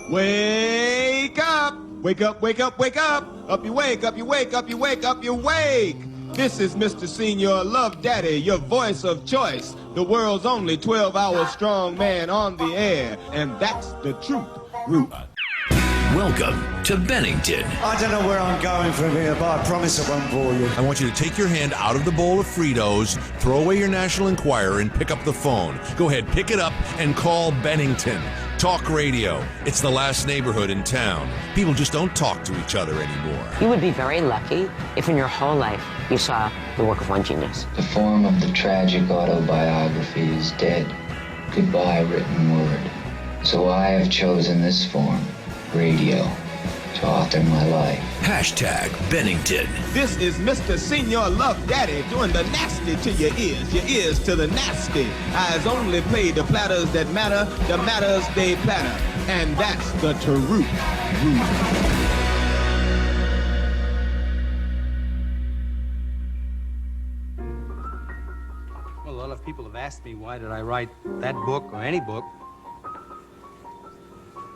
Wake up! Wake up, wake up, wake up! Up you wake, up you wake, up you wake, up you wake! This is Mr. Senior Love Daddy, your voice of choice. The world's only 12-hour strong man on the air. And that's the truth, Root. Welcome to Bennington. I don't know where I'm going from here, but I promise I won't bore you. I want you to take your hand out of the bowl of Fritos, throw away your National Enquirer, and pick up the phone. Go ahead, pick it up, and call Bennington. Talk radio. It's the last neighborhood in town. People just don't talk to each other anymore. You would be very lucky if in your whole life you saw the work of one genius. The form of the tragic autobiography is dead. Goodbye, written word. So I have chosen this form, radio, to author my life. Hashtag Bennington. This is Mr. Senior Love Daddy doing the nasty to your ears to the nasty. Eyes only play the platters that matter, the matters they platter. And that's the truth. Well, a lot of people have asked me why did I write that book or any book.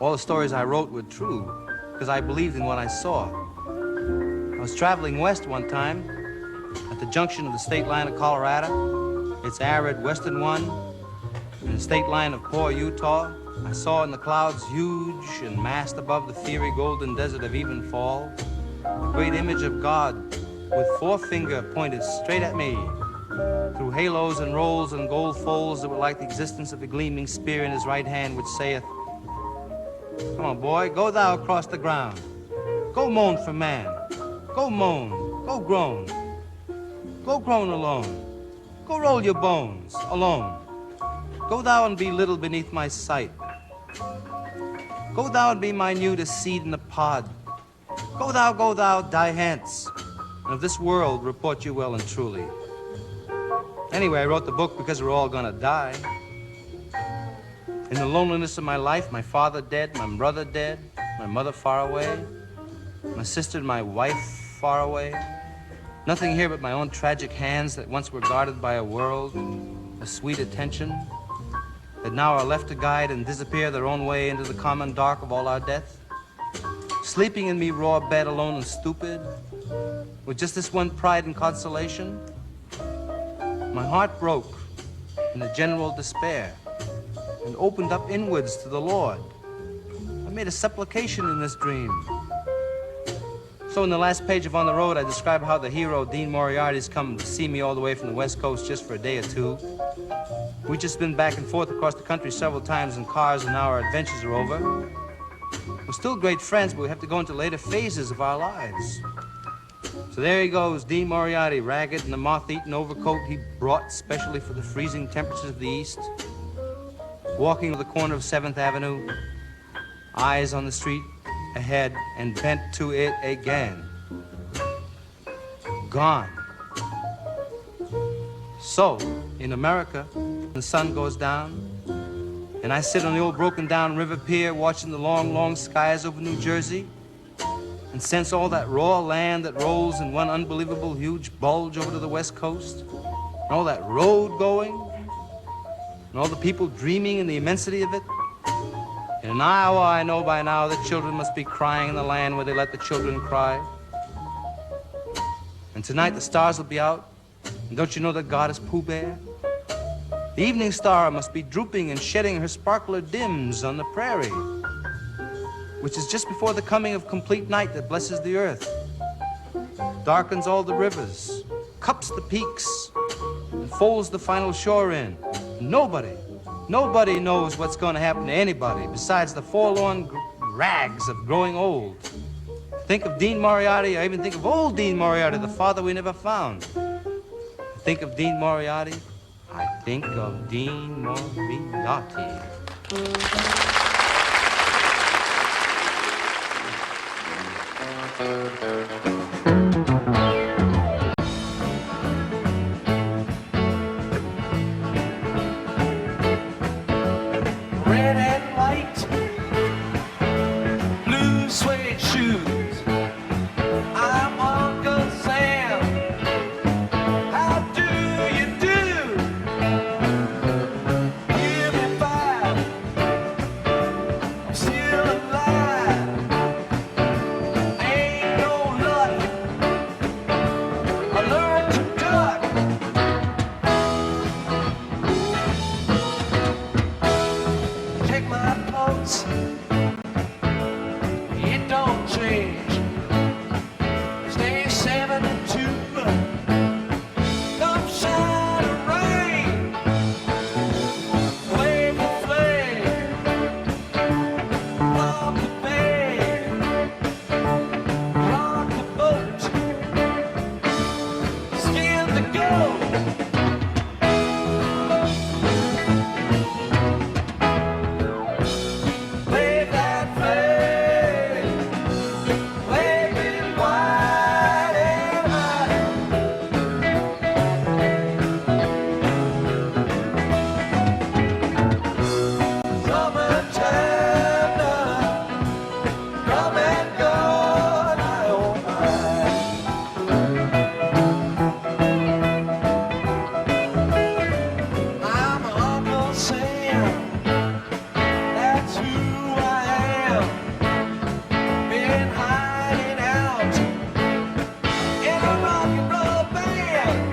All the stories I wrote were true because I believed in what I saw. I was traveling west one time at the junction of the state line of Colorado, its arid western one, and the state line of poor Utah. I saw in the clouds, huge and massed above the fiery golden desert of Evenfall, the great image of God with forefinger pointed straight at me through halos and rolls and gold folds that were like the existence of a gleaming spear in his right hand, which saith, "Come on, boy, go thou across the ground. Go moan for man. Go moan. Go groan. Go groan alone. Go roll your bones alone. Go thou and be little beneath my sight. Go thou and be minute as seed in the pod. Go thou, die hence. And of this world report you well and truly." Anyway, I wrote the book because we're all gonna die. In the loneliness of my life, my father dead, my brother dead, my mother far away, my sister and my wife far away. Nothing here but my own tragic hands that once were guarded by a world, a sweet attention, that now are left to guide and disappear their own way into the common dark of all our death. Sleeping in me raw bed alone and stupid, with just this one pride and consolation. My heart broke in the general despair and opened up inwards to the Lord. I made a supplication in this dream. So in the last page of On the Road, I describe how the hero, Dean Moriarty's come to see me all the way from the West Coast just for a day or two. We've just been back and forth across the country several times in cars, and now our adventures are over. We're still great friends, but we have to go into later phases of our lives. So there he goes, Dean Moriarty, ragged in the moth-eaten overcoat he brought specially for the freezing temperatures of the East, walking to the corner of 7th Avenue, eyes on the street ahead and bent to it again. Gone. So, in America, the sun goes down, and I sit on the old broken-down river pier watching the long, long skies over New Jersey and sense all that raw land that rolls in one unbelievable huge bulge over to the West Coast, and all that road going, and all the people dreaming in the immensity of it. In Iowa, I know by now that children must be crying in the land where they let the children cry. And tonight the stars will be out, and don't you know that God is Pooh Bear? The evening star must be drooping and shedding her sparkler dims on the prairie, which is just before the coming of complete night that blesses the earth, darkens all the rivers, cups the peaks, and folds the final shore in. Nobody knows what's going to happen to anybody besides the forlorn rags of growing old. Think of Dean Moriarty, I even think of old Dean Moriarty, the father we never found. Think of Dean Moriarty, I think of Dean Moriarty. Red and white, blue suede shoes. I'm Uncle Sam. How do you do? Give me five. I'm still alive. once. It don't change. Stay 72. Come shine or rain. Wave the flag. Rock the band. Rock the boat. Skin the goat. Wave that flag, wave it wide and high. Summertime now, come and go, my oh my. I'm Uncle Sam. That's who I am. Been hiding out in a rock and roll band.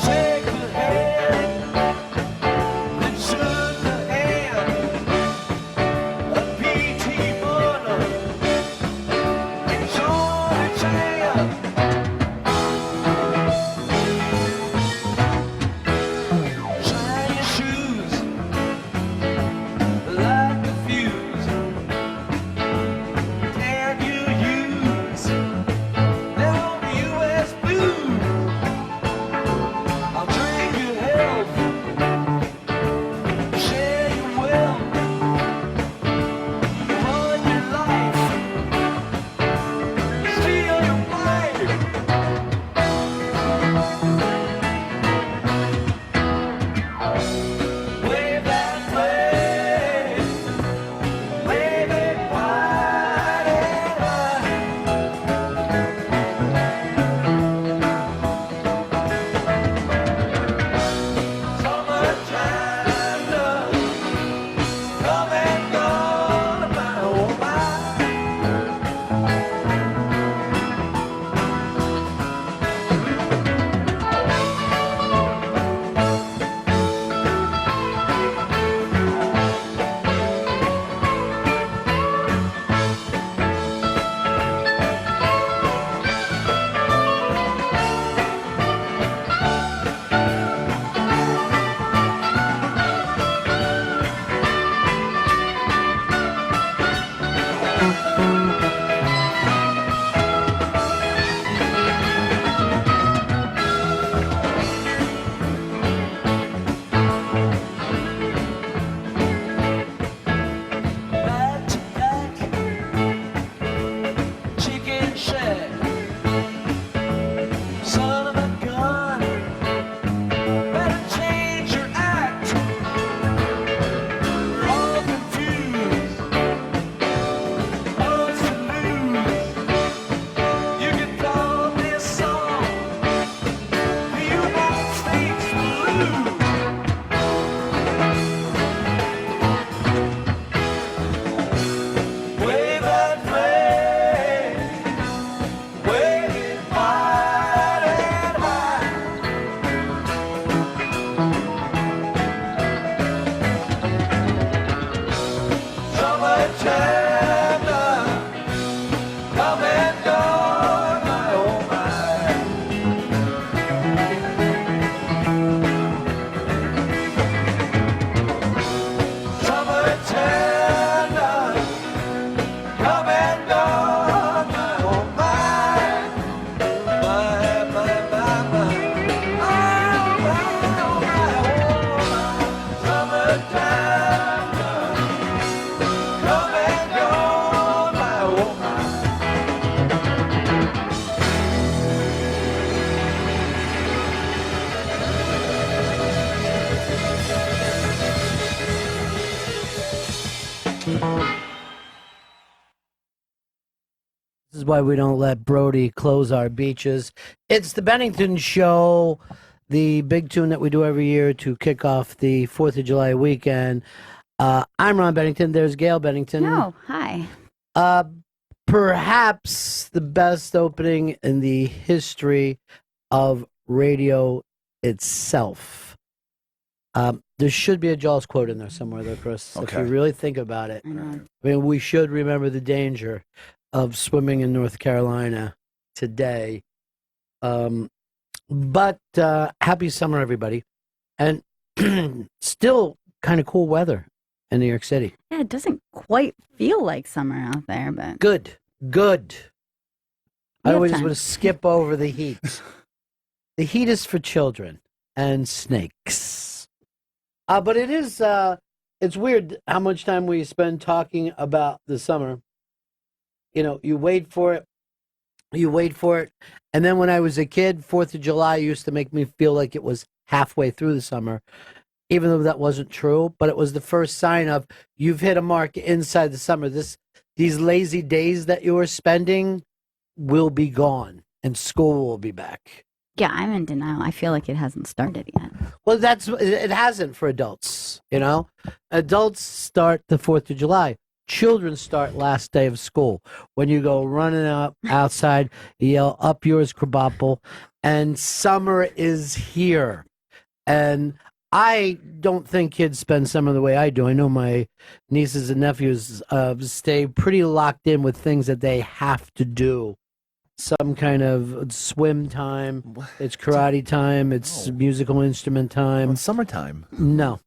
Shake the hand, then shook the hand of P.T. Barnum and Johnny Chan. Shine your shoes like the fuse. Can you use them U.S. blues? I'll drink your health, share your wealth, run your life, steal your wife. Wave that flag, wave it wide and high. Summertime now, come and go, my oh my. Back to back, chicken shack, son of a gun, better change your act. We're all confused, what's to lose? You can call this song the United States Blues. Wave that flag, wave it wide and high. Summertime now, come and go, my oh my. Summertime now, come and go, my oh my. My, my, my, my. Oh, my, oh, my, oh, my. Summertime now, come and go, my oh my. This is why we don't let Brody close our beaches. It's the Bennington Show, the big tune that we do every year to kick off the 4th of July weekend. I'm Ron Bennington. There's Gail Bennington. Oh, hi. Perhaps the best opening in the history of radio itself. There should be a Jaws quote in there somewhere, though, Chris. If Okay. you really think about it. I know. I mean, we should remember the danger of swimming in North Carolina today. But happy summer, everybody. And still kind of cool weather in New York City. Yeah, it doesn't quite feel like summer out there, but Good. We I have always time. want to skip over the heat. The heat is for children and snakes. But it is, it's weird how much time we spend talking about the summer. You know, you wait for it. And then when I was a kid, 4th of July used to make me feel like it was halfway through the summer, even though that wasn't true. But it was the first sign of you've hit a mark inside the summer. These lazy days that you were spending will be gone and school will be back. yeah, I'm in denial. I feel like it hasn't started yet. Well, it hasn't for adults, you know? Adults start the 4th of July. Children start last day of school. When you go running outside, you yell, up yours, Krabappel, and summer is here. And I don't think kids spend summer the way I do. I know my nieces and nephews stay pretty locked in with things that they have to do. Some kind of swim time, it's karate time, it's musical instrument time. It's summertime. No.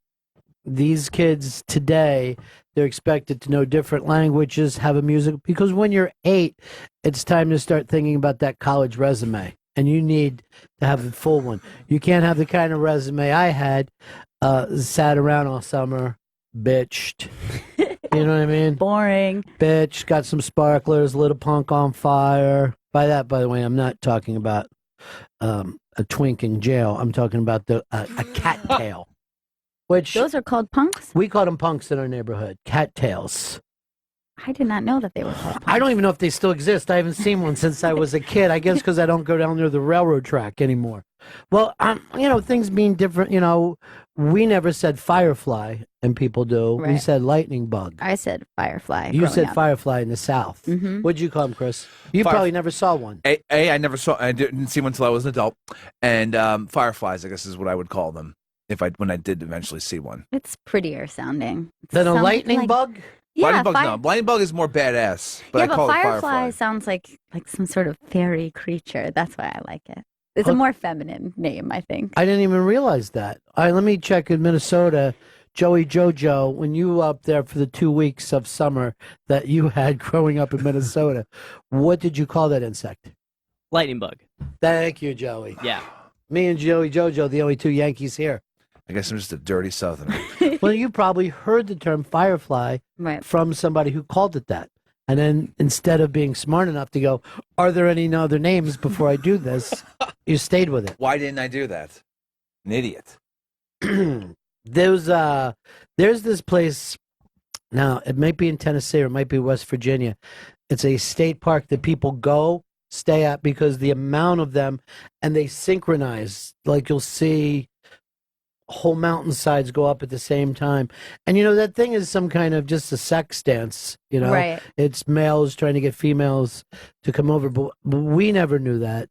These kids today, they're expected to know different languages, have a music, because when you're 8, it's time to start thinking about that college resume. And you need to have a full one. You can't have the kind of resume I had, sat around all summer, bitched. You know what I mean? Boring. Bitch, got some sparklers, lit a punk on fire. By that, by the way, I'm not talking about a twink in jail. I'm talking about a cattail. Which Those are called punks? we called them punks in our neighborhood, cattails. I did not know that they were called punks. I don't even know if they still exist. I haven't seen one since I was a kid. I guess because I don't go down near the railroad track anymore. Well, you know, things being different, you know, we never said firefly, and people do. We Right. said lightning bug. I said firefly. You growing said up. firefly in the South. Mhm. What'd you call them, Chris? You Fire- probably never saw one. I never saw. I didn't see one until I was an adult. And fireflies, I guess, is what I would call them when I did eventually see one. It's prettier sounding. It Then a sounds lightning like- bug? Yeah, Lightning bug, no. Lightning bug is more badass. But I call it firefly firefly. sounds like some sort of fairy creature. That's why I like it. It's a more feminine name, I think. I didn't even realize that. All right, let me check in Minnesota. Joey Jojo, when you were up there for the 2 weeks of summer that you had growing up in Minnesota, what did you call that insect? Lightning bug. Thank you, Joey. Yeah. Me and Joey Jojo, the only 2 Yankees here. I guess I'm just a dirty Southerner. Well, you probably heard the term firefly Right. from somebody who called it that. And then instead of being smart enough to go, are there any other names before I do this? You stayed with it. Why didn't I do that? An idiot. There's this place now, it might be in Tennessee or it might be West Virginia. It's a state park that people go stay at because the amount of them, and they synchronize, like you'll see whole mountainsides go up at the same time. And you know, that thing is some kind of just a sex dance, you know. Right. It's males trying to get females to come over, but we never knew that.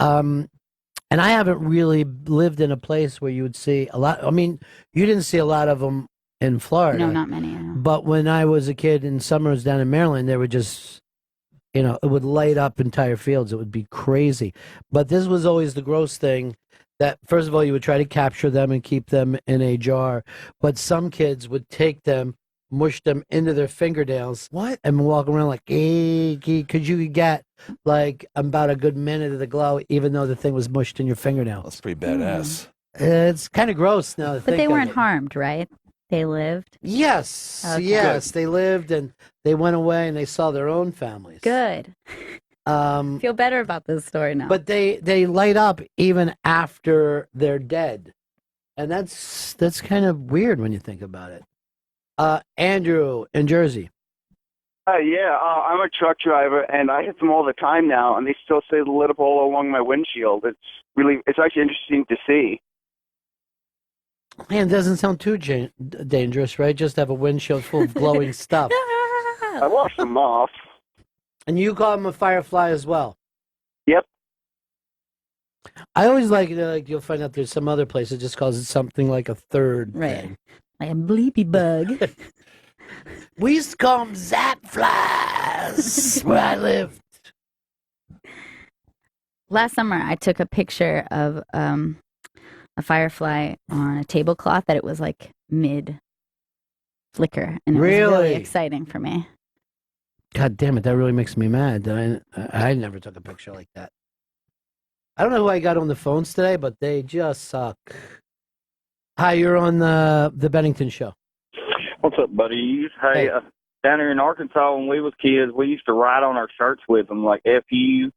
And I haven't really lived in a place where you would see a lot. I mean, you didn't see a lot of them in Florida. No, not many. But when I was a kid in summers down in Maryland, they would just, you know, it would light up entire fields. It would be crazy. But this was always the gross thing that, first of all, you would try to capture them and keep them in a jar. But some kids would take them, mush them into their fingernails. What? And walk around like, because you could get like about a good minute of the glow, even though the thing was mushed in your fingernail. That's pretty badass. It's kind of gross now. to But they think of weren't it. harmed, right? They lived. Yes, Okay. yes, they lived and they went away and they saw their own families. Good. Feel better about this story now. But they light up even after they're dead, and that's kind of weird when you think about it. Andrew in Jersey. I'm a truck driver, and I hit them all the time now, and they still say lit up all along my windshield. It's actually interesting to see. Man, it doesn't sound too dangerous, right? Just have a windshield full of glowing stuff. I washed them off. And you call them a firefly as well? Yep. I always like, you'll find out there's some other place that just calls it something like a third Right. thing. Like a bleepy bug. We used to call them zap flies where I live. Last summer, I took a picture of a firefly on a tablecloth that it was like mid flicker, and it was really Really? exciting for me. God damn it, that really makes me mad. I never took a picture like that. I don't know who I got on the phones today, but they just suck. Hi, you're on the Bennington show. What's up, buddies? Hey, down here in Arkansas, when we was kids, we used to write on our shirts with them, like F-U,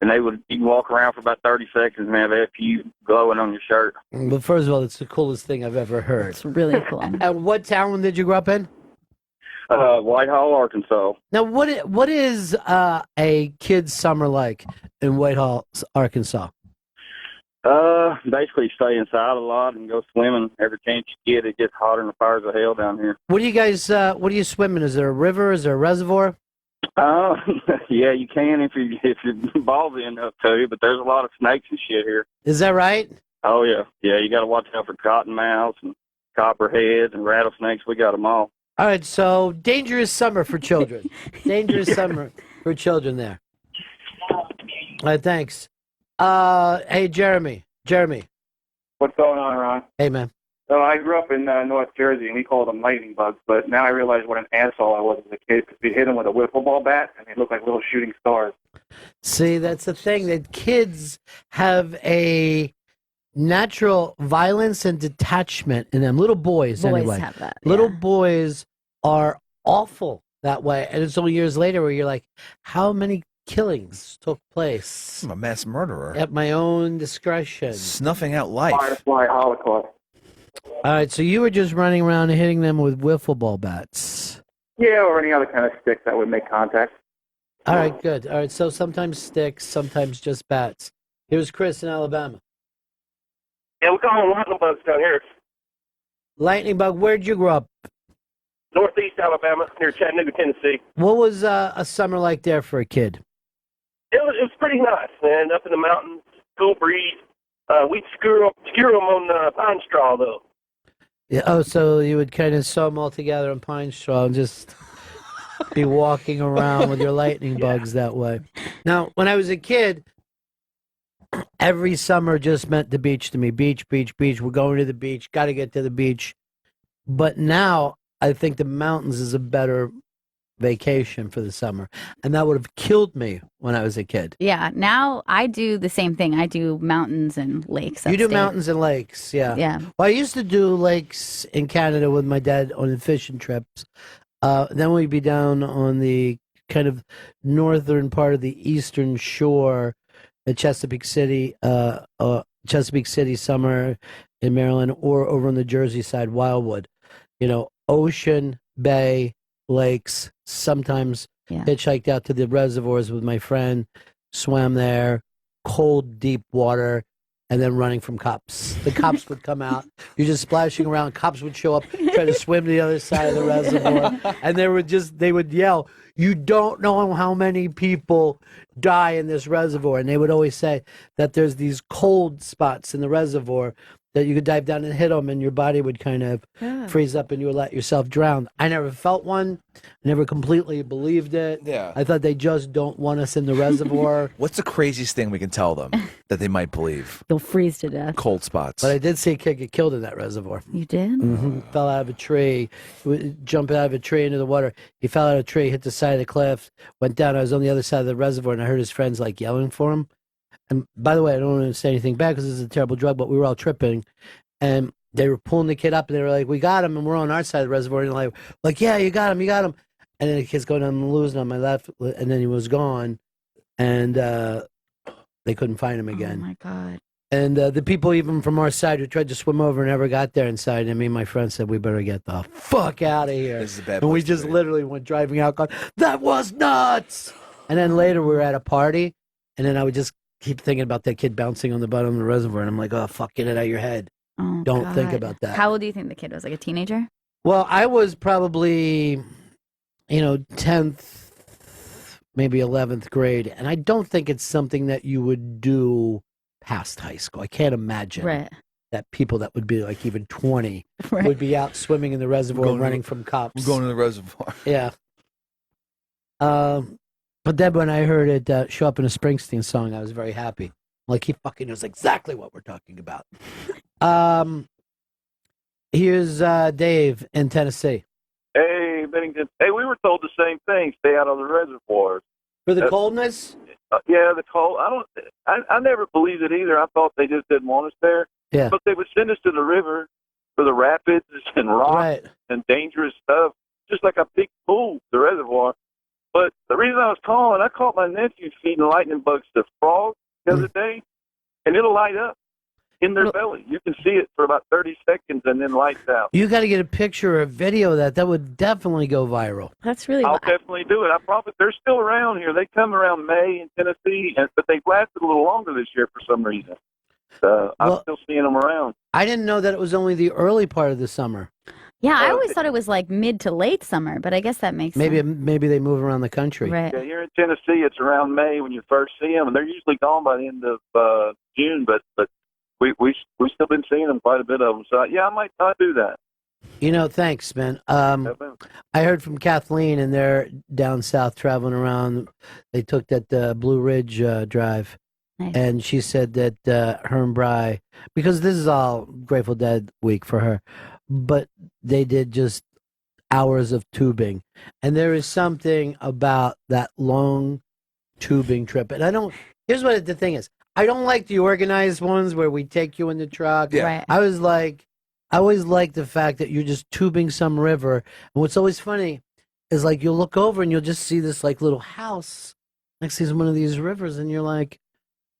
and you can walk around for about 30 seconds and have F-U glowing on your shirt. But first of all, it's the coolest thing I've ever heard. It's really cool. And what town did you grow up in? Whitehall, Arkansas. Now, what is a kid's summer like in Whitehall, Arkansas? Basically stay inside a lot and go swimming every chance you get. It gets hotter than the fires of hell down here. What do you guys, what do you swim in? Is there a river? Is there a reservoir? Yeah, you can if you're ballsy enough to, but there's a lot of snakes and shit here. Is that right? Oh, yeah. Yeah, you got to watch out for cottonmouths and copperheads and rattlesnakes. We got them all. All right, so dangerous summer for children. Dangerous summer for children there. All right, thanks. Hey, Jeremy. What's going on, Ron? Hey, man. So I grew up in North Jersey, and we called them lightning bugs, but now I realize what an asshole I was as a kid, because we hit them with a wiffle ball bat, and they look like little shooting stars. See, that's the thing, that kids have a natural violence and detachment in them. Little boys anyway. Have that. Little boys are awful that way. And it's only years later where you're like, how many killings took place? I'm a mass murderer. At my own discretion. Snuffing out life. Firefly Holocaust. All right, so you were just running around and hitting them with wiffle ball bats. Yeah, or any other kind of stick that would make contact. All right, good. All right, so sometimes sticks, sometimes just bats. Here's Chris in Alabama. Yeah, we call them lightning bugs down here. Lightning bug, where'd you grow up? Northeast Alabama, near Chattanooga, Tennessee. What was a summer like there for a kid? It was pretty nice, man. Up in the mountains, cool breeze. We'd skewer them on pine straw, though. Yeah, oh, so you would kind of sew them all together on pine straw and just be walking around with your lightning bugs that way. Now, when I was a kid, every summer just meant the beach to me. Beach, beach, beach. We're going to the beach. Got to get to the beach. But now I think the mountains is a better vacation for the summer. And that would have killed me when I was a kid. Yeah, now I do the same thing. I do mountains and lakes. You do upstate. mountains and lakes, yeah. Yeah. Well, I used to do lakes in Canada with my dad on fishing trips. Then we'd be down on the kind of northern part of the eastern shore at Chesapeake City summer in Maryland, or over on the Jersey side, Wildwood. You know, ocean, bay, lakes, sometimes hitchhiked out to the reservoirs with my friend, swam there, cold, deep water, and then running from cops. The cops would come out. You're just splashing around. Cops would show up, try to swim to the other side of the reservoir. And they would yell, "You don't know how many people die in this reservoir." And they would always say that there's these cold spots in the reservoir that you could dive down and hit them, and your body would kind of freeze up and you would let yourself drown. I never felt one. Never completely believed it. Yeah. I thought they just don't want us in the reservoir. What's the craziest thing we can tell them that they might believe? They'll freeze to death. Cold spots. But I did see a kid get killed in that reservoir. You did? Mm-hmm. Fell out of a tree, jumped out of a tree into the water. He fell out of a tree, hit the side of the cliff, went down. I was on the other side of the reservoir, and I heard his friends like yelling for him. And by the way, I don't want to say anything bad because this is a terrible drug, but we were all tripping. And they were pulling the kid up, and they were like, "We got him," and we're on our side of the reservoir. And they're like, "Yeah, you got him, you got him." And then the kid's going, "I'm losing on my left," and then he was gone, and they couldn't find him again. Oh my God! And the people even from our side who tried to swim over never got there inside. And me and my friend said, "We better get the fuck out of here." This is a bad and we place to just be. literally went driving out, going, "That was nuts!" And then later we were at a party, and then I would just keep thinking about that kid bouncing on the bottom of the reservoir, and I'm like, "Oh, fuck, get it out of your head. Oh, Don't think God. about that." How old do you think the kid was? Like a teenager? Well, I was probably, 10th, maybe 11th grade, and I don't think it's something that you would do past high school. I can't imagine Right. that people that would be like even 20 Right. would be out swimming in the reservoir Going and to- running from cops. We're going to the reservoir. Yeah. But then when I heard it show up in a Springsteen song, I was very happy. Like, he fucking knows exactly what we're talking about. Here's Dave in Tennessee. Hey, Bennington. Hey, we were told the same thing. Stay out of the reservoirs. For the coldness? Yeah, the cold. I never believed it either. I thought they just didn't want us there. Yeah. But they would send us to the river for the rapids and rocks and dangerous stuff, just like a big pool, the reservoir. But the reason I was calling, I caught my nephew feeding lightning bugs to frogs the other day, and it'll light up in their belly. You can see it for about 30 seconds and then lights out. You got to get a picture or a video of that. That would definitely go viral. That's really. I'll definitely do it. I promise. They're still around here. They come around May in Tennessee, but they've lasted a little longer this year for some reason. I'm still seeing them around. I didn't know that it was only the early part of the summer. Yeah, I always thought it was like mid to late summer, but I guess that makes sense. Maybe they move around the country. Right. Yeah, here in Tennessee, it's around May when you first see them, and they're usually gone by the end of June. But we still been seeing them, quite a bit of them. So yeah, I might do that. You know, thanks, man. I heard from Kathleen, and they're down south traveling around. They took that Blue Ridge drive. Nice. And she said that her and Bri, because this is all Grateful Dead week for her, but they did just hours of tubing. And there is something about that long tubing trip. And here's what the thing is. I don't like the organized ones where we take you in the truck. Yeah. Right. I always like the fact that you're just tubing some river. And what's always funny is like you'll look over and you'll just see this like little house next to one of these rivers, and you're like,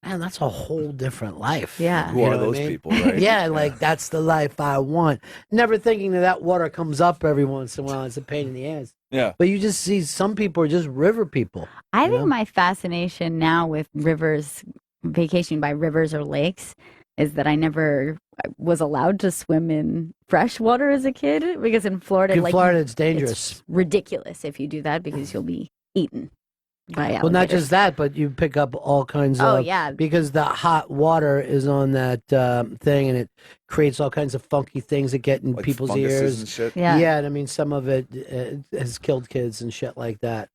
man, that's a whole different life. Yeah. Who are those people, right? Yeah, like that's the life I want. Never thinking that water comes up every once in a while. It's a pain in the ass. Yeah. But you just see some people are just river people. I think my fascination now with rivers, vacationing by rivers or lakes, is that I never was allowed to swim in fresh water as a kid, because in Florida, It's dangerous. It's ridiculous if you do that, because you'll be eaten by alligators. Well, not just that, but you pick up all kinds Oh, of... yeah. Because the hot water is on that thing, and it creates all kinds of funky things that get in Like people's funguses ears. and shit? Yeah. Yeah, and I mean, some of it has killed kids and shit like that.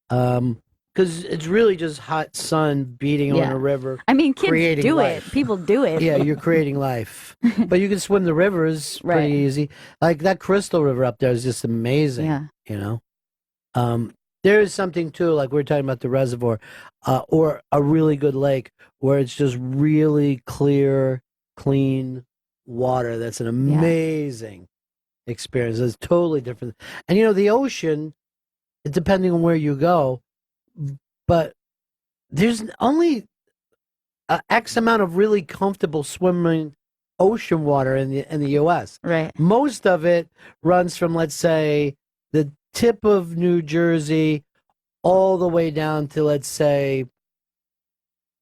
Because it's really just hot sun beating on Yeah. a river. I mean, kids creating do life. it. People do it. Yeah, you're creating life. But you can swim the rivers pretty Right. easy. Like that Crystal River up there is just amazing. Yeah. You know? There is something too, like we were talking about the reservoir, or a really good lake where it's just really clear, clean water. That's an amazing experience. It's totally different. And you know, the ocean, depending on where you go, but there's only X amount of really comfortable swimming ocean water in the U.S. Right. Most of it runs from, let's say, the tip of New Jersey all the way down to, let's say,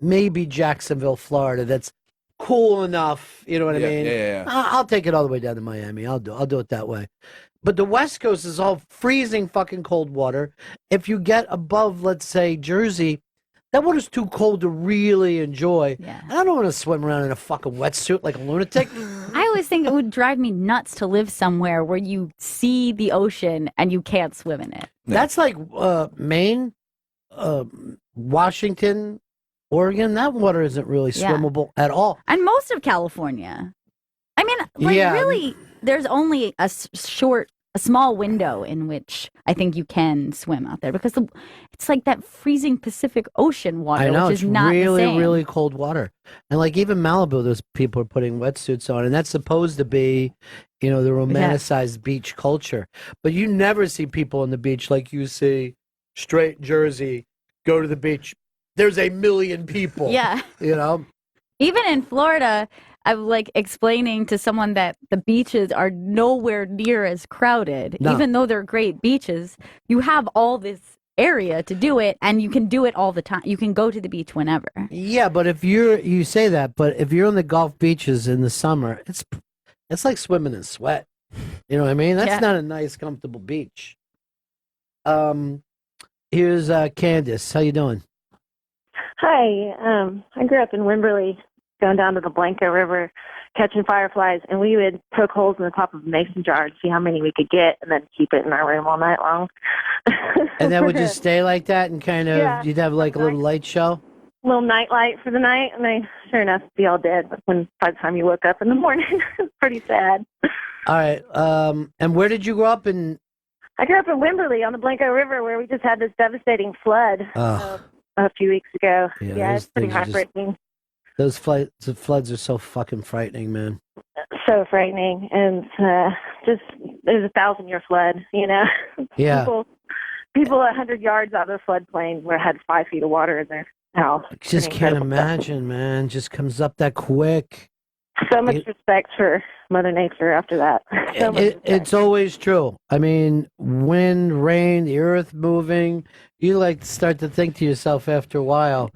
maybe Jacksonville, Florida. That's cool enough. You know what I mean? Yeah. I'll take it all the way down to Miami. I'll do it that way. But the West Coast is all freezing fucking cold water. If you get above, let's say, Jersey, that water's too cold to really enjoy. Yeah. And I don't want to swim around in a fucking wetsuit like a lunatic. I always think it would drive me nuts to live somewhere where you see the ocean and you can't swim in it. That's like Maine, Washington, Oregon. That water isn't really Yeah. swimmable at all. And most of California. I mean, like, Yeah. really, there's only a small window in which I think you can swim out there, because it's like that freezing Pacific Ocean water, I know, which it's is not really, the same. really cold water. And like even Malibu, those people are putting wetsuits on, and that's supposed to be, you know, the romanticized beach culture. But you never see people on the beach like you see straight Jersey, go to the beach. There's a million people. Yeah. You know? Even in Florida, I'm like explaining to someone that the beaches are nowhere near as crowded. No. Even though they're great beaches, you have all this area to do it, and you can do it all the time. You can go to the beach whenever. Yeah, but if you say that, but if you're on the Gulf beaches in the summer, it's like swimming in sweat. You know what I mean? That's Yeah. not a nice, comfortable beach. Here's Candace. How you doing? Hi, I grew up in Wimberley, going down to the Blanco River, catching fireflies, and we would poke holes in the top of a mason jar to see how many we could get, and then keep it in our room all night long. And that would just stay like that, and kind of Yeah. you'd have like a little light show. Little night light for the night, and they sure enough be all dead by the time you woke up in the morning. It's pretty sad. All right. And where did you grow up in? I grew up in Wimberley on the Blanco River, where we just had this devastating flood a few weeks ago. Yeah, It's pretty those things are just- heartbreaking. Those floods are so fucking frightening, man. So frightening, and just it was a 1,000-year flood. Yeah. People 100 yards out of the floodplain had 5 feet of water in their house. Just Pretty can't incredible stuff. imagine, man. Just comes up that quick. So much respect for Mother Nature after that. So much respect. It's always true. I mean, wind, rain, the earth moving. You like to start to think to yourself after a while,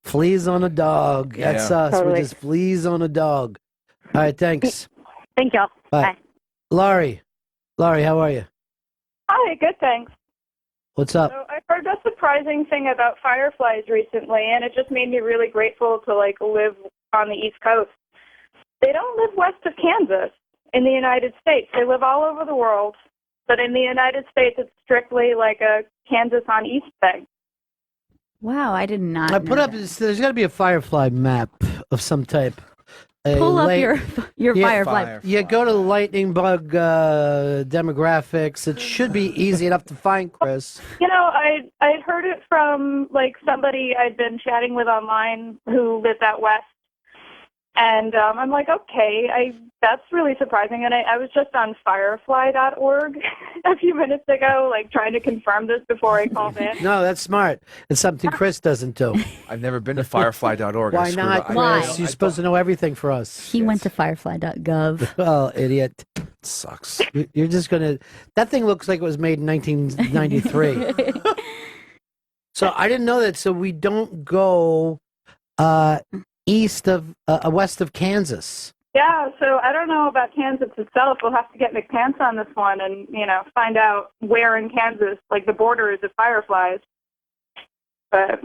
fleas on a dog. That's us. Totally. We're just fleas on a dog. All right, thanks. Thank y'all. Bye. Laurie, how are you? Hi, good, thanks. What's up? So I heard a surprising thing about fireflies recently, and it just made me really grateful to live on the East Coast. They don't live west of Kansas in the United States. They live all over the world, but in the United States, it's strictly like a Kansas on East thing. Wow, I did not. I put know up. There's got to be a firefly map of some type. Pull up your firefly. Yeah, go to the lightning bug demographics. It should be easy enough to find, Chris. I'd heard it from somebody I'd been chatting with online who lived out west, and I'm like, okay, that's really surprising. And I was just on firefly.org a few minutes ago, trying to confirm this before I called in. No, that's smart. It's something Chris doesn't do. I've never been to firefly.org. I Why screwed not, up. Chris? Why? You're supposed to know everything for us. He went to firefly.gov. Oh, idiot. Sucks. You're just going to... That thing looks like it was made in 1993. So I didn't know that. So we don't go west of Kansas. Yeah, so I don't know about Kansas itself. We'll have to get McPants on this one and, find out where in Kansas, the borders of fireflies. But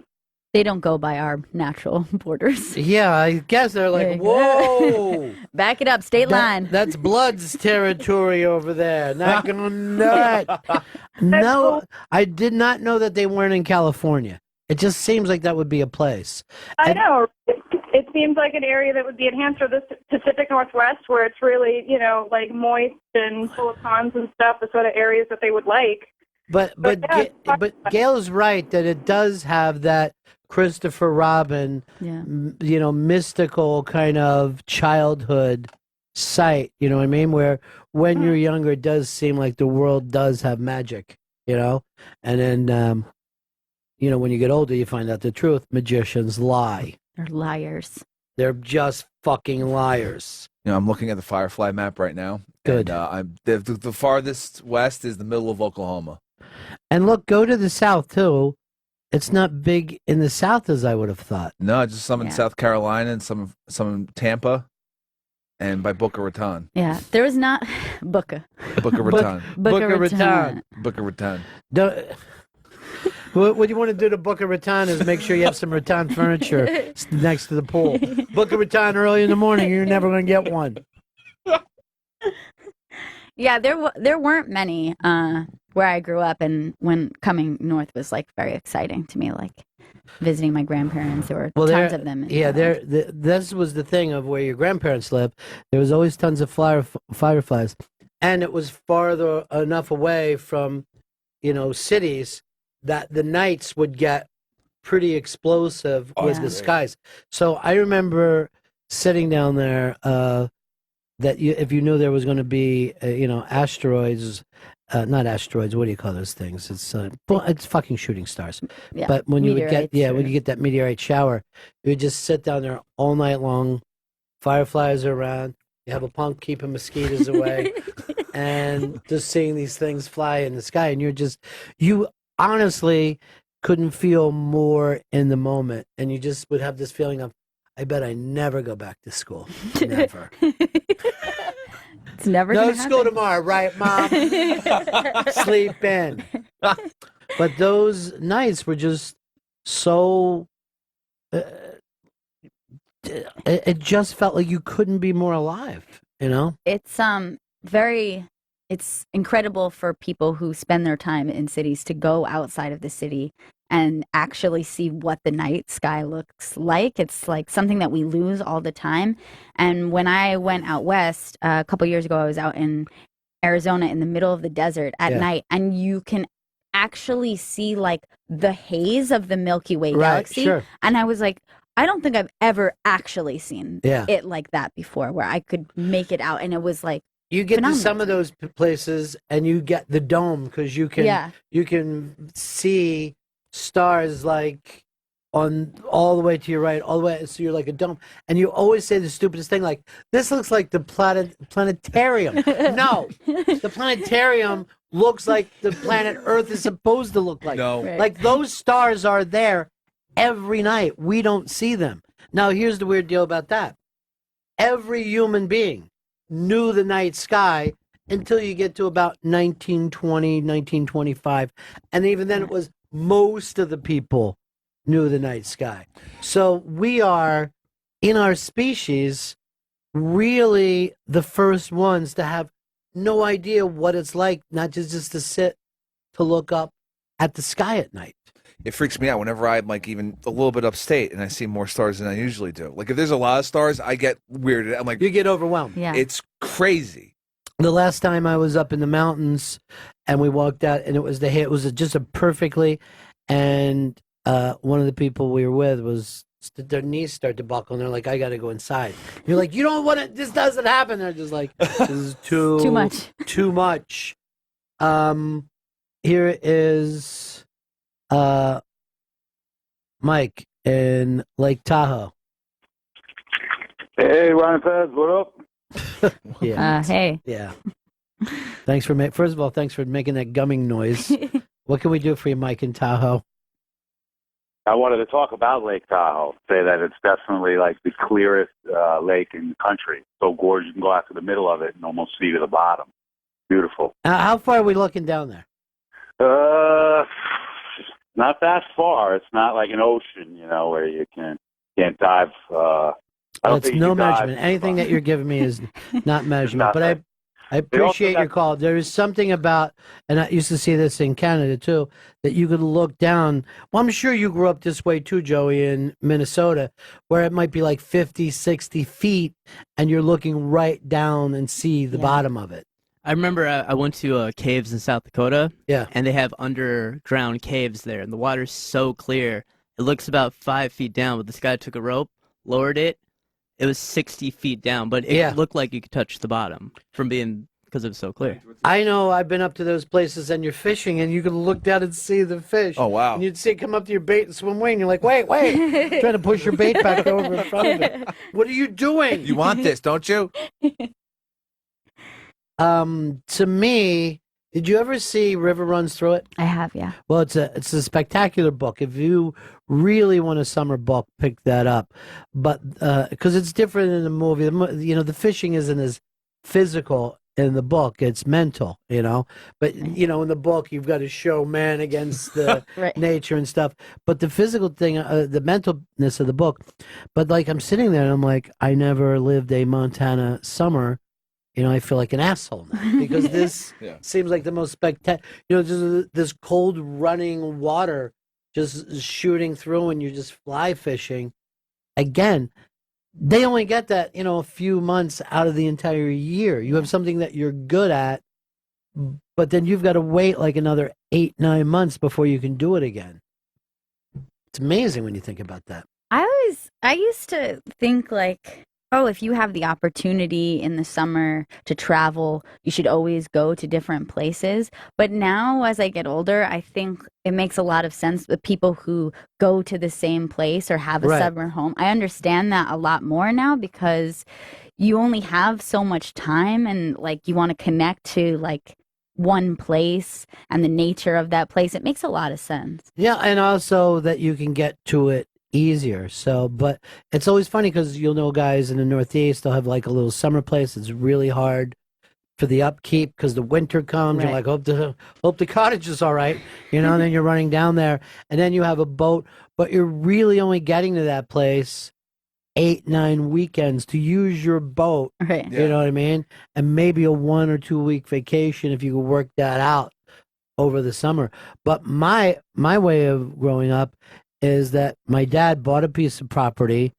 They don't go by our natural borders. Yeah, I guess they're like, whoa. Back it up, state line. That's Blood's territory over there. Not gonna nut. No, I did not know that they weren't in California. It just seems like that would be a place. I know. It seems like an area that would be enhanced for the Pacific Northwest, where it's really, moist and full of ponds and stuff, the sort of areas that they would like. But Gail is right that it does have that Christopher Robin, mystical kind of childhood sight. You know what I mean? Where when you're younger, it does seem like the world does have magic. And then when you get older, you find out the truth. Magicians lie. They're liars. They're just fucking liars. I'm looking at the Firefly map right now. Good. And, I'm the farthest west is the middle of Oklahoma. And look, go to the south too. It's not big in the south as I would have thought. No, just some in South Carolina and some in Tampa, and by Boca Raton. Yeah, there was not Boca. Boca Raton. Boca Raton. Boca Raton. What you want to do to Boca Raton is make sure you have some rattan furniture next to the pool. Boca Raton early in the morning, you're never going to get one. Yeah, there weren't many where I grew up, and when coming north was very exciting to me, visiting my grandparents. There were tons of them. This was the thing of where your grandparents lived. There was always tons of fireflies, and it was farther enough away from, cities that the nights would get pretty explosive with the skies. So I remember sitting down there. If you knew there was going to be, asteroids, not asteroids. What do you call those things? It's fucking shooting stars. Yeah, but when you when you get that meteorite shower, you would just sit down there all night long. Fireflies are around. You have a pump keeping mosquitoes away, and just seeing these things fly in the sky, and you honestly couldn't feel more in the moment, and you just would have this feeling of, I bet I never go back to school. Never. It's never no gonna school happen. tomorrow, right, Mom? Sleep in. But those nights were just so it just felt like you couldn't be more alive. You know, It's very it's incredible for people who spend their time in cities to go outside of the city and actually see what the night sky looks like. It's like something that we lose all the time. And when I went out west a couple years ago, I was out in Arizona in the middle of the desert at Yeah. night, and you can actually see like the haze of the Milky Way Right, galaxy. sure. And I was like, I don't think I've ever actually seen Yeah. it like that before, where I could make it out, and it was like you get to phenomenal. some of those places and you get the dome because you can Yeah. you can see stars like on all the way to your right, all the way, so you're like a dome. And you always say the stupidest thing, like, this looks like the planetarium. No, the planetarium looks like the planet Earth is supposed to look like. No. Right. Like, those stars are there every night. We don't see them. Now, here's the weird deal about that. Every human being knew the night sky until you get to about 1920, 1925. And even then, it was most of the people knew the night sky. So we are, in our species, really the first ones to have no idea what it's like, not just to sit to look up at the sky at night. It freaks me out whenever I'm like even a little bit upstate and I see more stars than I usually do. Like if there's a lot of stars, I get weirded. I'm like, You get overwhelmed. Yeah. It's crazy. The last time I was up in the mountains and we walked out and it was just a perfectly, and one of the people we were with was, their knees start to buckle and they're like, I got to go inside. You're like, you don't want to, this doesn't happen. They're just like, this is too much. Too much. Here is Mike in Lake Tahoe. Hey, Ron Fez, what up? Yeah. Hey. Yeah. Thanks for first of all, thanks for making that gumming noise. What can we do for you, Mike in Tahoe? I wanted to talk about Lake Tahoe, say that it's definitely like the clearest lake in the country. So gorgeous, you can go out to the middle of it and almost see to the bottom. Beautiful. How far are we looking down there? Not that far. It's not like an ocean, you know, where you can't dive. I don't It's think you no can dive. measurement. Anything that you're giving me is not measurement. But I appreciate your call. There is something about, and I used to see this in Canada too, that you could look down. Well, I'm sure you grew up this way too, Joey, in Minnesota, where it might be like 50, 60 feet, and you're looking right down and see the bottom of it. I remember I went to caves in South Dakota. Yeah. And they have underground caves there, and the water's so clear. It looks about 5 feet down, but this guy took a rope, lowered it. It was 60 feet down, but it looked like you could touch the bottom because it was so clear. I know. I've been up to those places, and you're fishing, and you can look down and see the fish. Oh, wow. And you'd see it come up to your bait and swim away, and you're like, wait, trying to push your bait back over in front of it. What are you doing? You want this, don't you? To me, did you ever see River Runs Through It? I have, yeah. Well, it's a spectacular book. If you really want a summer book, pick that up. But because it's different in the movie, the fishing isn't as physical in the book; it's mental, But in the book, you've got to show man against the Right. nature and stuff. But the physical thing, the mentalness of the book. But like I'm sitting there, and I'm like, I never lived a Montana summer. I feel like an asshole now because this seems like the most spectacular. Just this cold running water just shooting through, and you're just fly fishing. Again, they only get that a few months out of the entire year. You have something that you're good at, but then you've got to wait like another 8-9 months before you can do it again. It's amazing when you think about that. I used to think like, oh, if you have the opportunity in the summer to travel, you should always go to different places. But now, as I get older, I think it makes a lot of sense with people who go to the same place or have a Right. summer home. I understand that a lot more now because you only have so much time, and like you want to connect to like one place and the nature of that place. It makes a lot of sense. Yeah, and also that you can get to it easier. So, but it's always funny because guys in the Northeast, they'll have like a little summer place. It's really hard for the upkeep because the winter comes. You're Right. like, hope the cottage is all right, and then you're running down there, and then you have a boat, but you're really only getting to that place 8, 9 weekends to use your boat. Right. You know what I mean? And maybe a 1 or 2 week vacation if you could work that out over the summer. But my way of growing up is that my dad bought a piece of property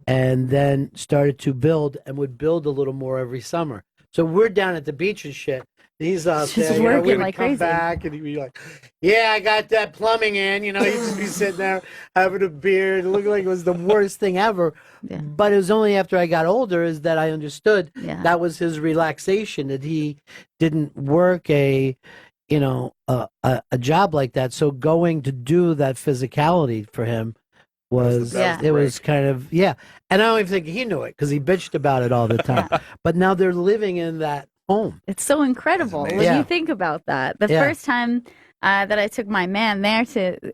and then started to build and would build a little more every summer. So we're down at the beach and shit. He's out Just there, working we would like come crazy. back and he'd be like, "Yeah, I got that plumbing in." You know, he'd just be sitting there having a beer. It looked like it was the worst thing ever. But it was only after I got older is that I understood that was his relaxation, that he didn't work a job like that. So going to do that physicality for him was it was kind of and I don't even think he knew it because he bitched about it all the time. But now they're living in that home. It's so incredible when you think about that. The first time that I took my man there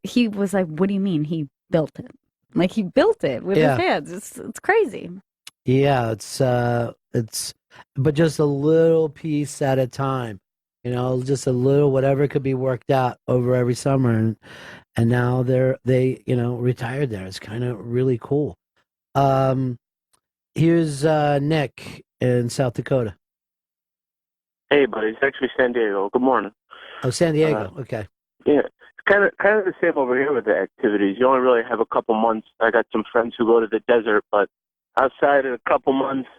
he was like, "What do you mean he built it?" Like he built it with his hands. It's crazy. Yeah, it's but just a little piece at a time. You know, just a little whatever could be worked out over every summer, and now they retired there. It's kind of really cool. Here's Nick in South Dakota. Hey, buddy, it's actually San Diego. Good morning. Oh, San Diego. Okay. Yeah, it's kind of the same over here with the activities. You only really have a couple months. I got some friends who go to the desert, but outside of a couple months,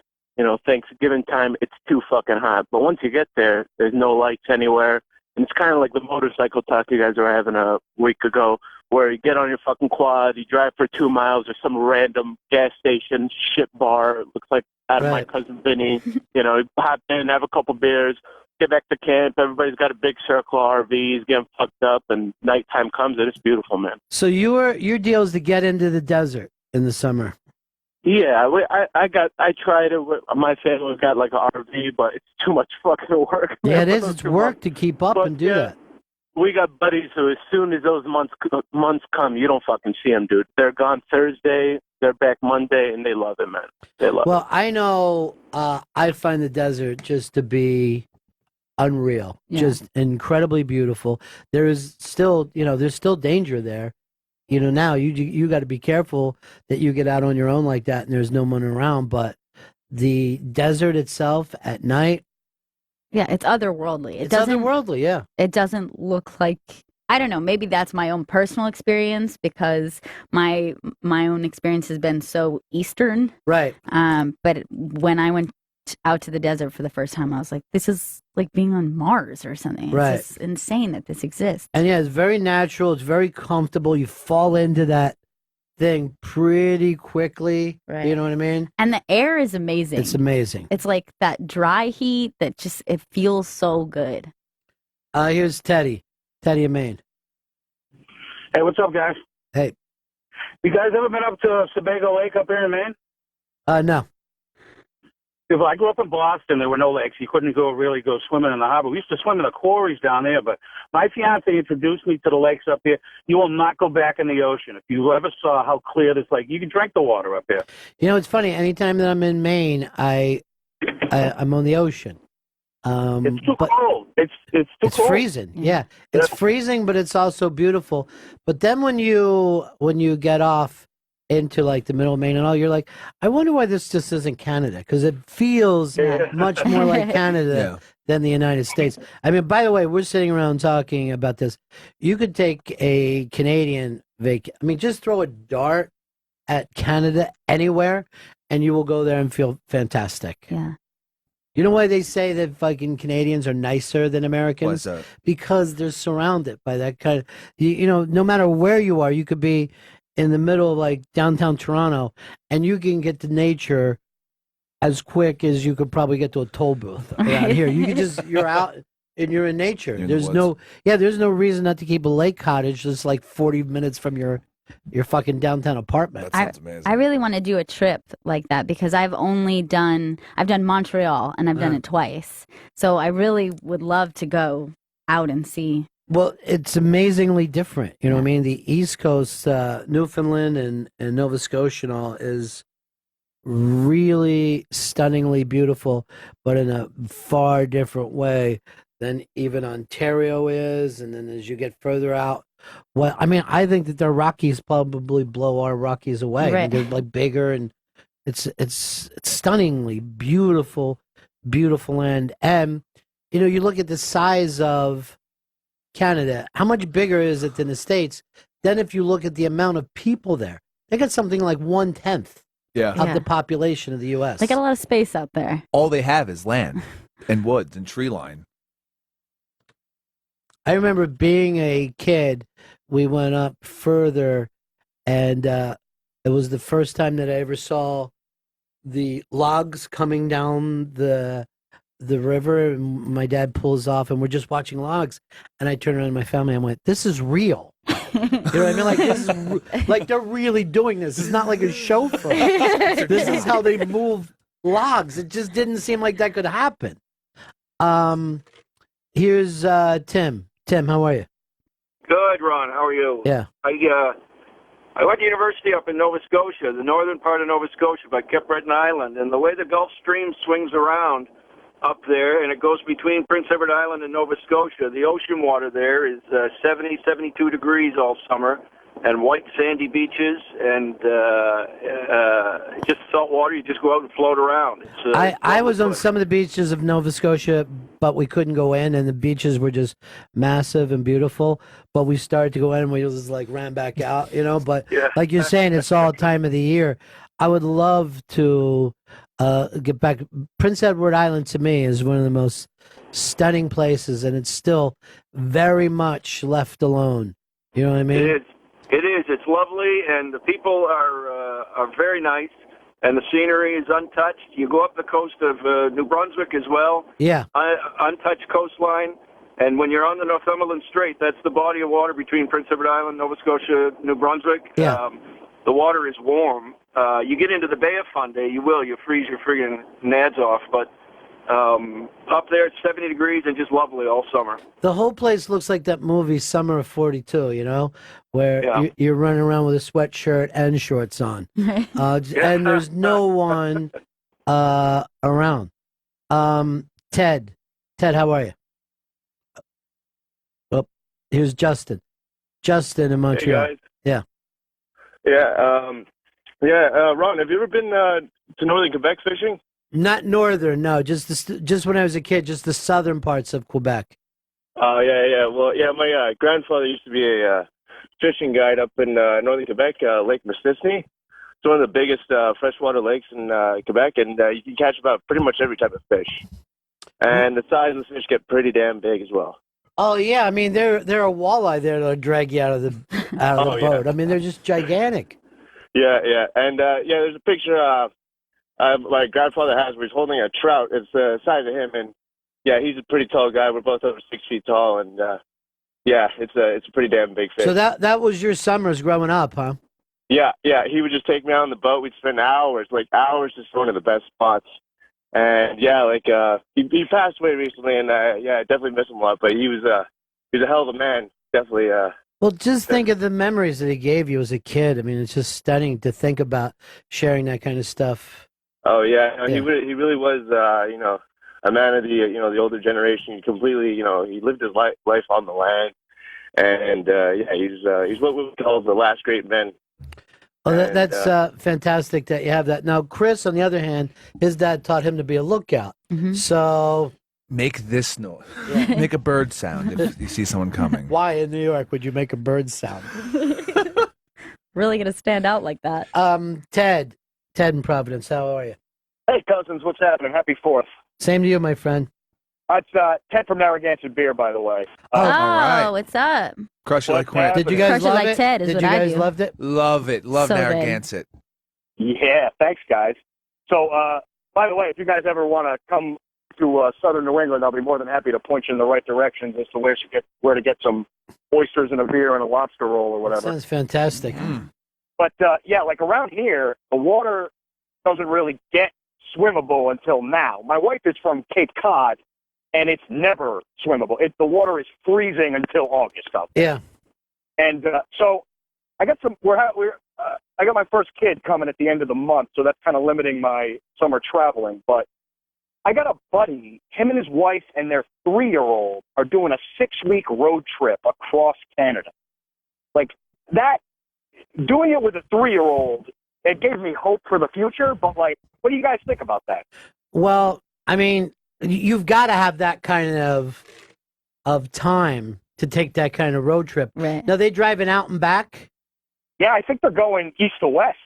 Thanksgiving time, it's too fucking hot. But once you get there, there's no lights anywhere. And it's kind of like the motorcycle talk you guys were having a week ago, where you get on your fucking quad, you drive for 2 miles or some random gas station, shit bar. It looks like out of my cousin Vinny. You hop in, have a couple beers, get back to camp. Everybody's got a big circle of RVs, getting fucked up, and nighttime comes and it's beautiful, man. So your deal is to get into the desert in the summer. Yeah, I tried it. My family's got like an RV, but it's too much fucking work. Yeah, it is. It's work to keep up and do that. We got buddies who, as soon as those months come, you don't fucking see them, dude. They're gone Thursday, they're back Monday, and they love it, man. They love it. Well, I know I find the desert just to be unreal, just incredibly beautiful. There is still, there's still danger there. Now you got to be careful that you get out on your own like that and there's no one around. But the desert itself at night, it's otherworldly. It's otherworldly, yeah. It doesn't look like, I don't know, maybe that's my own personal experience because my own experience has been so Eastern. Right. But when I went out to the desert for the first time, I was like, this is like being on Mars or something. Right. It's just insane that this exists. And it's very natural. It's very comfortable. You fall into that thing pretty quickly. Right. You know what I mean? And the air is amazing. It's amazing. It's like that dry heat that just, it feels so good. Here's Teddy in Maine. Hey, what's up, guys? Hey. You guys ever been up to Sebago Lake up here in Maine? No. Well, I grew up in Boston. There were no lakes. You couldn't really go swimming in the harbor. We used to swim in the quarries down there, but my fiance introduced me to the lakes up here. You will not go back in the ocean. If you ever saw how clear this lake, you can drink the water up here. It's funny. Anytime that I'm in Maine, I'm on the ocean. It's too cold. It's too cold. It's freezing. Yeah, it's freezing, but it's also beautiful. But then when you get off into like the middle of Maine and all, you're like, I wonder why this just isn't Canada, because it feels much more like Canada than the United States. I mean, by the way, we're sitting around talking about this. You could take a Canadian vacation. I mean, just throw a dart at Canada anywhere, and you will go there and feel fantastic. Yeah. You know why they say that fucking Canadians are nicer than Americans? Why's that? Because they're surrounded by that kind of, no matter where you are, you could be in the middle of like downtown Toronto and you can get to nature as quick as you could probably get to a toll booth around here. You can you're out and you're in nature. There's no reason not to keep a lake cottage that's like 40 minutes from your fucking downtown apartment. That sounds amazing. I really want to do a trip like that because I've done Montreal and I've done it twice. So I really would love to go out and see. Well, it's amazingly different. You know what I mean? The East Coast, Newfoundland and Nova Scotia and all is really stunningly beautiful, but in a far different way than even Ontario is. And then as you get further out, I think that their Rockies probably blow our Rockies away. Right. I mean, they're like bigger and It's stunningly beautiful, beautiful land. And you look at the size of Canada. How much bigger is it than the States? Then if you look at the amount of people there, they got something like 1/10 of the population of the U.S. They got a lot of space out there. All they have is land and woods and tree line. I remember being a kid, we went up further, and it was the first time that I ever saw the logs coming down the river. And my dad pulls off, and we're just watching logs. And I turned around to my family and went, "This is real." You know what I mean? Like this is like they're really doing this. It's not like a show for us. This is how they move logs. It just didn't seem like that could happen. Here's Tim. Tim, how are you? Good, Ron. How are you? Yeah. I went to university up in Nova Scotia, the northern part of Nova Scotia, by Cape Breton Island, and the way the Gulf Stream swings around up there, and it goes between Prince Edward Island and Nova Scotia, the ocean water there is 70, 72 degrees all summer, and white sandy beaches, and just salt water. You just go out and float around. I was on some of the beaches of Nova Scotia, but we couldn't go in, and the beaches were just massive and beautiful. But we started to go in, and we just like ran back out, But like you're saying, it's all time of the year. I would love to get back. Prince Edward Island to me is one of the most stunning places, and it's still very much left alone. You know what I mean? It is. It is. It's lovely, and the people are very nice, and the scenery is untouched. You go up the coast of New Brunswick as well. Yeah. Untouched coastline, and when you're on the Northumberland Strait, that's the body of water between Prince Edward Island, Nova Scotia, New Brunswick. Yeah. The water is warm. You get into the Bay of Fundy, you freeze your friggin' nads off, but up there it's 70 degrees and just lovely all summer. The whole place looks like that movie Summer of 42, where you're running around with a sweatshirt and shorts on. And there's no one around. Ted, how are you? Oh, here's Justin. Justin in Montreal. Hey, guys. Yeah. Ron, have you ever been to northern Quebec fishing? Not northern, no. Just when I was a kid, just the southern parts of Quebec. Oh, yeah. Well, my grandfather used to be a fishing guide up in northern Quebec, Lake Mistissini. It's one of the biggest freshwater lakes in Quebec, and you can catch about pretty much every type of fish. And the size of the fish get pretty damn big as well. Oh yeah, I mean they're a walleye there that'll drag you out of the boat. I mean they're just gigantic. Yeah, and there's a picture my grandfather has where he's holding a trout. It's the size of him, and he's a pretty tall guy. We're both over 6 feet tall, and it's a pretty damn big fish. So that was your summers growing up, huh? Yeah. He would just take me out on the boat. We'd spend hours just going to the best spots. And he passed away recently, and I definitely miss him a lot. But he was a hell of a man, definitely. Well, just think of the memories that he gave you as a kid. I mean, it's just stunning to think about sharing that kind of stuff. Oh yeah. He really was a man of the older generation. He completely he lived his life on the land, and he's what we would call the last great man. Oh, that's fantastic that you have that. Now, Chris, on the other hand, his dad taught him to be a lookout. Mm-hmm. So make this noise. Make a bird sound if you see someone coming. Why in New York would you make a bird sound? Really going to stand out like that. Ted in Providence, how are you? Hey, cousins, what's happening? Happy 4th. Same to you, my friend. It's Ted from Narragansett Beer, by the way. Oh, all right. what's up? Crush it like Quint. Did you guys love like it? Ted is Did what you I guys do. loved it? Love it. Love So good. Narragansett. Yeah, thanks, guys. So, by the way, if you guys ever want to come to southern New England, I'll be more than happy to point you in the right directions as to where to get some oysters and a beer and a lobster roll or whatever. Sounds fantastic. But, like around here, the water doesn't really get swimmable until now. My wife is from Cape Cod, and it's never swimmable. The water is freezing until August up there. Yeah. And so I got I got my first kid coming at the end of the month, so that's kind of limiting my summer traveling. But I got a buddy, him and his wife and their 3-year-old are doing a 6-week road trip across Canada. Like that, doing it with a 3-year-old it gave me hope for the future. But like, what do you guys think about that? Well, I mean, you've got to have that kind of time to take that kind of road trip. Right. Now, they driving out and back? Yeah, I think they're going east to west.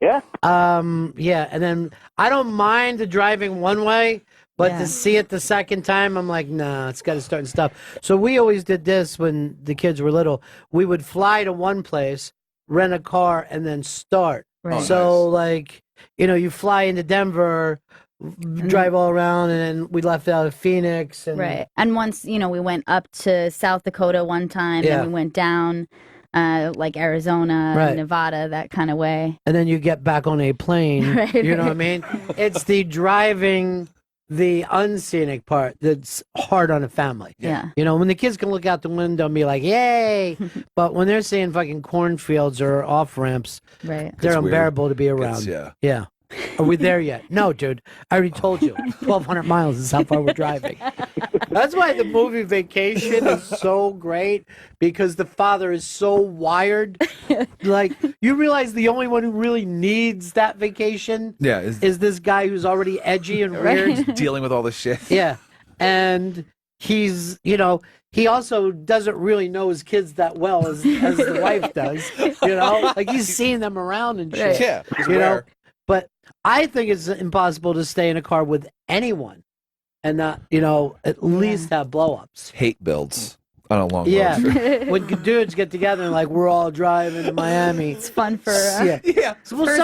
Yeah. Yeah, and then I don't mind the driving one way, but Yeah. to see it the second time, I'm like, nah, it's got to start and stop. So we always did this when the kids were little. We would fly to one place, rent a car, and then start. Right. So, like, you fly into Denver, drive all around, and then we left out of Phoenix. And Right. And once, we went up to South Dakota one time, Yeah. then we went down like Arizona, Right. Nevada, that kind of way. And then you get back on a plane. Right, You know right. what I mean? It's the driving, the unscenic part that's hard on a family. Yeah. When the kids can look out the window and be like, yay. But when they're seeing fucking cornfields or off ramps, Right. they're It's weird. unbearable to be around. Yeah. Are we there yet? No, dude. I already told you. 1,200 miles is how far we're driving. That's why the movie Vacation is so great, because the father is so wired. Like, you realize the only one who really needs that vacation Yeah, is this guy who's already edgy and weird. dealing with all this shit. Yeah. And he's, he also doesn't really know his kids that well as the wife does. Like he's seeing them around and shit. Right. Yeah, he's you know. aware. But I think it's impossible to stay in a car with anyone and not, at least have blow-ups. Hate builds on a long road Yeah. trip. When dudes get together and like we're all driving to Miami. It's fun for yeah. Well, first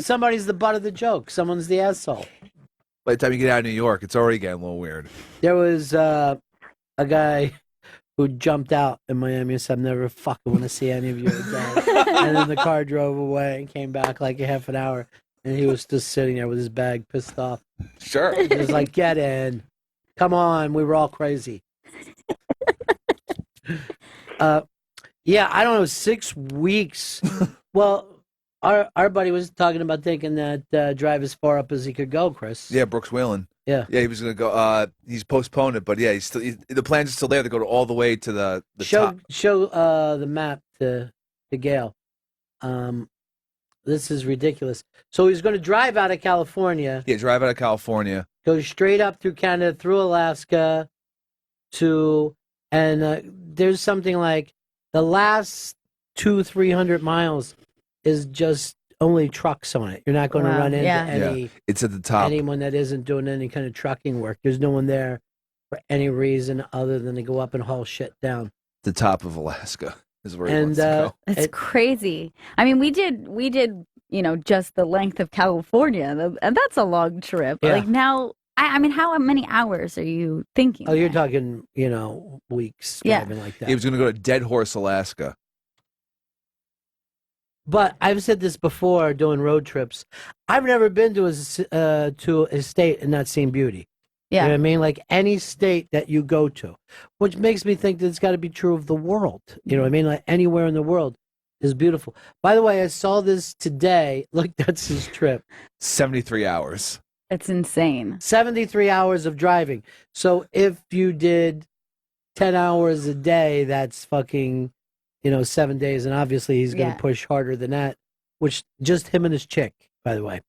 somebody's the butt of the joke. Someone's the asshole. By the time you get out of New York, it's already getting a little weird. There was a guy who jumped out in Miami and said, "I never fucking want to see any of you again." And then the car drove away and came back like a half an hour, and he was just sitting there with his bag, pissed off. Sure. He was like, "Get in, come on, we were all crazy." Yeah, I don't know, 6 weeks. Well, our buddy was talking about taking that drive as far up as he could go, Chris. Yeah, Brooks Whalen. Yeah. Yeah, he was going to go. He's postponed it, but yeah, the plans are still there to go all the way to the top. Show the map to Gail. This is ridiculous. So he's going to drive out of California, Yeah, drive out of California. go straight up through Canada, through Alaska, and there's something like the last 200-300 miles is just only trucks on it. You're not going to Wow, run into yeah. any It's at the top. anyone that isn't doing any kind of trucking work. There's no one there for any reason other than to go up and haul shit down. The top of Alaska is where he And wants to go. It's crazy. I mean, we did, just the length of California, and that's a long trip. Yeah. Like now, I mean, how many hours are you thinking? Oh, you're talking, weeks Yeah. driving like that. He was going to go to Dead Horse, Alaska. But I've said this before doing road trips. I've never been to a state and not seen beauty. Yeah. You know what I mean? Like any state that you go to, which makes me think that it's got to be true of the world. You know what I mean? Like anywhere in the world is beautiful. By the way, I saw this today. Look, that's his trip. 73 hours. It's insane. 73 hours of driving. So if you did 10 hours a day, that's fucking, 7 days. And obviously he's going to Yeah. push harder than that, which just him and his chick, by the way.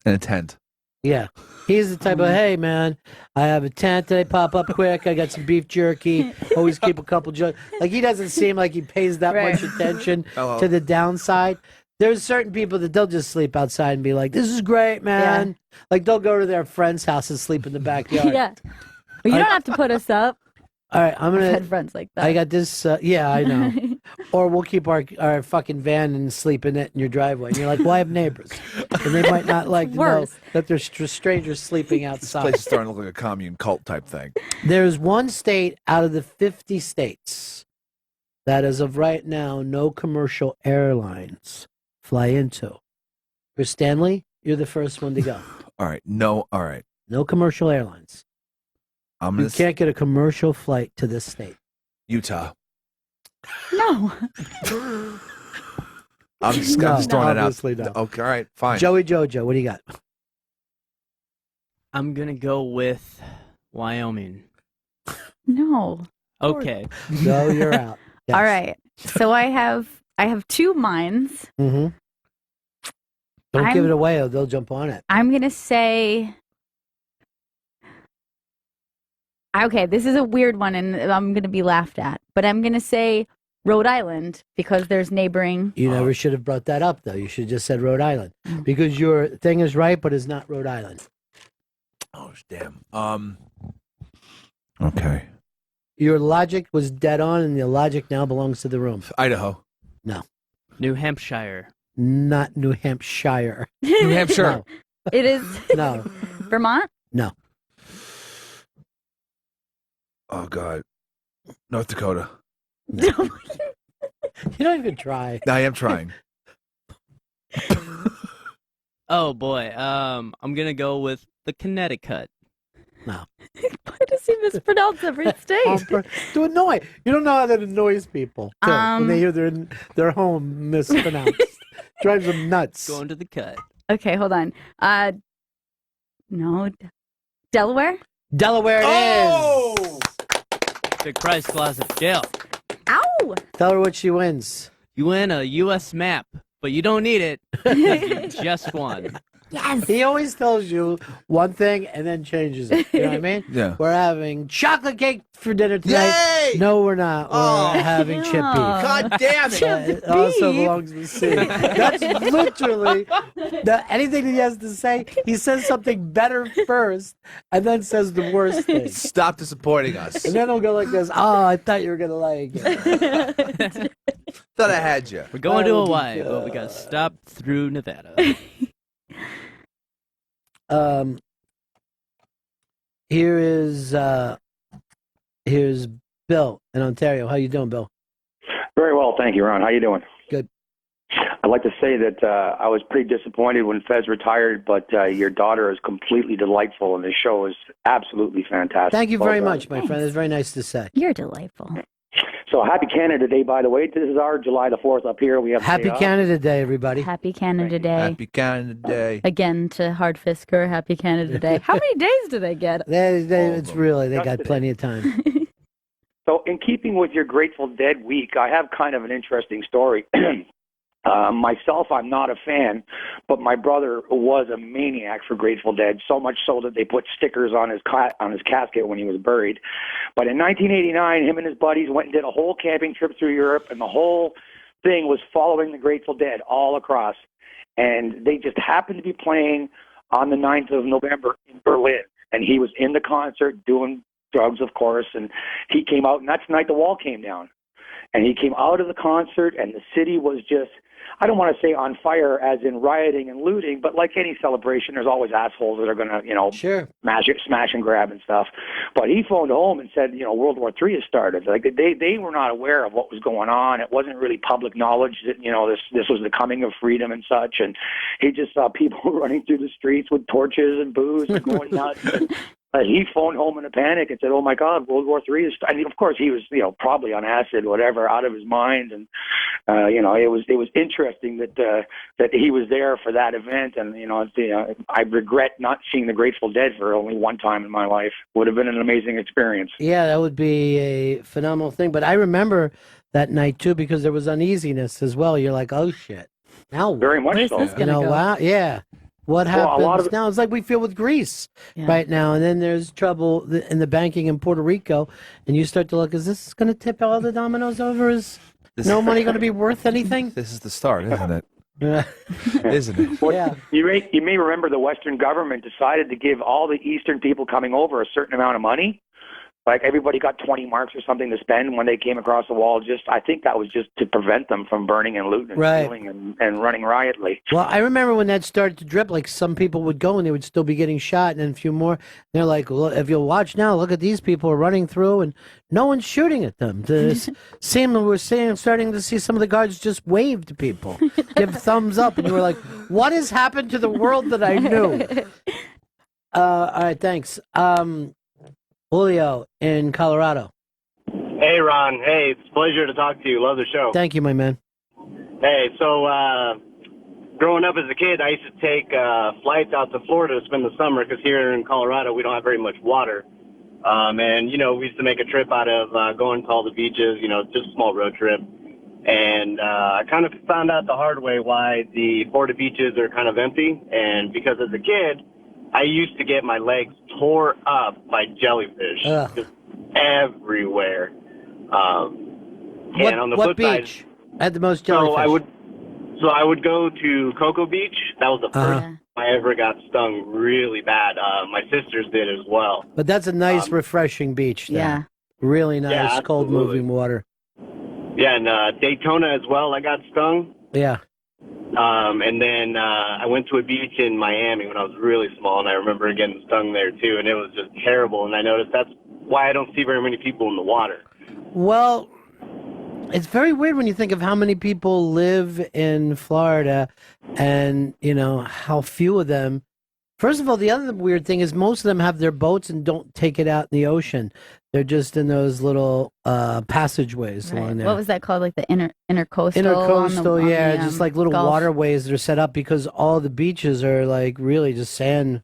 And a tent. Yeah. He's the type of, hey, man, I have a tent that I pop up quick. I got some beef jerky. Always keep a couple jugs. Like, he doesn't seem like he pays that Right. much attention Hello. to the downside. There's certain people that they'll just sleep outside and be like, this is great, man. Like, they'll go to their friend's house and sleep in the backyard. Yeah. But you don't have to put us up. All right, I'm I've going had friends like that. I got this. Yeah, I know. Or we'll keep our fucking van and sleep in it in your driveway. And you're like, well, I have neighbors. And they might not like to know Worse. that there's strangers sleeping This outside. place is starting to look like a commune cult type thing. There's one state out of the 50 states that, as of right now, no commercial airlines fly into. For Stanley, you're the first one to go. All right. No. All right. No commercial airlines. I'm You going to can't get a commercial flight to this state. Utah. No. I'm just No, throwing it out. obviously no. Okay. All right. Fine. Joey Jojo, what do you got? I'm gonna go with Wyoming. No. Okay. No, you're out. Yes. All right. So I have two minds. Mm-hmm. Don't give it away or they'll jump on it. I'm going to say... Okay, this is a weird one, and I'm going to be laughed at. But I'm going to say Rhode Island because there's neighboring... You never should have brought that up, though. You should have just said Rhode Island. Because your thing is right, but it's not Rhode Island. Oh, damn. Okay. Your logic was dead on, and your logic now belongs to the room. Idaho. No. New Hampshire. Not New Hampshire. New Hampshire. No. It is... No. Vermont? No. Oh, God. North Dakota. You don't even try. I am trying. Oh boy. I'm gonna go with the Connecticut. No. Why does he mispronounce every state? To annoy. You don't know how that annoys people, too, when they hear their home mispronounced. Drives them nuts. Going to the cut. Okay, hold on. No. Delaware? Delaware it is. Big prize closet jail. Ow! Tell her what she wins. You win a U.S. map, but you don't need it. You just won. Yes. He always tells you one thing and then changes it. You know what I mean? Yeah. We're having chocolate cake for dinner tonight. Yay! No, we're not. We're having chip beef. God damn it. It also belongs to the city. That's literally anything that he has to say. He says something better first and then says the worst thing. Stop disappointing us. And then he'll go like this. Oh, I thought you were going to like it. Thought I had you. We're going to Oh, Hawaii, but we got to stop through Nevada. Here's Bill in Ontario. How you doing, Bill? Very well, thank you, Ron. How you doing? Good. I'd like to say that I was pretty disappointed when Fez retired, but your daughter is completely delightful, and the show is absolutely fantastic. Thank you Well very done. much, my friend. It's very nice to say. You're delightful. So happy Canada Day, by the way. This is our July the 4th up here. We have Happy Canada Day, everybody. Happy Canada Day. Happy Canada Day. Again to Hardfisker, Happy Canada Day. How many days do they get? They got plenty of time. So in keeping with your Grateful Dead week, I have kind of an interesting story. Myself, I'm not a fan, but my brother was a maniac for Grateful Dead, so much so that they put stickers on his casket when he was buried. But in 1989, him and his buddies went and did a whole camping trip through Europe, and the whole thing was following the Grateful Dead all across. And they just happened to be playing on the 9th of November in Berlin, and he was in the concert doing drugs, of course, and he came out, and that's the night the wall came down. And he came out of the concert, and the city was just, I don't want to say on fire as in rioting and looting, but like any celebration, there's always assholes that are going to, sure, smash and grab and stuff. But he phoned home and said, World War III has started. Like they were not aware of what was going on. It wasn't really public knowledge that, this was the coming of freedom and such. And he just saw people running through the streets with torches and booze and going nuts. And he phoned home in a panic and said, "Oh my God, World War III is." I mean, of course, he was, probably on acid, whatever, out of his mind, and it was interesting that he was there for that event, and I regret not seeing the Grateful Dead for only one time in my life. Would have been an amazing experience. Yeah, that would be a phenomenal thing. But I remember that night too because there was uneasiness as well. You're like, oh shit, now what? Very much so. Wow, yeah. What happens a lot of now? It's like we feel with Greece right now, and then there's trouble in the banking in Puerto Rico, and you start to look: is this going to tip all the dominoes over? Is no money going to be worth anything? This is the start, isn't it? Yeah. Isn't it? Well, yeah. You may remember the Western government decided to give all the Eastern people coming over a certain amount of money. Like everybody got 20 marks or something to spend when they came across the wall. I think that was just to prevent them from burning and looting and stealing and running riotly. Well, I remember when that started to drip, like some people would go and they would still be getting shot, and then a few more. They're like, well, if you'll watch now, look at these people are running through, and no one's shooting at them. We're starting to see some of the guards just wave to people, give thumbs up, and you were like, what has happened to the world that I knew? All right, thanks. Julio in Colorado. Hey, Ron. Hey, it's a pleasure to talk to you. Love the show. Thank you, my man. Hey, so growing up as a kid, I used to take flights out to Florida to spend the summer because here in Colorado we don't have very much water. And, we used to make a trip out of going to all the beaches, just a small road trip. And I kind of found out the hard way why the Florida beaches are kind of empty. And because as a kid, I used to get my legs tore up by jellyfish, just everywhere. And on the what flip side, beach had the most jellyfish? so I would go to Cocoa Beach. That was the first time I ever got stung really bad. My sisters did as well. But that's a nice, refreshing beach. There. Yeah. Really nice, Yeah, cold moving water. Yeah, and Daytona as well. I got stung. Yeah. And then I went to a beach in Miami when I was really small, and I remember getting stung there too, and it was just terrible. And I noticed that's why I don't see very many people in the water. Well, it's very weird when you think of how many people live in Florida and, you know, how few of them. First of all, the other weird thing is most of them have their boats and don't take it out in the ocean. They're just in those little passageways along there. What was that called? Like the intercoastal? Intercoastal, yeah, on just like little Gulf? waterways that are set up because all the beaches are like really just sand,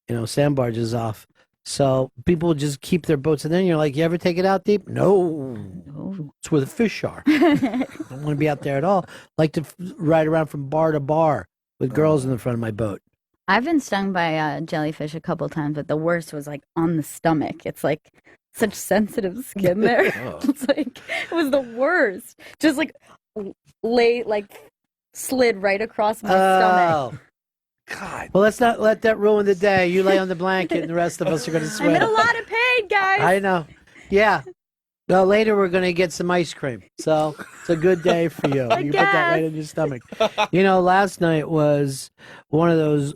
you know, sand barges off. So people just keep their boats, and then you're like, you ever take it out deep? No. It's where the fish are. I don't want to be out there at all. Like to ride around from bar to bar with girls in the front of my boat. I've been stung by jellyfish a couple times, but the worst was like on the stomach. It's like such sensitive skin there. It's like it was the worst. Just like slid right across my stomach. God. Well, let's not let that ruin the day. You lay on the blanket, and the rest of us are going to I'm sweat. in a lot of pain, guys. I know. Yeah. Well, later we're going to get some ice cream. So it's a good day for you. You put that right in your stomach. You know, last night was one of those,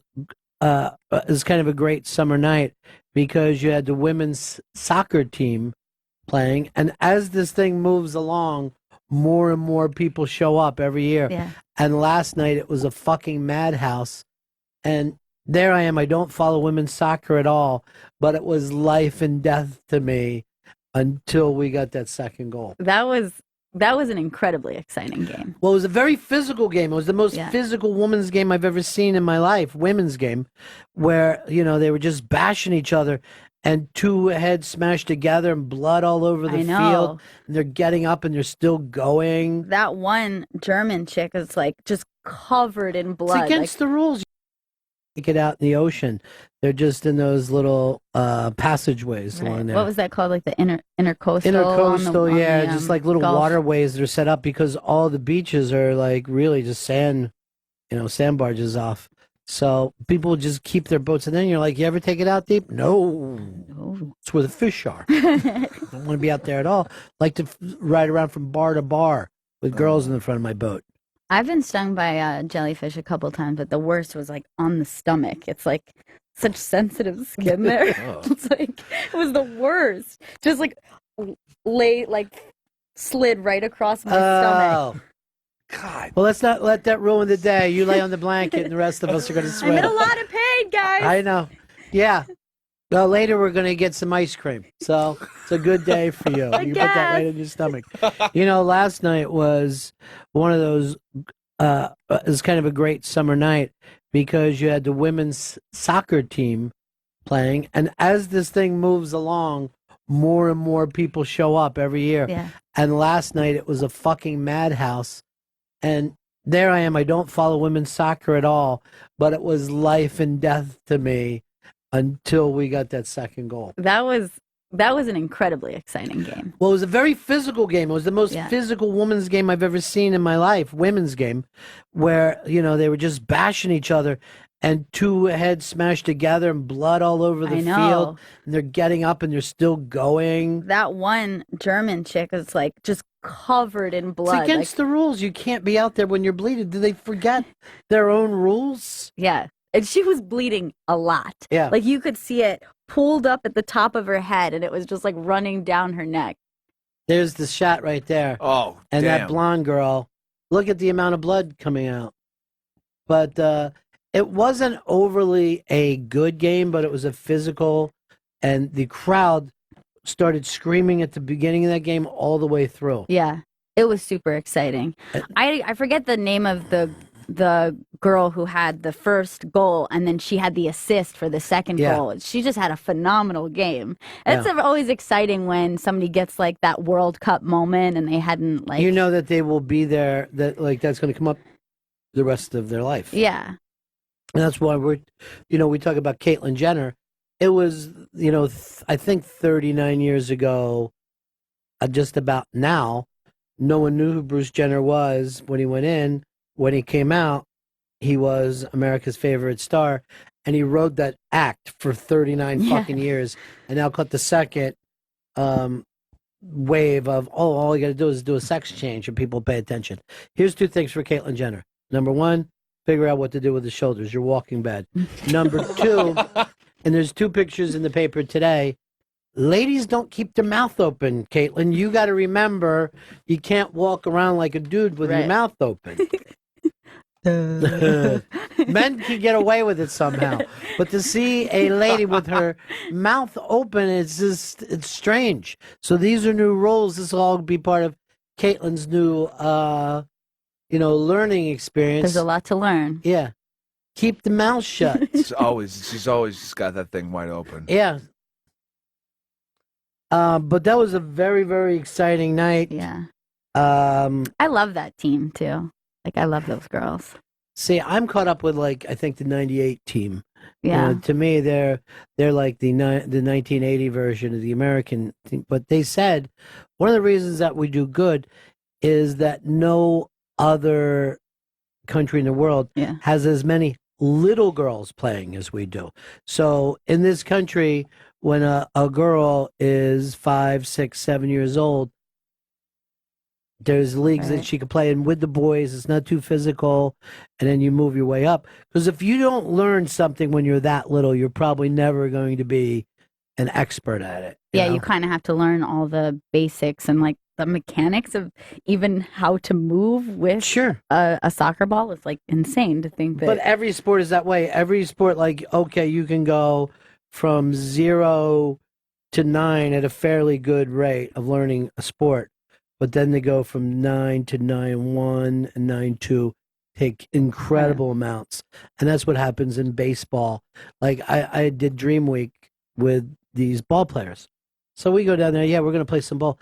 it was kind of a great summer night because you had the women's soccer team playing. And as this thing moves along, more and more people show up every year. Yeah. And last night it was a fucking madhouse. And there I am. I don't follow women's soccer at all, but it was life and death to me until we got that second goal. That was an incredibly exciting game. Well, it was a very physical game. It was the most Yeah. physical women's game I've ever seen in my life, women's game, where, you know, they were just bashing each other and two heads smashed together and blood all over the I know. field. And they're getting up and they're still going. That one German chick is like just covered in blood. It's against the rules. Take it out in the ocean. They're just in those little passageways along there. What was that called? Like the intercoastal? Intercoastal, yeah, just like little Gulf? waterways that are set up because all the beaches are like really just sand, you know, sand barges off. So people just keep their boats, and then you're like, you ever take it out deep? No. It's where the fish are. I don't want to be out there at all. Like to ride around from bar to bar with girls in the front of my boat. I've been stung by jellyfish a couple times, but the worst was like on the stomach. It's like such sensitive skin there. It's like it was the worst. Just like slid right across my stomach. God. Well, let's not let that ruin the day. You lay on the blanket, and the rest of us are going to sweat. I'm in a lot of pain, guys. I know. Yeah. Well, later we're going to get some ice cream. So it's a good day for you. You put that right in your stomach. You know, last night was one of those, it was kind of a great summer night because you had the women's soccer team playing. And as this thing moves along, more and more people show up every year. Yeah. And last night it was a fucking madhouse. And there I am. I don't follow women's soccer at all, but it was life and death to me until we got that second goal. That was an incredibly exciting game. Well, it was a very physical game. It was the most Yeah. physical women's game I've ever seen in my life, women's game, where, you know, they were just bashing each other and two heads smashed together and blood all over the I know. field. And they're getting up and they're still going. That one German chick is like just covered in blood. It's against the rules. You can't be out there when you're bleeding. Did they forget their own rules? Yeah. And she was bleeding a lot. Yeah. Like you could see it pulled up at the top of her head and it was just like running down her neck. There's the shot right there. Oh, and damn. that blonde girl, look at the amount of blood coming out. But it wasn't overly a good game, but it was a physical, and the crowd started screaming at the beginning of that game all the way through. Yeah. It was super exciting. I forget the name of the the girl who had the first goal, and then she had the assist for the second goal. She just had a phenomenal game. It's always exciting when somebody gets like that World Cup moment, and they hadn't like You know that they will be there. That like that's going to come up the rest of their life. Yeah. And that's why we talk about Caitlyn Jenner. It was, I think 39 years ago, just about now, no one knew who Bruce Jenner was when he went in. When he came out, he was America's favorite star, and he rode that act for 39 fucking years, and now caught the second wave of, all you got to do is do a sex change, and people pay attention. Here's 2 things for Caitlyn Jenner. Number 1, figure out what to do with the shoulders. You're walking bad. Number 2, and there's 2 pictures in the paper today. Ladies don't keep their mouth open, Caitlyn. You got to remember, you can't walk around like a dude with your mouth open. Men can get away with it somehow, but to see a lady with her mouth open, it's strange. So these are new rules. This will all be part of Caitlyn's new, learning experience. There's a lot to learn. Yeah, keep the mouth shut. She's always just got that thing wide open. Yeah. But that was a very, very exciting night. Yeah. I love that team too. Like, I love those girls. See, I'm caught up with, like, I think the 98 team. Yeah. To me, they're like the 1980 version of the American team. But they said one of the reasons that we do good is that no other country in the world has as many little girls playing as we do. So in this country, when a girl is 5, 6, 7 years old, there's leagues that she can play in with the boys. It's not too physical, and then you move your way up. Because if you don't learn something when you're that little, you're probably never going to be an expert at it. You kind of have to learn all the basics and like the mechanics of even how to move with a soccer ball. It's like insane to think that. But every sport is that way. Every sport, like, okay, you can go from 0 to 9 at a fairly good rate of learning a sport. But then they go from 9 to 9.1 and 9.2, take incredible amounts. And that's what happens in baseball. Like, I did Dream Week with these ball players. So we go down there, we're going to play some ball.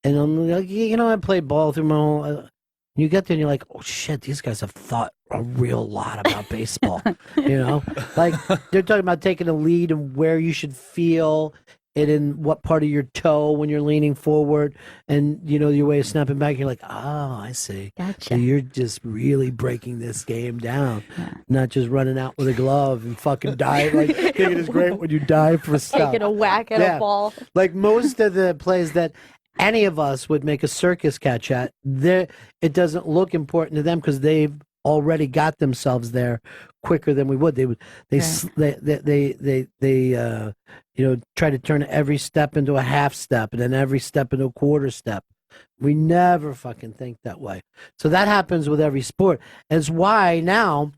And I'm like, I played ball through my whole... You get there and you're like, oh shit, these guys have thought a real lot about baseball. Like they're talking about taking a lead and where you should feel it in what part of your toe when you're leaning forward, and your way of snapping back. You're like, oh, I see. Gotcha. So you're just really breaking this game down, not just running out with a glove and fucking dive. Like thinking it's great when you dive for stuff. Taking a whack at a ball. Like most of the plays that any of us would make a circus catch at, it doesn't look important to them because they've already got themselves there quicker than we would. They try to turn every step into a half step and then every step into a quarter step. We never fucking think that way. So that happens with every sport. That's why now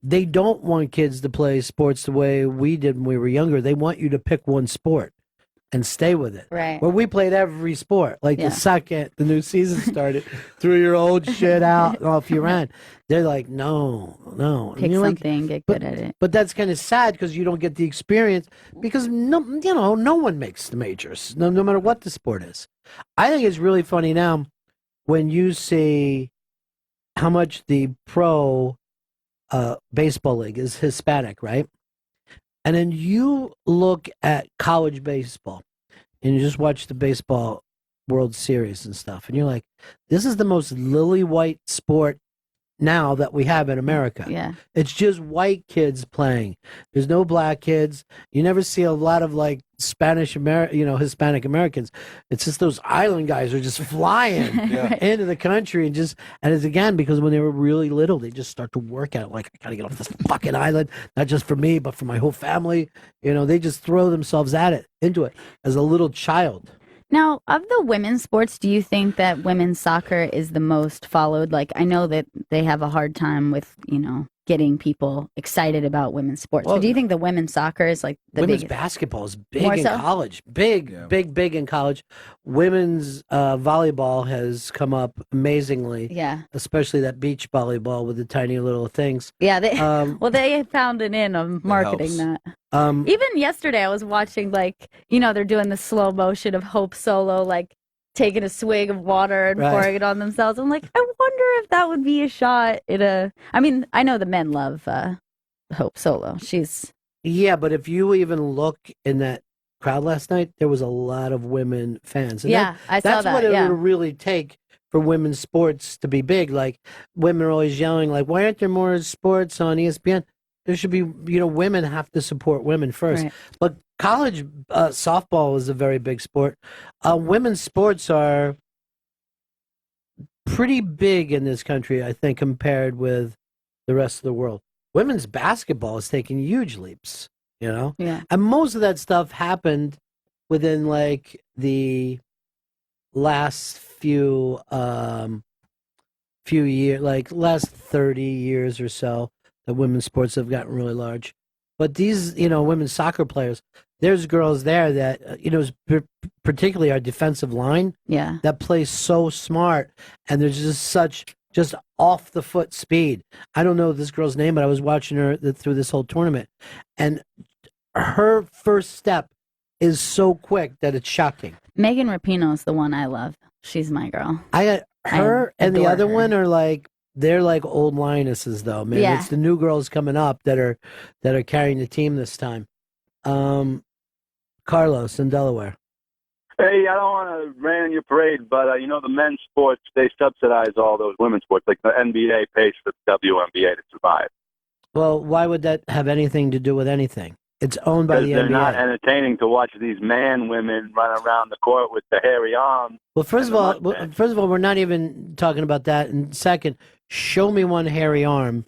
they don't want kids to play sports the way we did when we were younger. They want you to pick one sport and stay with it. Right. Well, we played every sport. Like the second the new season started, threw your old shit out off your end. They're like, no. Pick something, get good at it. But that's kind of sad because you don't get the experience because no one makes the majors, no matter what the sport is. I think it's really funny now when you see how much the pro baseball league is Hispanic, right? And then you look at college baseball and you just watch the baseball World Series and stuff. And you're like, this is the most lily white sport now that we have in America. Yeah. It's just white kids playing. There's no black kids. You never see a lot of like Hispanic Americans. It's just those island guys are just flying into the country and it's again because when they were really little, they just start to work at it. Like, I gotta get off this fucking island, not just for me, but for my whole family. They just throw themselves into it as a little child. Now, of the women's sports, do you think that women's soccer is the most followed? Like, I know that they have a hard time with, getting people excited about women's sports. Well, but do you think the women's soccer is like the women's biggest? basketball is big More in so? college. Big in college. Women's volleyball has come up amazingly. Yeah. Especially that beach volleyball with the tiny little things. Yeah, they Um, well they found it in on marketing that. Um, Even yesterday I was watching like, they're doing the slow motion of Hope Solo like taking a swig of water and Right. pouring it on themselves. I'm like, I wonder if that would be a shot at I mean, I know the men love Hope Solo. She's Yeah, but if you even look in that crowd last night, there was a lot of women fans. And Yeah, I saw that's that, what it yeah. would really take for women's sports to be big. Like, women are always yelling, like, why aren't there more sports on ESPN? There should be, women have to support women first. Right. But college softball is a very big sport. Women's sports are pretty big in this country, I think, compared with the rest of the world. Women's basketball is taking huge leaps, Yeah. And most of that stuff happened within like the last few years, like last 30 years or so, that women's sports have gotten really large. But these, women's soccer players, there's girls there that, particularly our defensive line, Yeah. that plays so smart, and there's just off the foot speed. I don't know this girl's name, but I was watching her through this whole tournament, and her first step is so quick that it's shocking. Megan Rapinoe's the one I love. She's my girl. I got her and the adore other her. one are like, they're like old lionesses though, man. Yeah. It's the new girls coming up that are carrying the team this time. Carlos in Delaware. Hey, I don't want to rain on your parade, but the men's sports, they subsidize all those women's sports. Like the NBA pays for the WNBA to survive. Well, why would that have anything to do with anything? It's owned by Because the they're NBA. not entertaining to watch these women run around the court with the hairy arms. Well, first of all, we're not even talking about that. And second, show me one hairy arm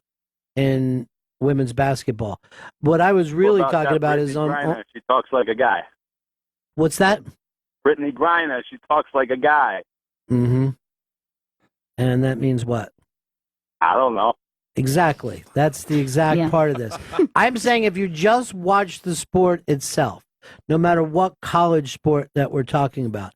in women's basketball. What I was really What talking that about Brittany is Griner? She talks like a guy. what's that? Brittany Griner, she talks like a guy. Mm-hmm. And that means what? I don't know. Exactly. That's the exact part of this. I'm saying if you just watch the sport itself, no matter what college sport that we're talking about,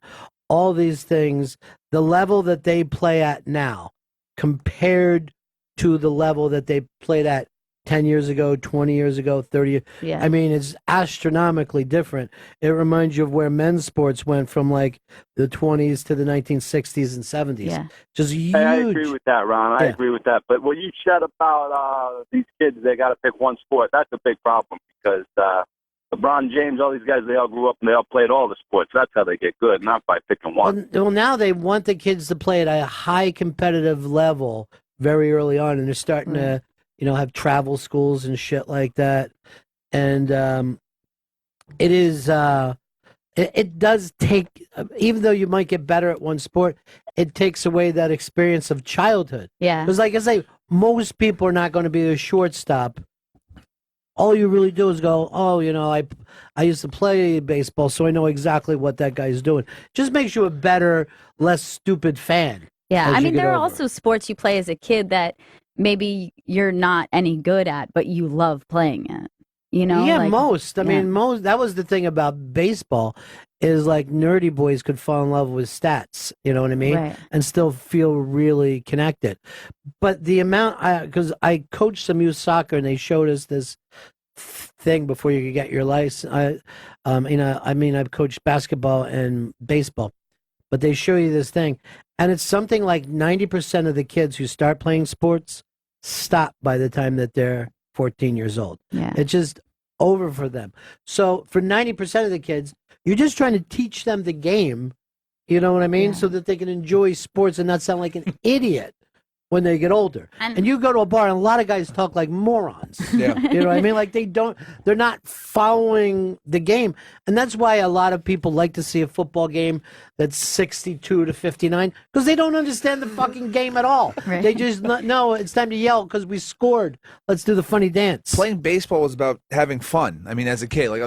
all these things, the level that they play at now compared to the level that they played at 10 years ago, 20 years ago, 30 Yeah. I mean, it's astronomically different. It reminds you of where men's sports went from like the 20s to the 1960s and 70s. Yeah. Just huge. Hey, I agree with that, Ron. I Yeah. agree with that. But what you said about these kids, they got to pick one sport, that's a big problem because LeBron James, all these guys, they all grew up and they all played all the sports. That's how they get good, not by picking one. Well, now they want the kids to play at a high competitive level very early on, and they're starting to, have travel schools and shit like that. And it is, it does take, even though you might get better at one sport, it takes away that experience of childhood. Yeah. Because, like I say, most people are not going to be a shortstop. All you really do is go, oh, I used to play baseball, so I know exactly what that guy's doing. Just makes you a better, less stupid fan. Yeah, as I you mean, get there are older. also sports you play as a kid that maybe you're not any good at, but you love playing it. Yeah, like, most. I mean, most. That was the thing about baseball, is like nerdy boys could fall in love with stats. You know what I mean? Right. And still feel really connected. But the amount, because I coached some youth soccer, and they showed us this thing before you could get your license. I've coached basketball and baseball, but they show you this thing, and it's something like 90% of the kids who start playing sports stop by the time that they're 14 years old. Yeah. It's just over for them. So for 90% of the kids, you're just trying to teach them the game, you know what I mean? So that they can enjoy sports and not sound like an idiot when they get older. And you go to a bar and a lot of guys talk like morons. Yeah. You know what I mean? Like they're not following the game. And that's why a lot of people like to see a football game that's 62 to 59, because they don't understand the fucking game at all. Right. They just no, it's time to yell because we scored. Let's do the funny dance. Playing baseball was about having fun. I mean, as a kid, like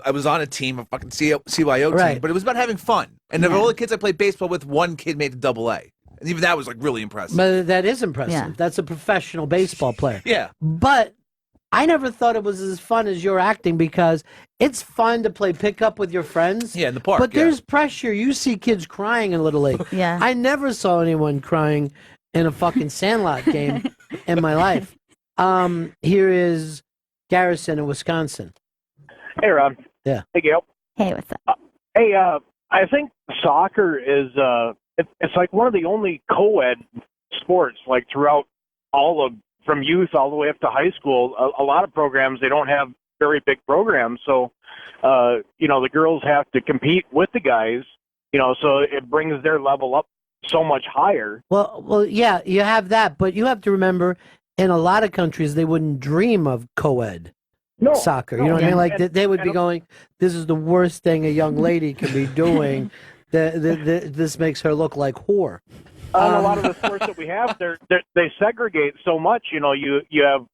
I was on a team, a fucking CYO team, Right. but it was about having fun. And of all the kids I played baseball with, one kid made a double A. And even that was like really impressive. But that is impressive. Yeah. That's a professional baseball player. Yeah. But I never thought it was as fun as your acting because it's fun to play pickup with your friends. Yeah, in the park. But yeah. there's pressure. You see kids crying in Little League. Yeah. I never saw anyone crying in a fucking Sandlot game in my life. Here is Garrison in Wisconsin. Hey, Ron. Yeah. Hey, Gail. Hey, what's up? Hey, I think soccer is it's like one of the only co-ed sports like throughout all of from youth all the way up to high school. A lot of programs they don't have very big programs, so the girls have to compete with the guys. So it brings their level up so much higher. Well, yeah, you have that, but you have to remember, in a lot of countries, they wouldn't dream of co-ed soccer. You know what I mean? Like they would be going, "This is the worst thing a young lady can be doing. This makes her look like whore." A lot of the sports that we have, they segregate so much. You have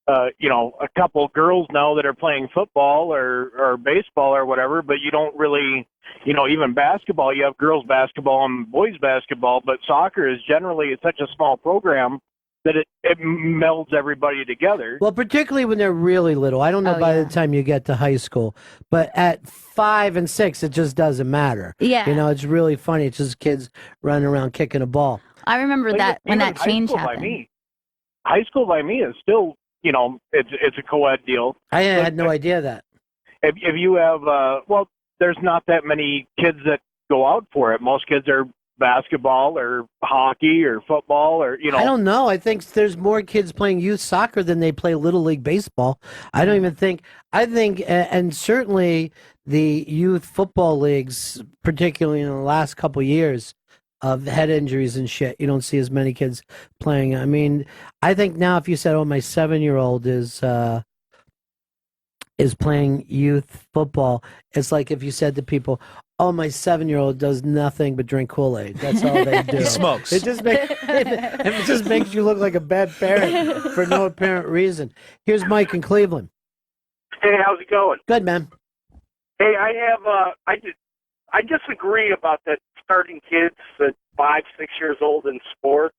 a couple girls now that are playing football or baseball or whatever, but you don't really, even basketball, you have girls basketball and boys basketball, but soccer is generally such a small program that it melds everybody together. Well, particularly when they're really little. I don't know by the time you get to high school, but at 5 and 6, it just doesn't matter. Yeah. It's really funny. It's just kids running around kicking a ball. I remember that when that change happened. High school by me is still, it's a co-ed deal. I had no idea that. If you have, there's not that many kids that go out for it. Most kids are basketball or hockey or football or I don't know. I think there's more kids playing youth soccer than they play Little League baseball. I don't even think. I think, and certainly the youth football leagues, particularly in the last couple of years of head injuries and shit, you don't see as many kids playing. I mean, I think now if you said, "Oh, my 7-year-old is playing youth football," it's like if you said to people, "Oh, my 7-year-old does nothing but drink Kool-Aid. That's all they do." He smokes. It just makes you look like a bad parent for no apparent reason. Here's Mike in Cleveland. Hey, how's it going? Good, man. Hey, I have I disagree about that starting kids at 5, 6 years old in sports.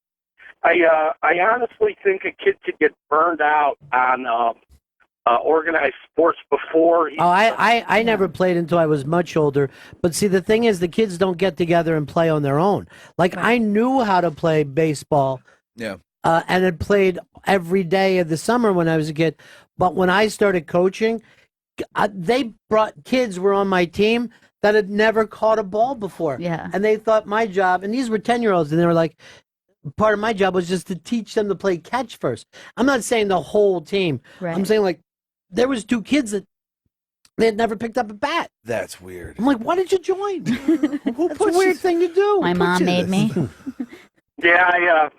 I honestly think a kid could get burned out on organized sports before. I never played until I was much older. But see, the thing is, the kids don't get together and play on their own. Like, I knew how to play baseball. Yeah. And had played every day of the summer when I was a kid. But when I started coaching, they brought kids were on my team that had never caught a ball before. Yeah. And they thought my job, and these were 10-year-olds, and they were like, part of my job was just to teach them to play catch first. I'm not saying the whole team. Right. I'm saying, like, there was 2 kids that they had never picked up a bat. That's weird. I'm like, why did you join? That's a weird thing to do. My mom made me. Yeah,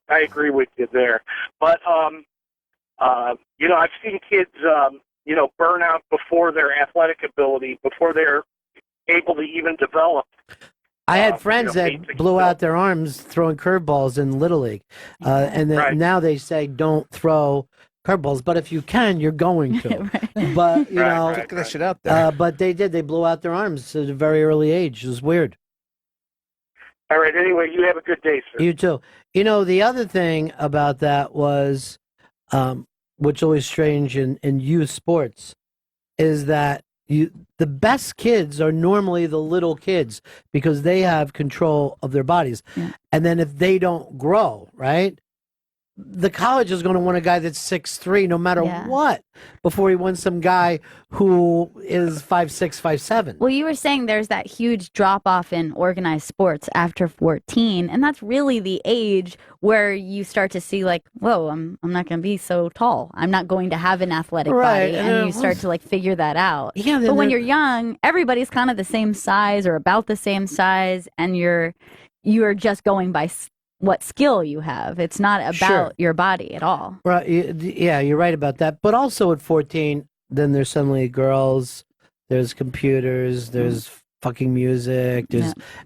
I agree with you there. But I've seen kids burn out before their athletic ability, before they're able to even develop. I had friends that blew out their arms throwing curveballs in Little League. And then now they say don't throw curveballs, but if you can, you're going to. Right. But, Get that shit out there. but they did. They blew out their arms at a very early age. It was weird. All right, anyway, you have a good day, sir. You too. The other thing about that was, which always strange in youth sports, is that the best kids are normally the little kids because they have control of their bodies. Yeah. And then if they don't grow, right, the college is going to want a guy that's 6'3", no matter what, before he wants some guy who is 5'6", 5'7". Well, you were saying there's that huge drop off in organized sports after 14, and that's really the age where you start to see like, whoa, I'm not going to be so tall. I'm not going to have an athletic body, and you start to like figure that out. Yeah, but when you're young, everybody's kind of the same size or about the same size, and you're just going by what skill you have. It's not about your body at all. Right. Yeah, you're right about that. But also at 14, then there's suddenly girls, there's computers, there's fucking music,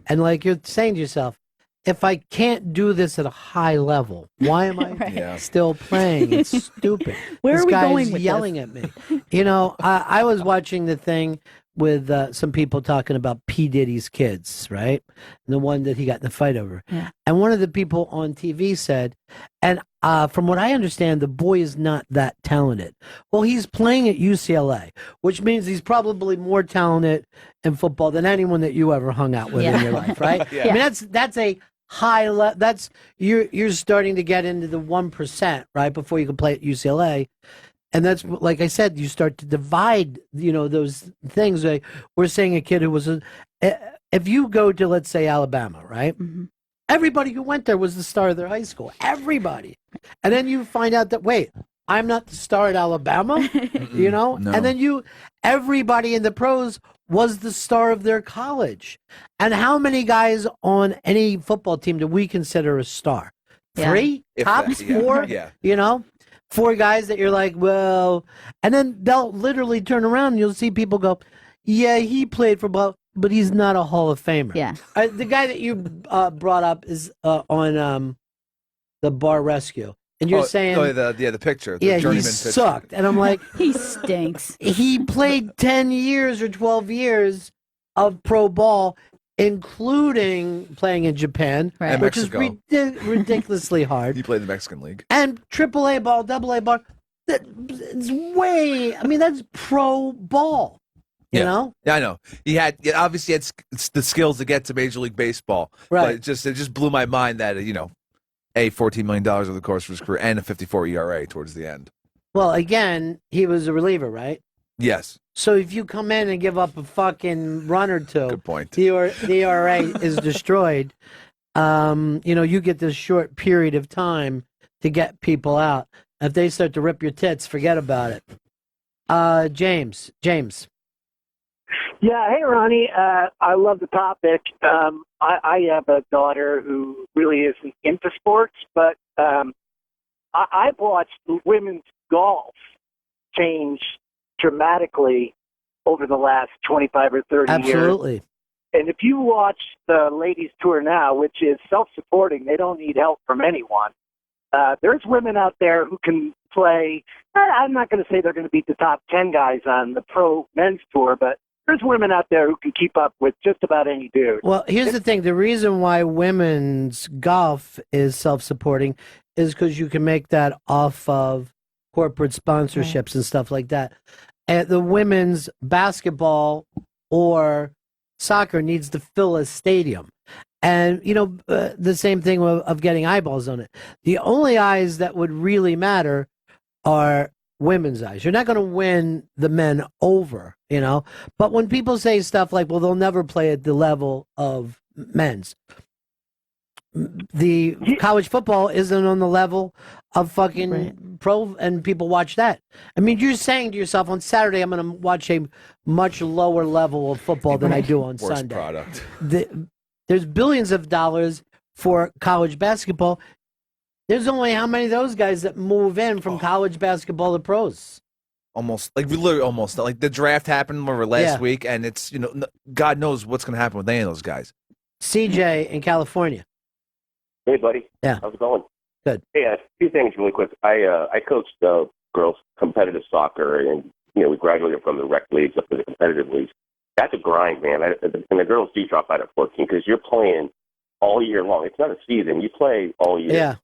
and like you're saying to yourself, if I can't do this at a high level, why am I still playing? It's stupid. Where this are we guy's going with yelling at me. I was watching the thing some people talking about P. Diddy's kids, right? The one that he got in the fight over. Yeah. And one of the people on TV said, and from what I understand, the boy is not that talented. Well, he's playing at UCLA, which means he's probably more talented in football than anyone that you ever hung out with in your life, right? Yeah. I mean, that's a high level. That's you're starting to get into the 1%, right? Before you can play at UCLA. And that's, like I said, you start to divide, those things. Like, we're saying a kid who was, if you go to, let's say, Alabama, right? Mm-hmm. Everybody who went there was the star of their high school. Everybody. And then you find out that, wait, I'm not the star at Alabama, No. And then everybody in the pros was the star of their college. And how many guys on any football team do we consider a star? Yeah. 3? If Tops that, yeah. 4? Yeah. 4 guys that you're like, well, and then they'll literally turn around and you'll see people go, yeah, he played for ball, but he's not a Hall of Famer. Yeah. The guy that you brought up is on the Bar Rescue. And you're saying, the picture. The yeah, he journeyman picture. sucked. And I'm like, he stinks. He played 10 years or 12 years of pro ball, including playing in Japan, Right. And which is Mexico. ridiculously hard. He played in the Mexican League. And AAA ball, AA ball, it's way, I mean, that's pro ball, you know? Yeah, I know. He obviously had the skills to get to Major League Baseball. Right. But it just blew my mind that, $14 million over the course of his career and a 54 ERA towards the end. Well, again, he was a reliever, right? Yes. So if you come in and give up a fucking run or two, good point. The ERA is destroyed. You get this short period of time to get people out. If they start to rip your tits, forget about it. James. Yeah, hey Ronnie, I love the topic. I have a daughter who really isn't into sports, but I've watched women's golf change dramatically over the last 25 or 30 years. Absolutely. And if you watch the ladies tour now, which is self-supporting, they don't need help from anyone. There's women out there who can play. I'm not going to say they're going to beat the top 10 guys on the pro men's tour, but there's women out there who can keep up with just about any dude. Well, here's the thing. The reason why women's golf is self-supporting is because you can make that off of corporate sponsorships and stuff like that. And the women's basketball or soccer needs to fill a stadium. And, the same thing of getting eyeballs on it. The only eyes that would really matter are women's eyes. You're not going to win the men over, But when people say stuff like, well, they'll never play at the level of men's, the college football isn't on the level of fucking pro, and people watch that. I mean, you're saying to yourself, on Saturday, I'm going to watch a much lower level of football than I do on Worst Sunday. product. There's billions of dollars for college basketball. There's only how many of those guys that move in from college basketball to pros? Almost like the draft happened last week, and it's God knows what's going to happen with any of those guys. CJ in California. Hey, buddy. Yeah. How's it going? Good. Hey, a few things really quick. I coached girls competitive soccer, and we graduated from the rec leagues up to the competitive leagues. That's a grind, man. And the girls do drop out at 14 because you're playing all year long. It's not a season. You play all year. Yeah.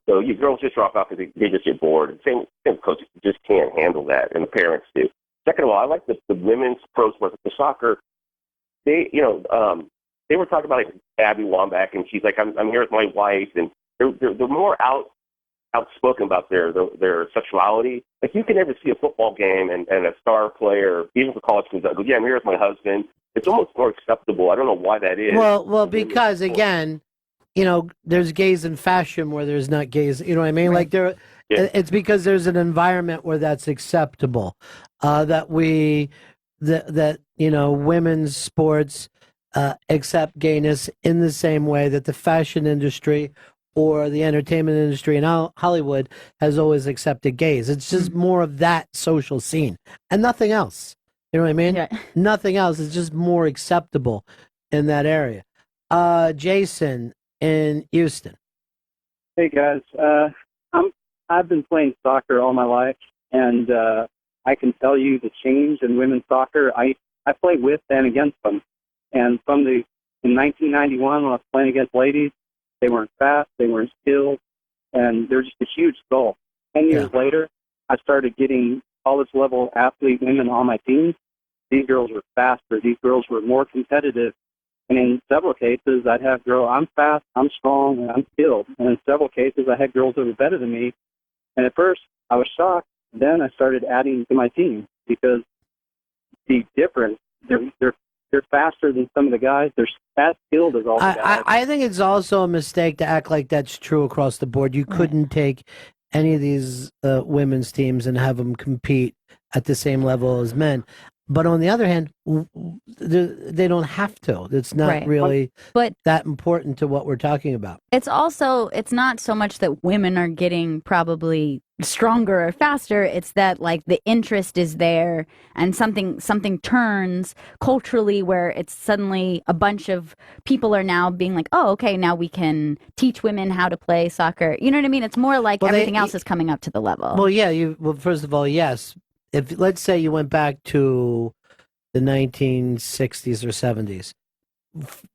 So you girls just drop out because they just get bored. Same coaches just can't handle that, and the parents do. Second of all, I like the women's pro sports. The soccer, they were talking about like Abby Wambach, and she's like, I'm here with my wife, and they're more outspoken about their sexuality. Like you can never see a football game and a star player, even for college kids, go, yeah, I'm here with my husband. It's almost more acceptable. I don't know why that is. Well, because again, there's gays in fashion where there's not gays. You know what I mean? Like it's because there's an environment where that's acceptable. That women's sports accept gayness in the same way that the fashion industry or the entertainment industry in Hollywood has always accepted gays. It's just more of that social scene and nothing else. You know what I mean? Yeah. Nothing else. It's just more acceptable in that area. Jason in Houston. Hey guys, I've been playing soccer all my life, and I can tell you the change in women's soccer. I I play with and against them. And in 1991, when I was playing against ladies, they weren't fast, they weren't skilled, and they're just a huge goal. 10 years later, I started getting college-level athlete women on my team. These girls were faster. These girls were more competitive. And in several cases, I'd have girls, I'm fast, I'm strong, and I'm skilled. And in several cases, I had girls that were better than me. And at first, I was shocked. Then I started adding to my team because the difference, they're faster than some of the guys. They're as skilled as all the guys. I think it's also a mistake to act like that's true across the board. You couldn't take any of these women's teams and have them compete at the same level as men. But on the other hand, they don't have to. It's not really that important to what we're talking about. It's not so much that women are getting probably stronger or faster. It's that like the interest is there and something turns culturally where it's suddenly a bunch of people are now being like, oh, okay, now we can teach women how to play soccer. You know what I mean? It's more like everything else is coming up to the level. Well, yeah. First of all, yes. If let's say you went back to the 1960s or 70s,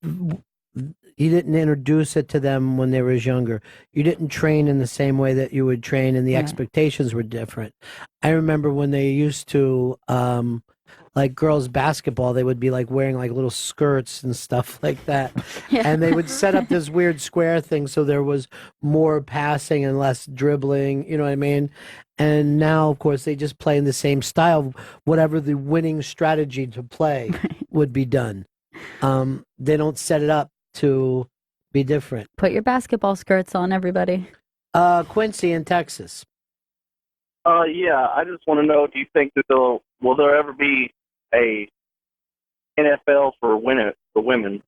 you didn't introduce it to them when they were younger. You didn't train in the same way that you would train, and the expectations were different. I remember when they used to, like girls basketball, they would be like wearing like little skirts and stuff like that. And they would set up this weird square thing so there was more passing and less dribbling, you know what I mean? And now, of course, they just play in the same style. Whatever the winning strategy to play would be done. They don't set it up to be different. Put your basketball skirts on, everybody. Quincy in Texas. Yeah, I just want to know, do you think that will there ever be a NFL for women?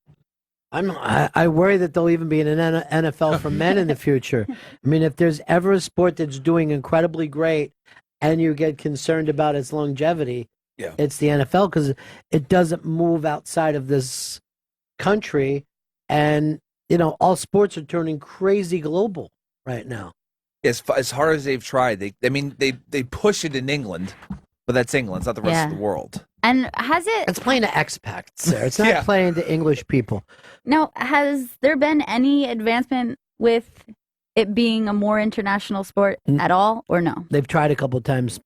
I worry that there'll even be an NFL for men in the future. I mean, if there's ever a sport that's doing incredibly great and you get concerned about its longevity, it's the NFL because it doesn't move outside of this country. And, all sports are turning crazy global right now. As hard as they've tried, they push it in England, but that's England. It's not the rest of the world. And has it? It's playing to expats there. It's not playing to English people. Now, has there been any advancement with it being a more international sport at all, or no? They've tried a couple of times,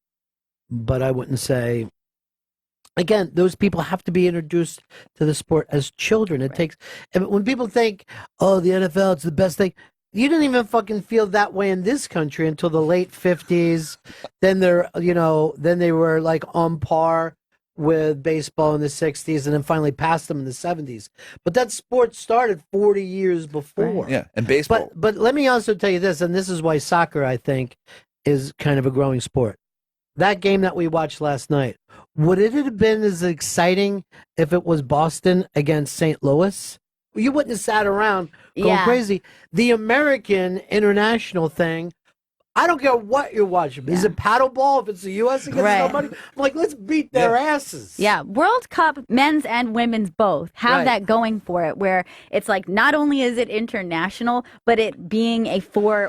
but I wouldn't say. Again, those people have to be introduced to the sport as children. It takes. When people think, "Oh, the NFL, it's the best thing." You didn't even fucking feel that way in this country until the late 50s. Then then they were like on par with baseball in the 60s and then finally passed them in the 70s. But that sport started 40 years before. Yeah, and baseball. But let me also tell you this, and this is why soccer, I think, is kind of a growing sport. That game that we watched last night, would it have been as exciting if it was Boston against St. Louis? You wouldn't have sat around going crazy. The American international thing, I don't care what you're watching. Is it paddleball? If it's the U.S. against somebody, I'm like, let's beat their asses. Yeah, World Cup, men's and women's both have that going for it, where it's like not only is it international, but it being a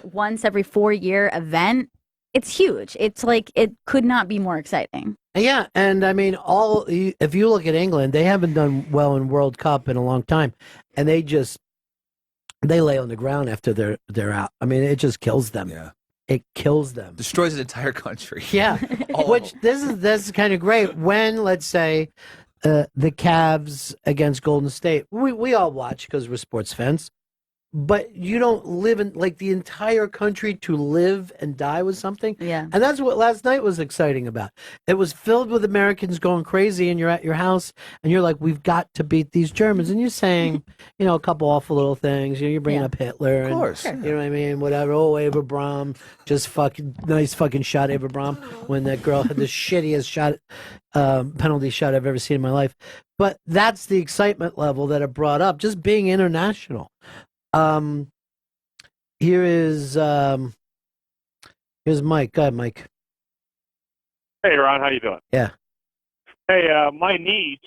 once every 4-year event, it's huge. It's like it could not be more exciting. Yeah, and I mean, if you look at England, they haven't done well in World Cup in a long time, and they lay on the ground after they're out. I mean, it just kills them. Yeah, it kills them, destroys an entire country. Yeah, which this is kind of great. When let's say the Cavs against Golden State, we all watch because we're sports fans. But you don't live in, like, the entire country to live and die with something. Yeah. And that's what last night was exciting about. It was filled with Americans going crazy, and you're at your house, and you're like, we've got to beat these Germans. And you're saying, a couple awful little things. You're bringing up Hitler. Of course. And, you know what I mean? Whatever. Oh, Ava Braun. Just nice fucking shot, Ava Braun, when that girl had the shittiest penalty shot I've ever seen in my life. But that's the excitement level that it brought up, just being international. Here's Mike. Go ahead, Mike. Hey, Ron, how you doing? Yeah. Hey, my niece,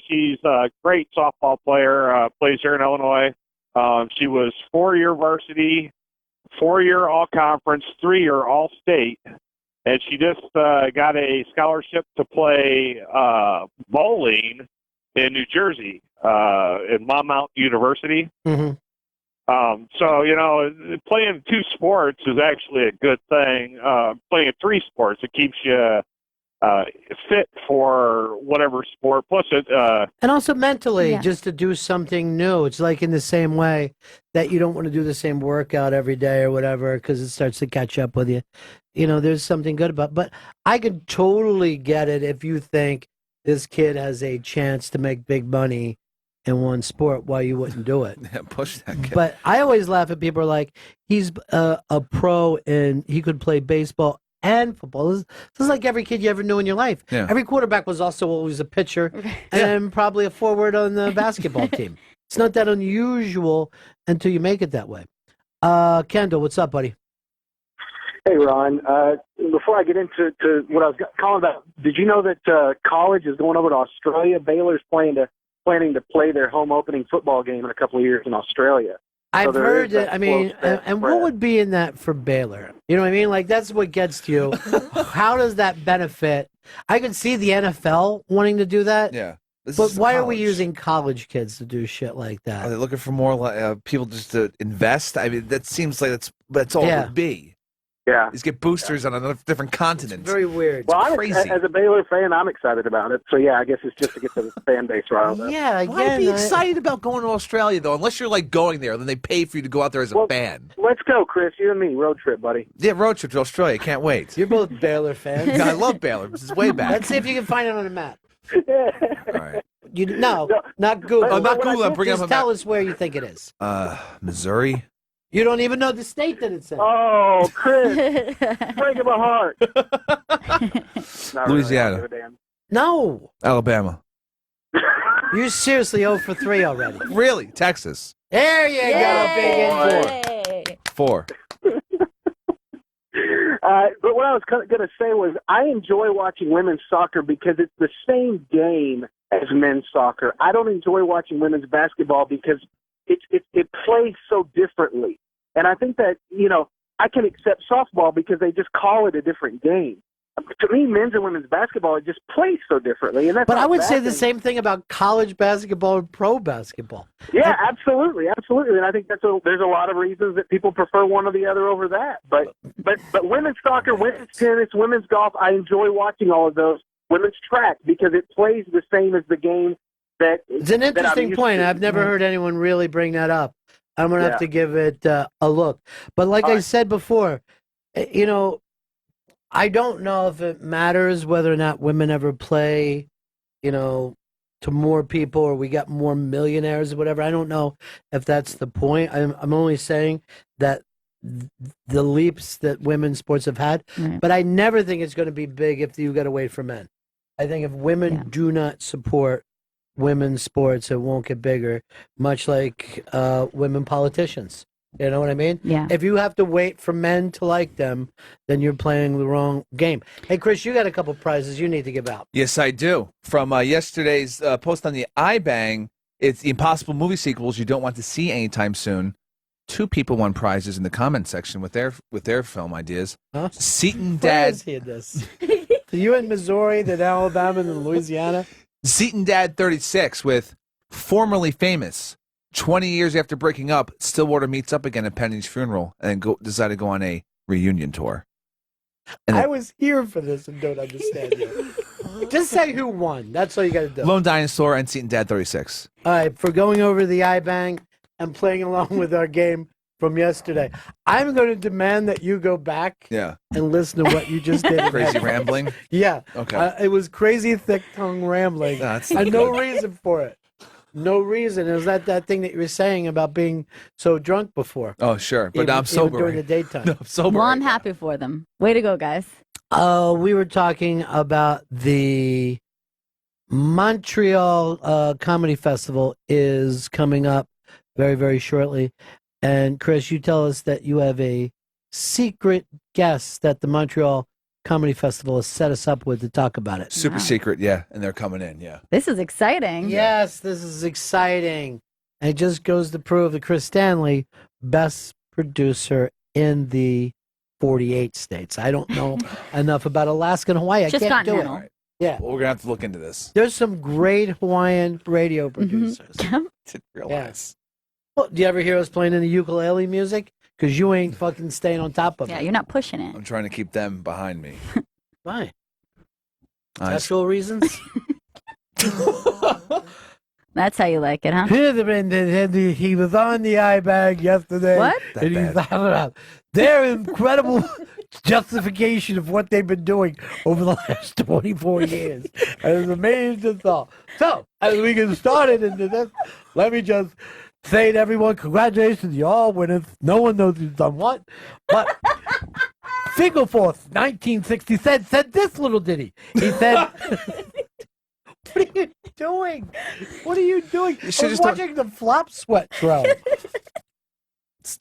she's a great softball player, plays here in Illinois. She was 4-year varsity, 4-year all-conference, 3-year all-state. and she just got a scholarship to play bowling in New Jersey at Monmouth University. Mm-hmm. So, playing 2 sports is actually a good thing. Playing 3 sports, it keeps you fit for whatever sport. Plus, and also mentally, just to do something new. It's like in the same way that you don't want to do the same workout every day or whatever because it starts to catch up with you. There's something good about. But I could totally get it if you think this kid has a chance to make big money in one sport, why you wouldn't do it. Yeah, push that kid. But I always laugh at people who are like, he's a pro and he could play baseball and football. This is like every kid you ever knew in your life. Yeah. Every quarterback was also always a pitcher and probably a forward on the basketball team. It's not that unusual until you make it that way. Kendall, what's up, buddy? Hey, Ron. Before I get into what I was calling about, did you know that college is going over to Australia? Baylor's planning to play their home opening football game in a couple of years in Australia. I've heard it. I mean, and what would be in that for Baylor? You know what I mean? Like, that's what gets to you. How does that benefit? I could see the NFL wanting to do that. Yeah. But why are we using college kids to do shit like that? Are they looking for more people just to invest? I mean, that seems like that's all it would be. Yeah. Just get boosters on a different continent. Very weird. Well, crazy. As a Baylor fan, I'm excited about it. So, yeah, I guess it's just to get the fan base riled up. Yeah, Why be excited about going to Australia, though? Unless you're, going there, then they pay for you to go out there as a fan. Let's go, Chris. You and me. Road trip, buddy. Yeah, road trip to Australia. Can't wait. You're both Baylor fans. I love Baylor. This is way back. Let's see if you can find it on a map. All right. Not Google. Oh, not Google. I'm bringing up Just a tell map. us where you think it is. Missouri. You don't even know the state that it's in. Oh, Chris. Breaking my heart. Not Louisiana. Really, I don't give a damn. No. Alabama. You're seriously 0 for 3 already. Really? Texas. There you go, big in 4. But what I was going to say was I enjoy watching women's soccer because it's the same game as men's soccer. I don't enjoy watching women's basketball because it plays so differently. And I think that, I can accept softball because they just call it a different game. To me, men's and women's basketball, it just plays so differently. And that's But not I would a say bad the thing. same thing about college basketball and pro basketball. Yeah, absolutely. And I think there's a lot of reasons that people prefer one or the other over that. But women's soccer, women's tennis, women's golf, I enjoy watching all of those. Women's track because it plays the same as the game that. It's an interesting point. I've never heard anyone really bring that up. I'm going to have to give it a look. But like I said before, I don't know if it matters whether or not women ever play, to more people or we got more millionaires or whatever. I don't know if that's the point. I'm only saying that the leaps that women's sports have had, but I never think it's going to be big if you got to wait for men. I think if women do not support women's sports, it won't get bigger, much like women politicians. You know what I mean? Yeah. If you have to wait for men to like them, then you're playing the wrong game. Hey, Chris, you got a couple prizes you need to give out. Yes, I do. From yesterday's post on the iBang, it's the impossible movie sequels you don't want to see anytime soon. 2 people won prizes in the comment section with their film ideas. Huh? Seton Where Dad. is he in this? You in Missouri, then Alabama, and Louisiana? Seton Dad 36 with formerly famous. 20 years after breaking up, Stillwater meets up again at Penny's funeral and decide to go on a reunion tour. And I was here for this and don't understand you. Just say who won. That's all you got to do. Lone Dinosaur and Seton Dad 36. All right, for going over the iBang and playing along with our game from yesterday, I'm going to demand that you go back Yeah. and listen to what you just did. Crazy rambling? Yeah. Okay. It was crazy thick tongue rambling. That's and no reason for it. No reason. It was that thing that you were saying about being so drunk before. Oh, sure. But Even- I'm sober. even during the daytime. No, I'm sober. Well, I'm happy for them. Way to go, guys. We were talking about the Montreal Comedy Festival is coming up very, very shortly. And Chris, you tell us that you have a secret guest that the Montreal Comedy Festival has set us up with to talk about it. Super secret, yeah. And they're coming in, yeah. This is exciting. Yes, this is exciting. And it just goes to prove that Chris Stanley, best producer in the 48 states. I don't know enough about Alaska and Hawaii. I Just can't do continental. it. Yeah. Well, we're gonna have to look into this. There's some great Hawaiian radio producers. Didn't realize. Well, do you ever hear us playing any ukulele music? Because you ain't fucking staying on top of Yeah, it. you're not pushing it. I'm trying to keep them behind me. Why? I- Sexual reasons? That's how you like it, huh? He was on the eye bag yesterday. What? And he's talking about their incredible justification of what they've been doing over the last 24 years. I was amazed at all. So, as we get started into this, let me just say to everyone, congratulations, you all winners. No one knows who's done what. But Fingerforth, 1960, said this little ditty. He said... What are you doing? What are you doing? You I should was just watching the flop sweat throw.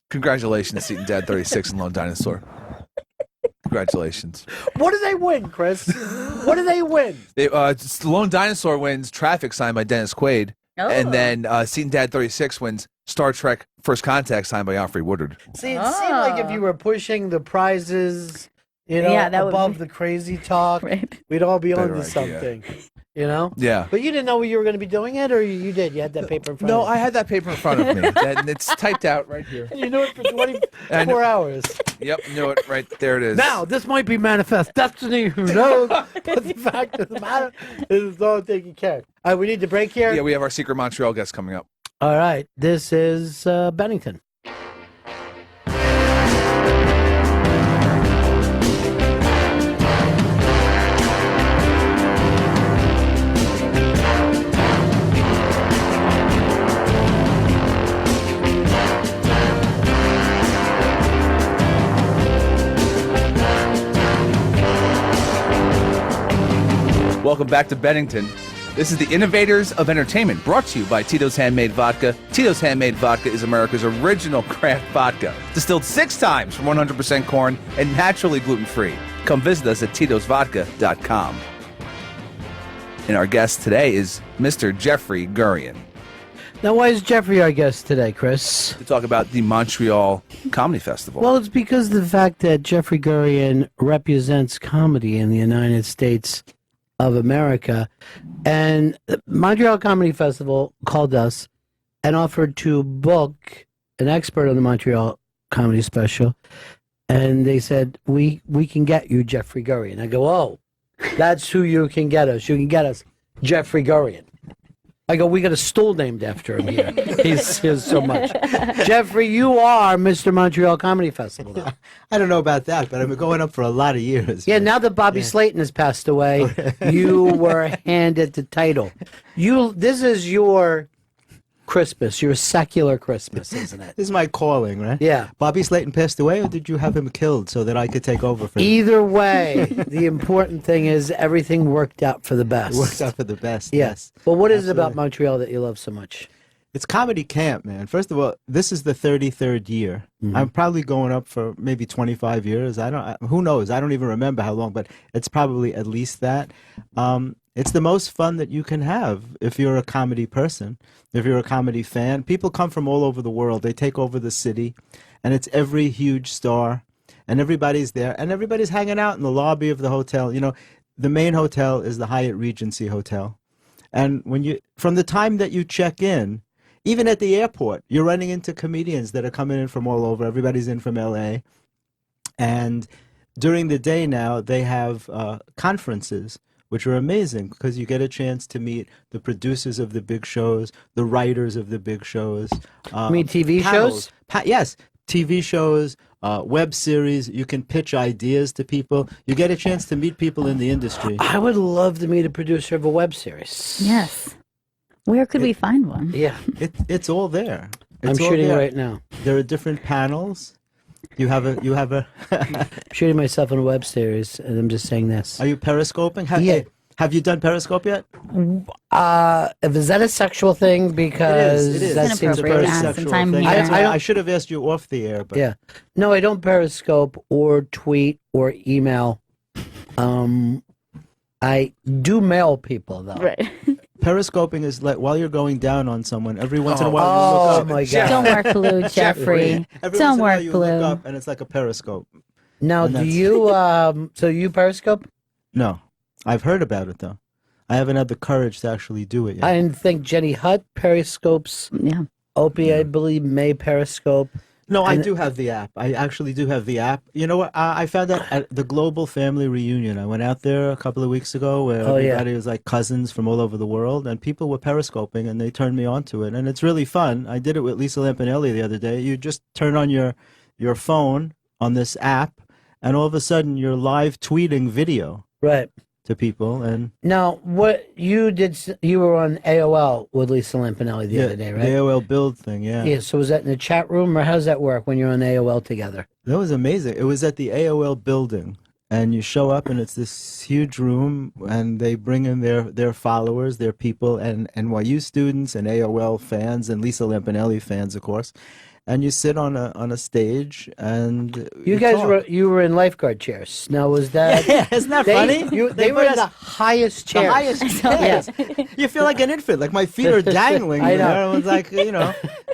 Congratulations, Seton Dad 36 and Lone Dinosaur. Congratulations. What do they win, Chris? What do they win? Lone Dinosaur wins Traffic, signed by Dennis Quaid. Oh. And then Seton Dad 36 wins Star Trek First Contact, signed by Alfred Woodard. See, it seemed like if you were pushing the prizes, Yeah, that would above be- the crazy talk, we'd all be Better onto idea. something. You know? Yeah. But you didn't know you were going to be doing it, or you did? You had that paper in front No, of you? I had that paper in front of me. And it's typed out right here. And you knew it for 24 I know. hours. Yep, knew it. Right there it is. Now, this might be manifest destiny, who knows? But the fact of the matter is it's all taken care of. All right, we need to break here. Yeah, we have our secret Montreal guest coming up. All right, this is Bennington. Welcome back to Bennington. This is the Innovators of Entertainment, brought to you by Tito's Handmade Vodka. Tito's Handmade Vodka is America's original craft vodka, distilled 6 times from 100% corn and naturally gluten-free. Come visit us at titosvodka.com. And our guest today is Mr. Jeffrey Gurian. Now, why is Jeffrey our guest today, Chris? To talk about the Montreal Comedy Festival. Well, it's because of the fact that Jeffrey Gurian represents comedy in the United States of America. And the Montreal Comedy Festival called us and offered to book an expert on the Montreal Comedy Special. And they said, we can get you Jeffrey Gurian. I go, oh, that's who you can get us. You can get us Jeffrey Gurian. I go, we got a stool named after him here. He says so much. Jeffrey, you are Mr. Montreal Comedy Festival now. I don't know about that, but I've been going up for a lot of years. Yeah, now that Bobby Slayton has passed away, you were handed the title. This is your Christmas, your secular Christmas, isn't it? This is my calling, right? Yeah. Bobby Slayton passed away, or did you have him killed so that I could take over for him? Either way, the important thing is everything worked out for the best. It worked out for the best, Yes. yes. Well, what is it about Absolutely. Montreal that you love so much? It's comedy camp, man. First of all, this is the 33rd year. Mhm. I'm probably going up for maybe 25 years. Who knows? I don't even remember how long, but it's probably at least that. It's the most fun that you can have if you're a comedy person, if you're a comedy fan. People come from all over the world. They take over the city, and it's every huge star, and everybody's there, and everybody's hanging out in the lobby of the hotel. You know, the main hotel is the Hyatt Regency Hotel. And from the time that you check in, even at the airport, you're running into comedians that are coming in from all over. Everybody's in from LA. And during the day now, they have conferences, which are amazing because you get a chance to meet the producers of the big shows, the writers of the big shows. You mean TV panels. shows? Yes, TV shows, web series. You can pitch ideas to people. You get a chance to meet people in the industry. I would love to meet a producer of a web series. Yes. Where could we find one? Yeah. It's all there. I'm It's all shooting there. right now. There are different panels. You have a. I'm shooting myself in a web series, and I'm just saying this. Are you periscoping? Yeah. Have you done Periscope yet? Is that a sexual thing? Because it is. that It's seems inappropriate very to ask sometime here. I should have asked you off the air, but Yeah. No, I don't Periscope or tweet or email. I do mail people, though. Right. Periscoping is like while you're going down on someone, every once in a while Oh, you look up. my God. Don't work blue, Jeffrey. Every Don't once in a while work you blue. look up and it's like a periscope. Now, And do that's- you so you Periscope? No, I've heard about it though. I haven't had the courage to actually do it yet. I think Jenny Hutt periscopes. Yeah. Opie, I believe, may periscope. No, I And- do have the app. I actually do have the app. You know what? I found out at the Global Family Reunion. I went out there a couple of weeks ago where Oh, yeah. everybody was like cousins from all over the world, and people were periscoping, and they turned me onto it, and it's really fun. I did it with Lisa Lampanelli the other day. You just turn on your phone on this app, and all of a sudden you're live tweeting video Right. to people, and Now, what you did, you were on AOL with Lisa Lampanelli the other day, right? the AOL build thing, yeah. Yeah, so was that in the chat room, or how does that work when you're on AOL together? That was amazing. It was at the AOL building, and you show up, and it's this huge room, and they bring in their followers, their people, and NYU students, and AOL fans, and Lisa Lampanelli fans, of course. And you sit on a stage, and You guys talk. were in lifeguard chairs. Now, was that? Yeah, isn't that they, funny? They were put in the us- highest The chairs. highest chairs. You feel like an infant, like my feet are dangling. I know. There. It was like,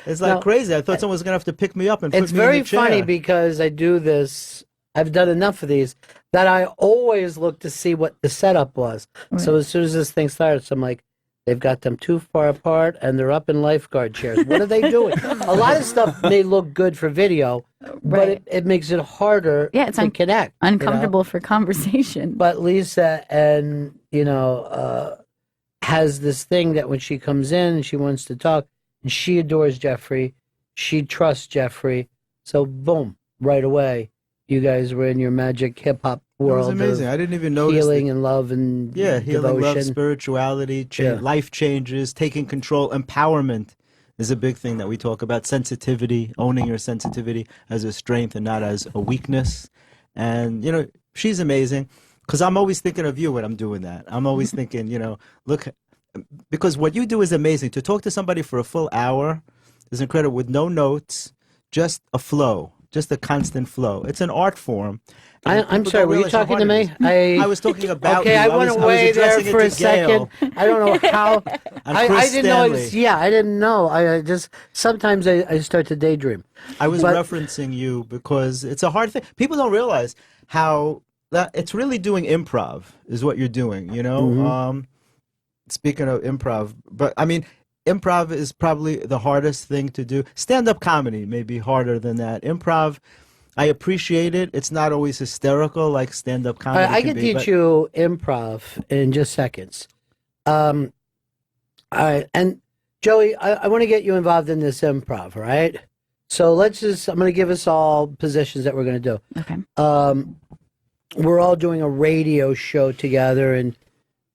it's like No. crazy. I thought someone was gonna have to pick me up and put It's me in very the chair. funny because I do this. I've done enough of these that I always look to see what the setup was. So as soon as this thing starts, I'm like, they've got them too far apart and they're up in lifeguard chairs. What are they doing? A lot of stuff may look good for video, but it makes it harder Yeah, it's to connect. uncomfortable for conversation. But Lisa and has this thing that when she comes in, she wants to talk, and she adores Jeffrey. She trusts Jeffrey. So boom, right away, you guys were in your magic hip hop It was world. amazing. of I didn't even notice healing and love and healing, devotion. love, spirituality, Yeah. life changes, taking control, empowerment is a big thing that we talk about. Sensitivity, owning your sensitivity as a strength and not as a weakness. And she's amazing because I'm always thinking of you when I'm doing that. I'm always thinking, look, because what you do is amazing. To talk to somebody for a full hour is incredible with no notes, just a flow. Just a constant flow. It's an art form. And I'm people sorry, don't were you realize how talking to hard me? it is. I was talking about Okay, you. I went was away there addressing it for to a second. Gail. I don't know how. And I Chris didn't know. Stanley. I didn't know. I just sometimes I start to daydream. I was But- referencing you because it's a hard thing. People don't realize how that it's really doing improv is what you're doing. Mhm. Speaking of improv, but I mean, improv is probably the hardest thing to do. Stand-up comedy may be harder than that. Improv, I appreciate it. It's not always hysterical like stand-up comedy. I can can be, teach but- you improv in just seconds. All right, and Joey, I want to get you involved in this improv. All right, so I'm going to give us all positions that we're going to do. Okay. We're all doing a radio show together,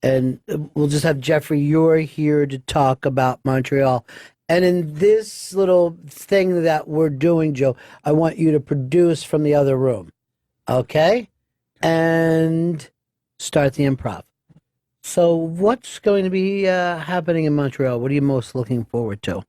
and we'll just have Jeffrey. You're here to talk about Montreal. And in this little thing that we're doing, Joe, I want you to produce from the other room. Okay? And start the improv. So, what's going to be happening in Montreal? What are you most looking forward to?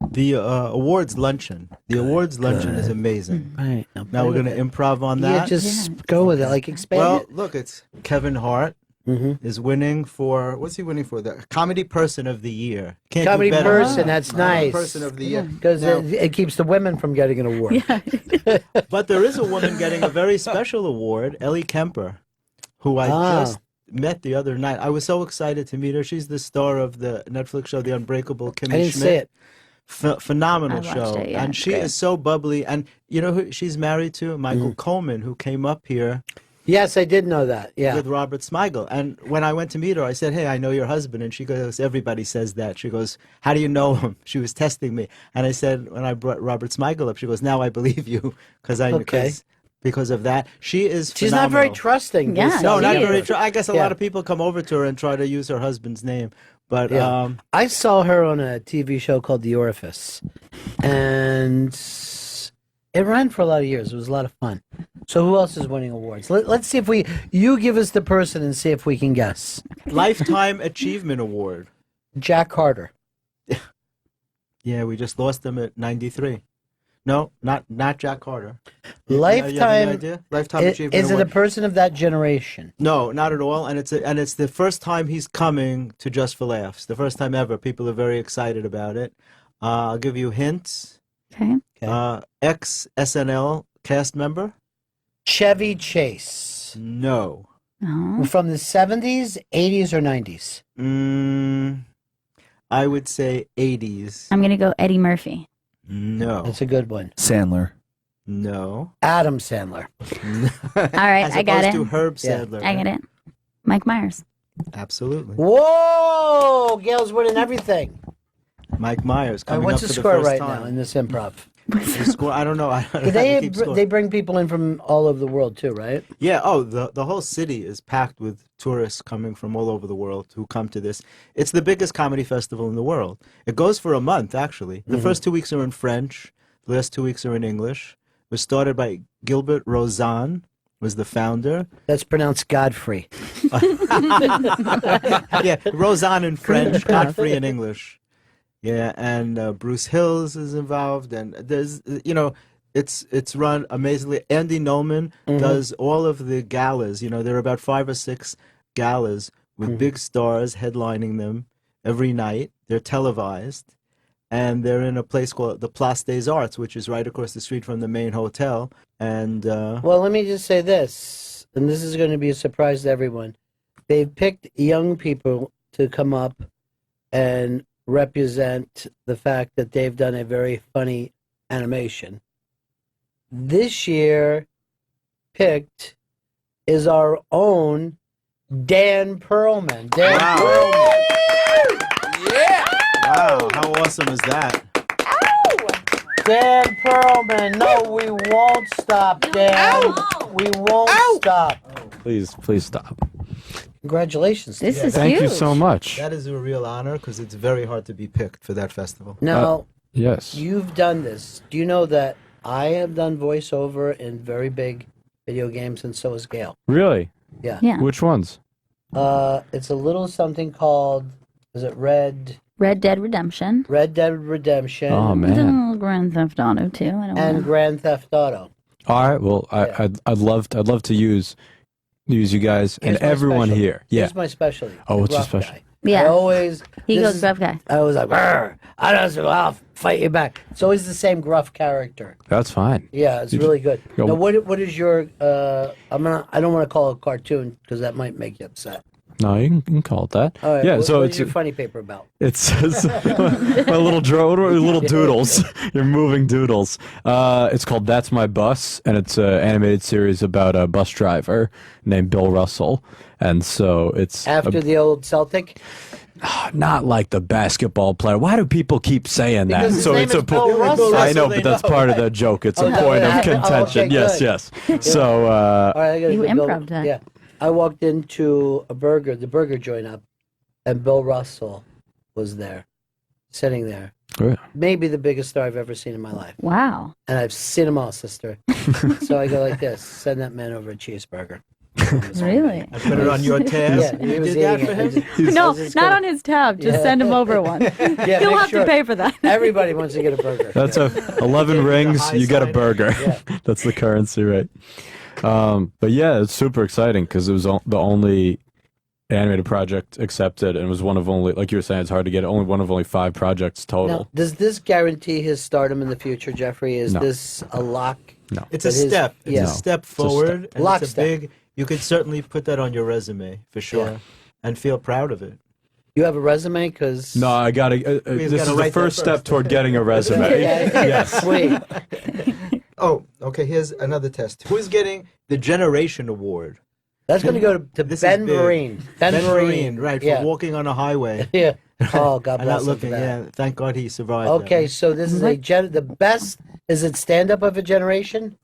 The awards luncheon. The awards luncheon is amazing. Right. Now we're going to improv on that. Yeah, just go with it. Like, expand Well, it. look, it's Kevin Hart is winning for what's he winning for? The Comedy Person of the Year. Can't do Comedy better. person, that's nice. Person of the Year. Because Now- it keeps the women from getting an award. But there is a woman getting a very special award, Ellie Kemper, who I just met the other night. I was so excited to meet her. She's the star of the Netflix show The Unbreakable Kimmy I didn't Schmidt. see it. Phenomenal I watched show. it, yeah, And it's she great. is so bubbly. And you know who she's married to? Michael Coleman, who came up here Yes, I did know that. Yeah. with Robert Smigel. And when I went to meet her, I said, "Hey, I know your husband." And she goes, "Everybody says that." She goes, "How do you know him?" She was testing me. And I said, when I brought Robert Smigel up, she goes, "Now I believe you." Okay. Because of that. She is She's not very phenomenal. trusting. Yeah, No, not she very. is. I guess a Yeah. lot of people come over to her and try to use her husband's name. But Yeah. I saw her on a TV show called The Orifice, and it ran for a lot of years. It was a lot of fun. So who else is winning awards? Let's see if you give us the person and see if we can guess. Lifetime Achievement Award. Jack Harder. Yeah, we just lost him at 93. No, not Jack Carter. Lifetime. You have any idea? Lifetime Achievement Is it a Award. person of that generation? No, not at all. And it's the first time he's coming to Just for Laughs. The first time ever. People are very excited about it. I'll give you hints. Okay. Ex SNL cast member. Chevy Chase. No. From the 70s, 80s, or 90s? I would say 80s. I'm going to go Eddie Murphy. No. That's a good one. Sandler. No. Adam Sandler. All right, As I got opposed it. to Herb Sandler. I get it. Mike Myers. Absolutely. Whoa! Gail's winning everything. Mike Myers All right, coming what's up the for score the first right time. now in this improv? The score, I don't know. I don't know how to They keep score. they bring people in from all over the world too, right? Yeah. Oh, the whole city is packed with tourists coming from all over the world who come to this. It's the biggest comedy festival in the world. It goes for a month, actually. The first 2 weeks are in French. The last 2 weeks are in English. It was started by Gilbert Rozan, was the founder. That's pronounced Godfrey. Yeah, Rozan in French, Godfrey in English. Yeah, and Bruce Hills is involved, and there's, it's run amazingly. Andy Noman does all of the galas. There are about 5 or 6 galas with big stars headlining them every night. They're televised, and they're in a place called the Place des Arts, which is right across the street from the main hotel. And Well, let me just say this, and this is going to be a surprise to everyone. They've picked young people to come up and represent the fact that they've done a very funny animation. This year picked is our own Dan Perlman. Yeah! Wow, how awesome is that? Dan Perlman. No, we won't stop, Dan. We won't stop. Please stop. Congratulations. This is Thank you so much. That is a real honor because it's very hard to be picked for that festival. Now, yes. you've done this. Do you know that I have done voiceover in very big video games, and so has Gail? Really? Yeah. Which ones? It's a little something called, is it Red Dead Redemption. Red Dead Redemption. Oh, man. Grand Theft Auto too. I don't And know. Grand Theft Auto. All right. Well, I'd love to use you guys and Here's my everyone specialty. here. Yeah. Here's my specialty. Oh, what's your Gruff special? guy. Yeah. I always. He this goes is- gruff guy. I was like, "Brr, I don't know, I'll fight you back. It's always the same gruff character. That's fine. Yeah, it's You really good. go- Now, what is your? I don't want to call it a cartoon because that might make you upset. No, you can call it that. All right. Yeah. What, So what it's is your funny paper about? It says my little little doodles. You're moving doodles. It's called That's My Bus, and it's an animated series about a bus driver named Bill Russell. And so it's After the old Celtic. not like the basketball player. Why do people keep saying that? Because his name is Bill Russell. I know, They but that's know, part of right? the joke. It's Oh, a no, point of yeah. contention. Okay, Yes, good. yes. Yeah. So All right, I gotta You do Bill- improv that. Yeah, I walked into the burger joint up, and Bill Russell was there, sitting there. Yeah. Maybe the biggest star I've ever seen in my life. Wow. And I've seen them all, sister. So I go like this: send that man over a cheeseburger. Really? I put it on your tab. Yeah, he You was did that eating for it. him? No, I was just not gonna- on his tab. Just Yeah. send him over one. Yeah, He'll make have sure. to pay for that. Everybody wants to get a burger. that's Yeah. 11 rings. high You get a sign. burger. Yeah. That's the currency, right? But yeah, it's super exciting because it was the only animated project accepted, and it was one of only, like you were saying, it's hard to get one of only 5 projects total. Now, does this guarantee his stardom in the future, Jeffrey? Is No. this a lock? No. It's a That his- step. It's yeah. a step It's a step. forward. And it's a Lockstep. big. You could certainly put that on your resume for sure, Yeah. and feel proud of it. You have a resume? Because No, I gotta. We've This gotta is the write that first step first. toward getting a resume. Yes. Sweet. Oh, okay. Here's another test. Who's getting the Generation Award? That's going to go to This is Ben big. Vereen. Ben Vereen, right? Yeah. For walking on a highway. Yeah. Oh, God and bless not him looking. for that. Yeah. Thank God he survived. Okay, so this is the best. Is it stand up of a generation?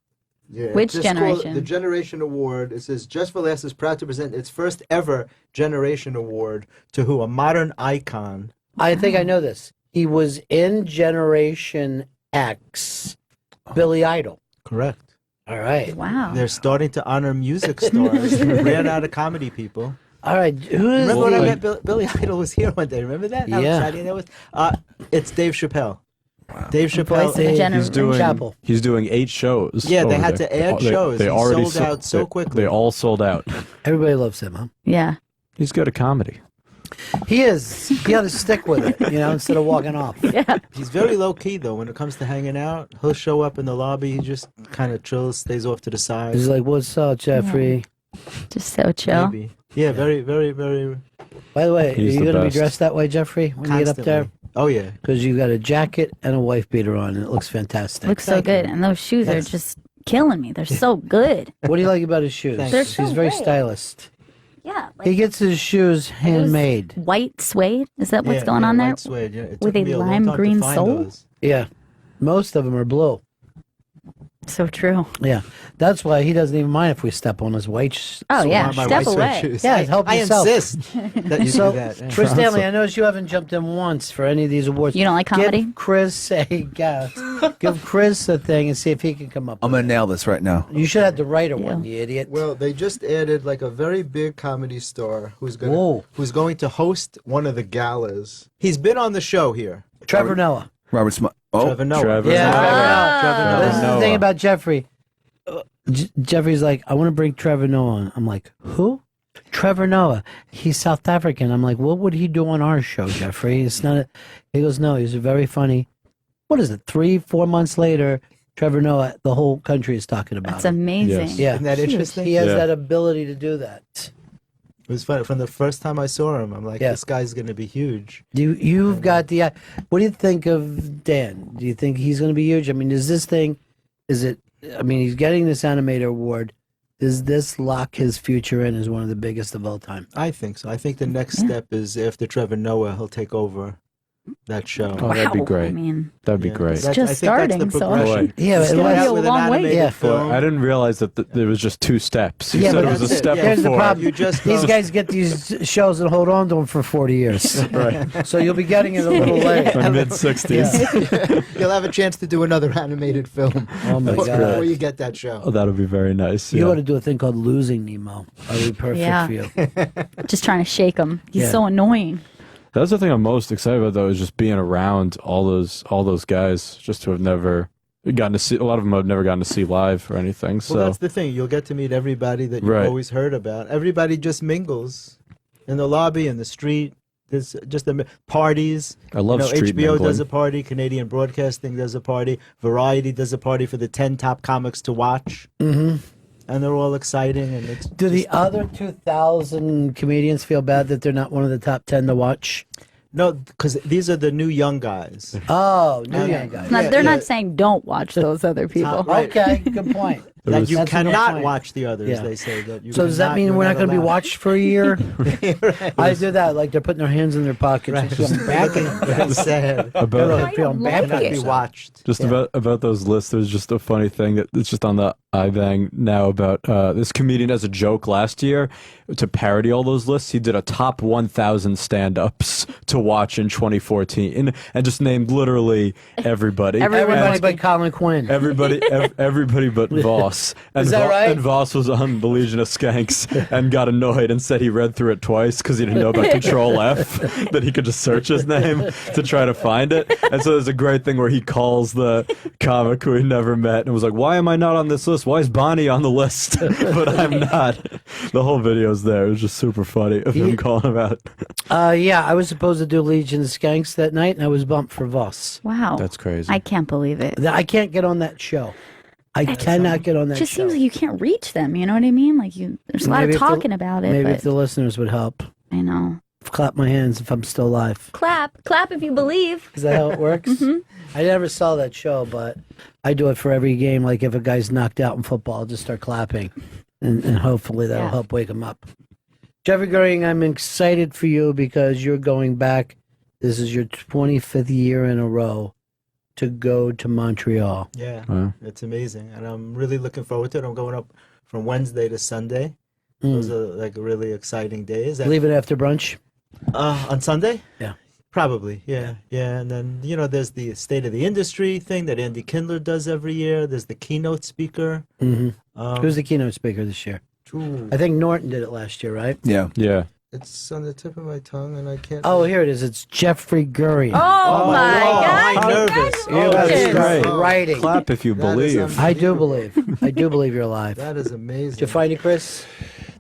Yeah, Which just call it generation? the Generation Award. It says Just for Laughs is proud to present its first ever Generation Award to who? A modern icon. I think I know this. He was in Generation X, Billy Idol. Correct. All right. Wow. They're starting to honor music stars. Ran out of comedy people. All right. Who is Remember when I the- met Billy Idol was here one day? Remember that? How Yeah. exciting that was. It's Dave Chappelle. Dave Voice Chappelle. of a generation. He's doing 8 shows. Yeah, they over had there. to add They- shows. They He already sold out so quickly. They all sold out. Everybody loves him, huh? Yeah. He's good at comedy. He is. He ought to stick with it, instead of walking off. Yeah. He's very low key though. When it comes to hanging out, he'll show up in the lobby. He just kind of chills, stays off to the side. He's like, "What's up, Jeffrey?" Just so chill. Maybe. Yeah, very, very, very. By the way, He's are you the going to be best. dressed that way, Jeffrey, when you get up there? Oh yeah, because you got a jacket and a wife beater on, and it looks fantastic. Looks so good, and those shoes are just killing me. They're so good. What do you like about his shoes? They're so He's very great. stylist. Yeah, He gets his shoes handmade. White suede. Is that what's Yeah, going yeah, on there? white suede, yeah. It With took a me a long lime time to green find sole. those. Yeah, most of them are blue. So true. Yeah, that's why he doesn't even mind if we step on his white. Oh, yeah, step away. Yeah, help I yourself. insist that you So, do that. Yeah. Chris Stanley, I noticed you haven't jumped in once for any of these awards. You don't like comedy? Give Chris give Chris a thing and see if he can come up. I'm gonna nail this right now. You should have the writer one, you idiot. Well, they just added like a very big comedy star who's Whoa. going to host one of the galas. He's been on the show here. Trevor Noah. Robert Smith. Oh, Trevor Noah. Yeah, Trevor Noah. This is the thing about Jeffrey. Jeffrey's like, I want to bring Trevor Noah on. I'm like, who? Trevor Noah. He's South African. I'm like, what would he do on our show, Jeffrey? It's not. He goes, no. He's very funny. What is it? 3-4 months later, Trevor Noah. The whole country is talking about. That's him. amazing. Yes. Yeah, Isn't that interesting? He has Yeah. that ability to do that. It was funny. From the first time I saw him, I'm like, Yeah. this guy's going to be huge. You've got the. What do you think of Dan? Do you think he's going to be huge? I mean, is this thing? Is it? I mean, he's getting this animator award. Does this lock his future in as one of the biggest of all time? I think so. I think the next step is after Trevor Noah, he'll take over that show. Oh, that'd be great. I mean, that'd be Yeah, great. that's- I think that's the progression. Yeah, You start out with an animated film. I didn't realize that there was just 2 steps. You Yeah, said but it was a that's it. step Here's the before. problem. These guys get these shows and hold on to them for 40 years. Right. So you'll be getting it a little late. My mid-60s. You'll have a chance to do another animated film Oh my before God. you get that show. Oh, that'll be very nice. You yeah. ought to do a thing called Losing Nemo. That'd be perfect Yeah. for you. Just trying to shake him. He's Yeah. so annoying. That's the thing I'm most excited about, though, is just being around all those guys, just to have never gotten to see. A lot of them I've never gotten to see live or anything. So Well, that's the thing. You'll get to meet everybody that you've Right. always heard about. Everybody just mingles in the lobby, in the street. There's just parties. I love street HBO does mingling. a party. Canadian Broadcasting does a party. Variety does a party for the 10 top comics to watch. Mm-hmm. And they're all exciting. And it's Do the other 2,000 comedians feel bad that they're not one of the top 10 to watch? No, because these are the new young guys. Oh, new young guys. They're not saying don't watch those other people. Okay, good point. That you That's a good cannot point. watch the others. Yeah. They say that. You So does that cannot- mean you're we're not going to be allowed. watched for a year? I do that, like they're putting their hands in their pockets and feeling bad. That's sad. About- feeling bad for Cannot be yourself. watched. Just about those lists, there's just a funny thing that it's just on the iBang now about this comedian as a joke last year to parody all those lists. He did a top 1,000 stand-ups to watch in 2014 and just named literally everybody. Everybody And but Colin Quinn. everybody but Voss. And Is that right? And Voss was on the Legion of Skanks and got annoyed and said he read through it twice because he didn't know about Control F, that he could just search his name to try to find it. And so there's a great thing where he calls the comic who he never met and was like, why am I not on this list? Why is Bonnie on the list? But I'm not. The whole video's there. It was just super funny of him calling him out. Yeah, I was supposed to do Legion of Skanks that night, and I was bumped for Voss. Wow. That's crazy. I can't believe it. I can't get on that show. I cannot get on that It just show. seems like you can't reach them. You know what I mean? Like there's a lot Maybe of if the- talking about it. Maybe but if the listeners would help. I know. Clap my hands if I'm still alive. Clap if you believe. Is that how it works? Mhm. I never saw that show, but I do it for every game. Like if a guy's knocked out in football, I'll just start clapping, and hopefully that'll help wake him up. Jeffrey Goering, I'm excited for you because you're going back. This is your 25th year in a row to go to Montreal. Yeah, Wow. it's amazing, and I'm really looking forward to it. I'm going up from Wednesday to Sunday. Those are like really exciting days. And, Leave it after brunch. on Sunday? Yeah. Probably, yeah. And then, there's the State of the Industry thing that Andy Kindler does every year. There's the keynote speaker. Who's the keynote speaker this year? Ooh. I think Norton did it last year, right? Yeah. Yeah. It's on the tip of my tongue, and I can't. Oh, here it is. It's Jeffrey Goering. Oh, my God. I'm nervous. That's great. Writing. Clap if you That is believe. I do believe. I do believe you're alive. That is amazing. Did you find it, Chris?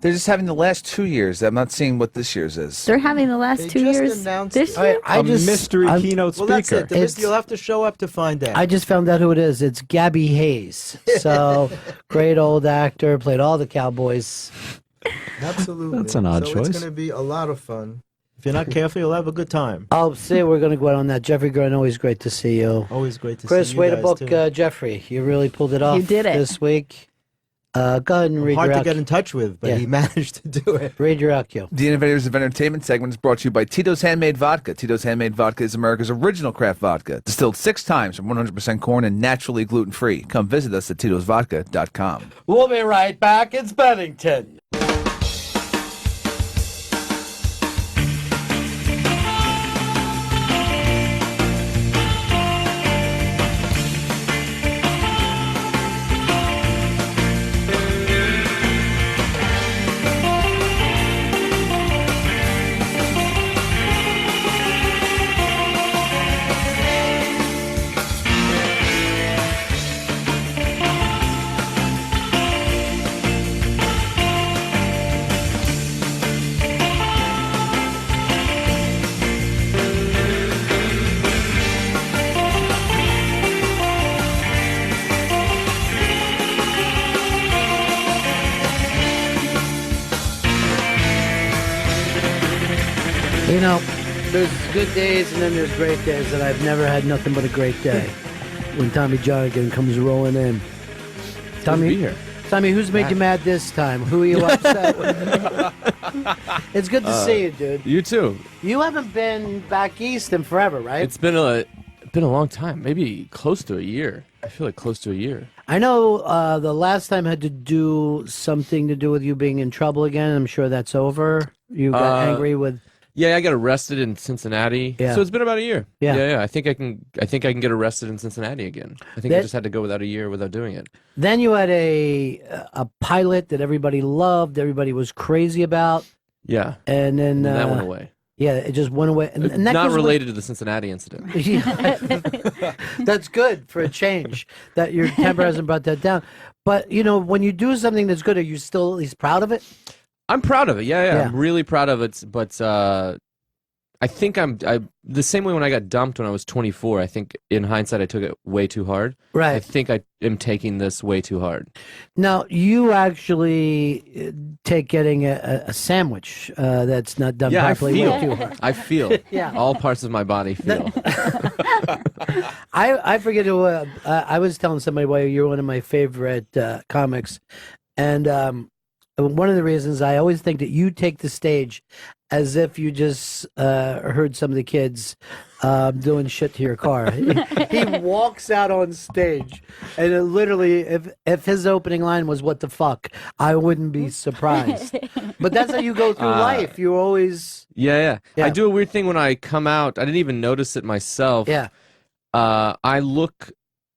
They're just having the last 2 years. I'm not seeing what this year's is. They're having the last 2 years this year. mystery keynote Well, that's speaker. it. You'll have to show up to find out. I just found out who it is. It's Gabby Hayes. So great old actor, played all the cowboys. Absolutely. That's an odd so choice. It's going to be a lot of fun. If you're not careful, you'll have a good time. Oh, see, we're going to go out on that. Jeffrey Grant, always great to see you. Always great to Chris, see you way to guys, book too. Jeffrey. You really pulled it off. You did it. This week. Go ahead and read Hard your to get in touch with, but he managed to do it. Read your outcue. The Innovators of Entertainment segment is brought to you by Tito's Handmade Vodka. Tito's Handmade Vodka is America's original craft vodka, distilled 6 times from 100% corn and naturally gluten-free. Come visit us at titosvodka.com. We'll be right back. It's Bennington. You know, there's good days and then there's great days, and I've never had nothing but a great day when Tommy Jarrigan comes rolling in. Tommy, be here. Tommy, who's made you mad this time? Who are you upset with? It's good to see you, dude. You too. You haven't been back east in forever, right? It's been a long time, maybe close to a year. I feel like close to a year. I know the last time had to do something to do with you being in trouble again. I'm sure that's over. You got angry with. Yeah, I got arrested in Cincinnati. Yeah. So it's been about a year. Yeah. yeah. I think I can get arrested in Cincinnati again. I think I just had to go without a year without doing it. Then you had a pilot that everybody loved, everybody was crazy about, Yeah. and then that went away. Yeah, it just went away. And that Not goes related to the Cincinnati incident. Yeah. That's good for a change that your temper hasn't brought that down. But you know, when you do something that's good, are you still at least proud of it? I'm proud of it. Yeah. I'm really proud of it. But I think I the same way when I got dumped when I was 24. I think in hindsight I took it way too hard. Right. I think I am taking this way too hard. Now you actually take getting a sandwich that's not done properly way too hard. I feel. Yeah. All parts of my body feel. I forget who I was telling somebody why you're one of my favorite comics, and one of the reasons I always think that you take the stage as if you just heard some of the kids doing shit to your car. He walks out on stage, and it literally, if his opening line was "What the fuck," I wouldn't be surprised. But that's how you go through life. You always Yeah. I do a weird thing when I come out. I didn't even notice it myself. Yeah. I look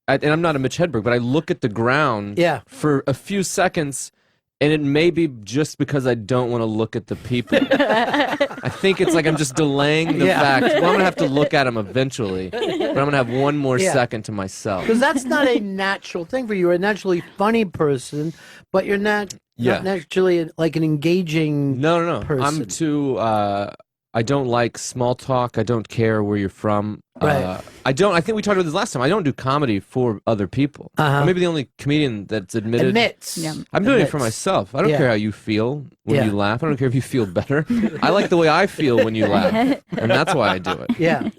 at, and I'm not a Mitch Hedberg, but I look at the ground for a few seconds, and it may be just because I don't want to look at the people. I think it's like I'm just delaying the fact. Well, I'm going to have to look at them eventually, but I'm going to have one more second to myself. Because that's not a natural thing for you. You're a naturally funny person, but you're not naturally like an engaging person. I'm too... I don't like small talk. I don't care where you're from. Right. I think we talked about this last time. I don't do comedy for other people. I'm maybe the only comedian that's Admits. I'm doing it for myself. I don't care how you feel when you laugh. I don't care if you feel better. I like the way I feel when you laugh, and that's why I do it. Yeah.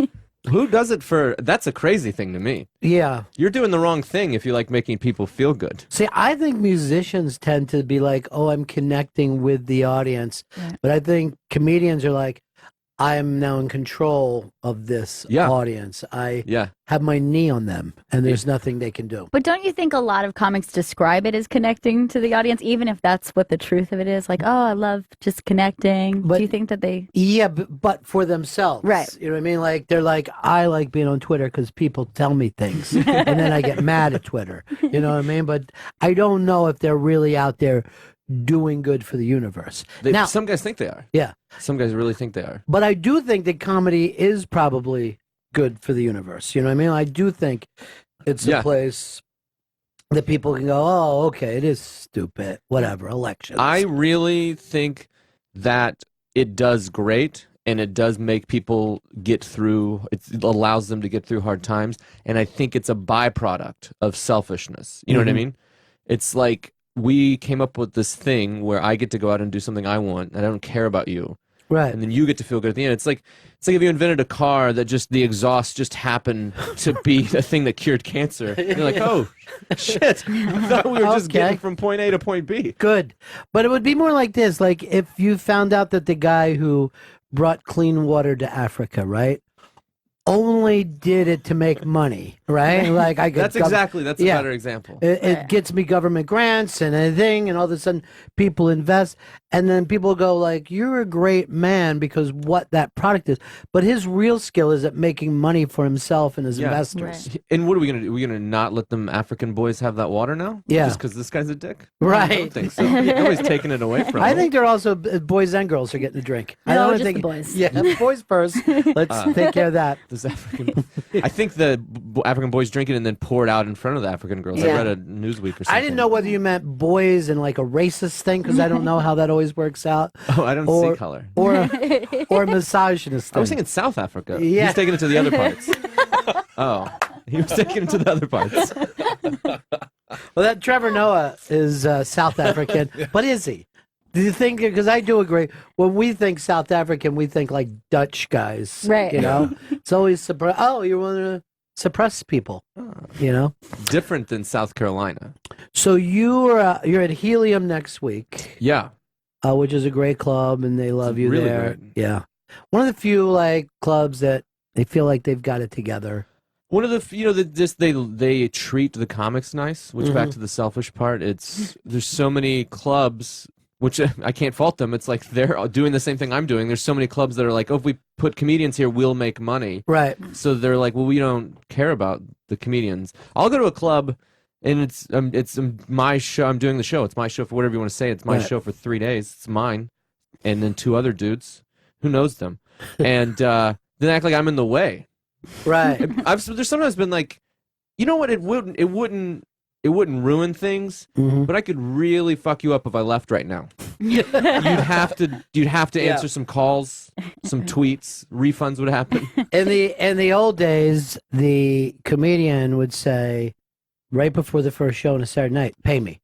Who does it for? That's a crazy thing to me. Yeah. You're doing the wrong thing if you like making people feel good. See, I think musicians tend to be like, oh, I'm connecting with the audience. Right. But I think comedians are like, I am now in control of this audience. I have my knee on them, and there's nothing they can do. But don't you think a lot of comics describe it as connecting to the audience, even if that's what the truth of it is? Like, oh, I love just connecting. But, do you think that they... Yeah, but for themselves. Right. You know what I mean? Like, they're like, I like being on Twitter because people tell me things, and then I get mad at Twitter. You know what I mean? But I don't know if they're really out there doing good for the universe. Now, some guys think they are. Yeah. Some guys really think they are. But I do think that comedy is probably good for the universe. You know what I mean? I do think it's a place that people can go, oh, okay, it is stupid, whatever, elections. I really think that it does great, and it does make people get through. It allows them to get through hard times, and I think it's a byproduct of selfishness. You know what I mean? It's like we came up with this thing where I get to go out and do something I want, and I don't care about you. Right. And then you get to feel good at the end. It's like if you invented a car that just the exhaust just happened to be the thing that cured cancer. And you're like, oh shit! I thought we were just getting from point A to point B. Good. But it would be more like this, like if you found out that the guy who brought clean water to Africa, right, only did it to make money, right? Like I get That's a better example. It gets me government grants and everything, and all of a sudden people invest, and then people go like, "You're a great man," because what that product is. But his real skill is at making money for himself and his investors. Right. And what are we gonna do? Are we gonna not let them African boys have that water now? Yeah. Just because this guy's a dick? Right. I don't think so. Nobody's taking it away from I him. think they're also boys and girls are getting a drink. I No, don't just think the boys. Yeah, boys first. Let's take care of that. This African, I think the African boys drink it and then pour it out in front of the African girls. I Yeah. read a Newsweek or something. I didn't know whether you meant boys and like a racist thing because I don't know how that always works out. Oh, I don't see color. Or a misogynist thing. I was thinking South Africa. Yeah. He's taking it to the other parts. Oh, he was taking it to the other parts. Well, that Trevor Noah is South African, but is he? Do you think? Because I do agree. When we think South African, we think like Dutch guys, Right. You know, it's always suppress. Oh, you want to suppress people, you know? Different than South Carolina. So you're at Helium next week, Yeah. which is a great club, and they love you really there. great. Yeah, one of the few like clubs that they feel like they've got it together. One of the they treat the comics nice. Which back to the selfish part, there's so many clubs. Which I can't fault them. It's like they're doing the same thing I'm doing. There's so many clubs that are like, oh, if we put comedians here, we'll make money. Right. So they're like, well, we don't care about the comedians. I'll go to a club, and it's my show. I'm doing the show. It's my show for whatever you want to say. It's my show for 3 days. It's mine, and then 2 other dudes. Who knows them? And then act like I'm in the way. Right. There's sometimes been like, you know what? It wouldn't ruin things, but I could really fuck you up if I left right now. You'd have to answer some calls, some tweets, refunds would happen. In the old days, the comedian would say, right before the first show on a Saturday night, pay me.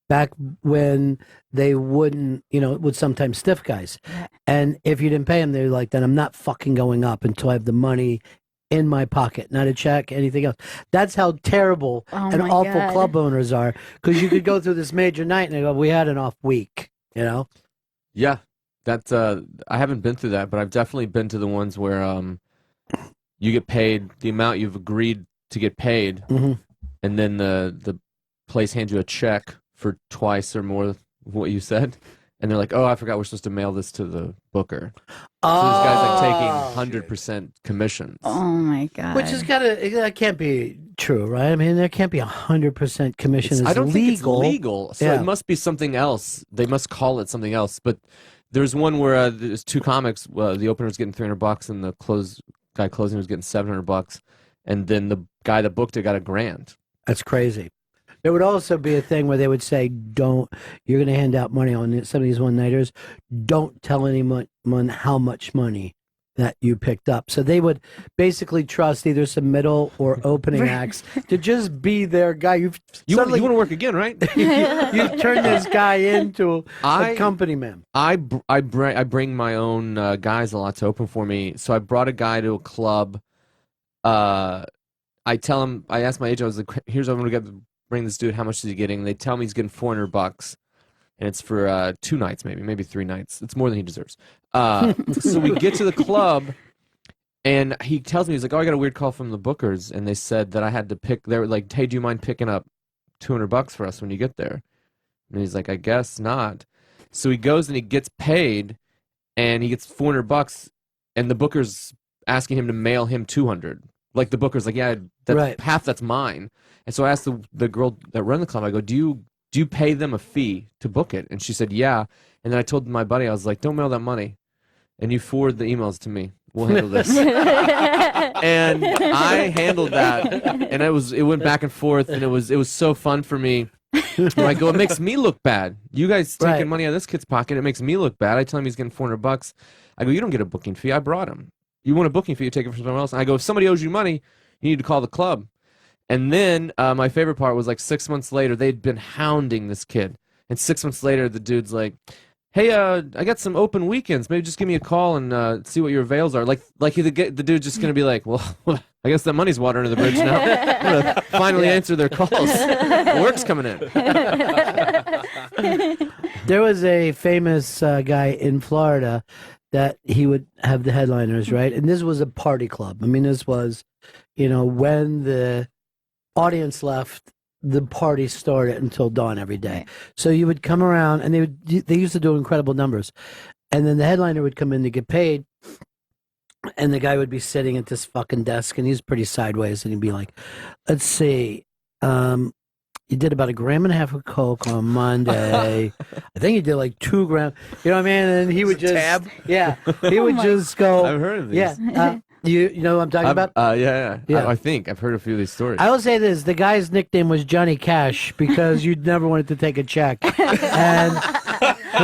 Back when they wouldn't, it would sometimes stiff guys. And if you didn't pay them, they're like, then I'm not fucking going up until I have the money in my pocket, not a check, anything else. That's how terrible and my awful God. club owners are. Because you could go through this major night and they go, we had an off week, Yeah, that's I haven't been through that, but I've definitely been to the ones where you get paid the amount you've agreed to get paid, and then the place hands you a check for twice or more what you said, and they're like, "Oh, I forgot we're supposed to mail this to the booker." So this guy's like taking 100% commissions. Oh my God. Which is that can't be true, right? I mean, there can't be 100% commission. I don't legal. think it's legal, so it must be something else. They must call it something else. But there's one where there's 2 comics. The opener's getting $300, and the guy closing was getting $700, and then the guy that booked it got $1,000. That's crazy. There would also be a thing where they would say, you're going to hand out money on some of these one-nighters. Don't tell anyone how much money that you picked up. So they would basically trust either some middle or opening acts to just be their guy. You want to work again, right? you turn this guy into a company man. I bring my own guys a lot to open for me. So I brought a guy to a club. I tell him, I asked my agent, I was like, here's what I'm going to bring this dude. How much is he getting? They tell me he's getting $400, and it's for 2 nights, maybe 3 nights. It's more than he deserves. So we get to the club, and he tells me, he's like, oh, I got a weird call from the bookers, and they said that I had to pick. They were like, hey, do you mind picking up $200 for us when you get there? And he's like, I guess not. So he goes and he gets paid, and he gets $400, and the booker's asking him to mail him $200. Like the booker's like, yeah, half that's mine. And so I asked the girl that ran the club, I go, do you pay them a fee to book it? And she said, yeah. And then I told my buddy, I was like, don't mail that money. And you forward the emails to me. We'll handle this. And I handled that, and it went back and forth, and it was so fun for me. Where I go, it makes me look bad. You guys taking money out of this kid's pocket, it makes me look bad. I tell him he's getting $400. I go, you don't get a booking fee. I brought him. You want a booking fee, you take it from someone else. And I go, if somebody owes you money, you need to call the club. And then my favorite part was like 6 months later, they'd been hounding this kid. And 6 months later, the dude's like, hey, I got some open weekends. Maybe just give me a call and see what your avails are. Like the dude's just going to be like, well, I guess that money's water under the bridge now. I'm going to finally answer their calls. Work's coming in. There was a famous guy in Florida that he would have the headliners, right? And this was a party club. I mean, this was, when the audience left, the party started until dawn every day. So you would come around, and they used to do incredible numbers. And then the headliner would come in to get paid, and the guy would be sitting at this fucking desk, and he's pretty sideways, and he'd be like, let's see, you did about 1.5 grams of coke on Monday. I think you did like 2 grams. You know what I mean? And he would just tab. Yeah, he would just go. I've heard of these. Yeah, you know what I'm talking about? Yeah. I think I've heard a few of these stories. I will say this: the guy's nickname was Johnny Cash because you never wanted to take a check, and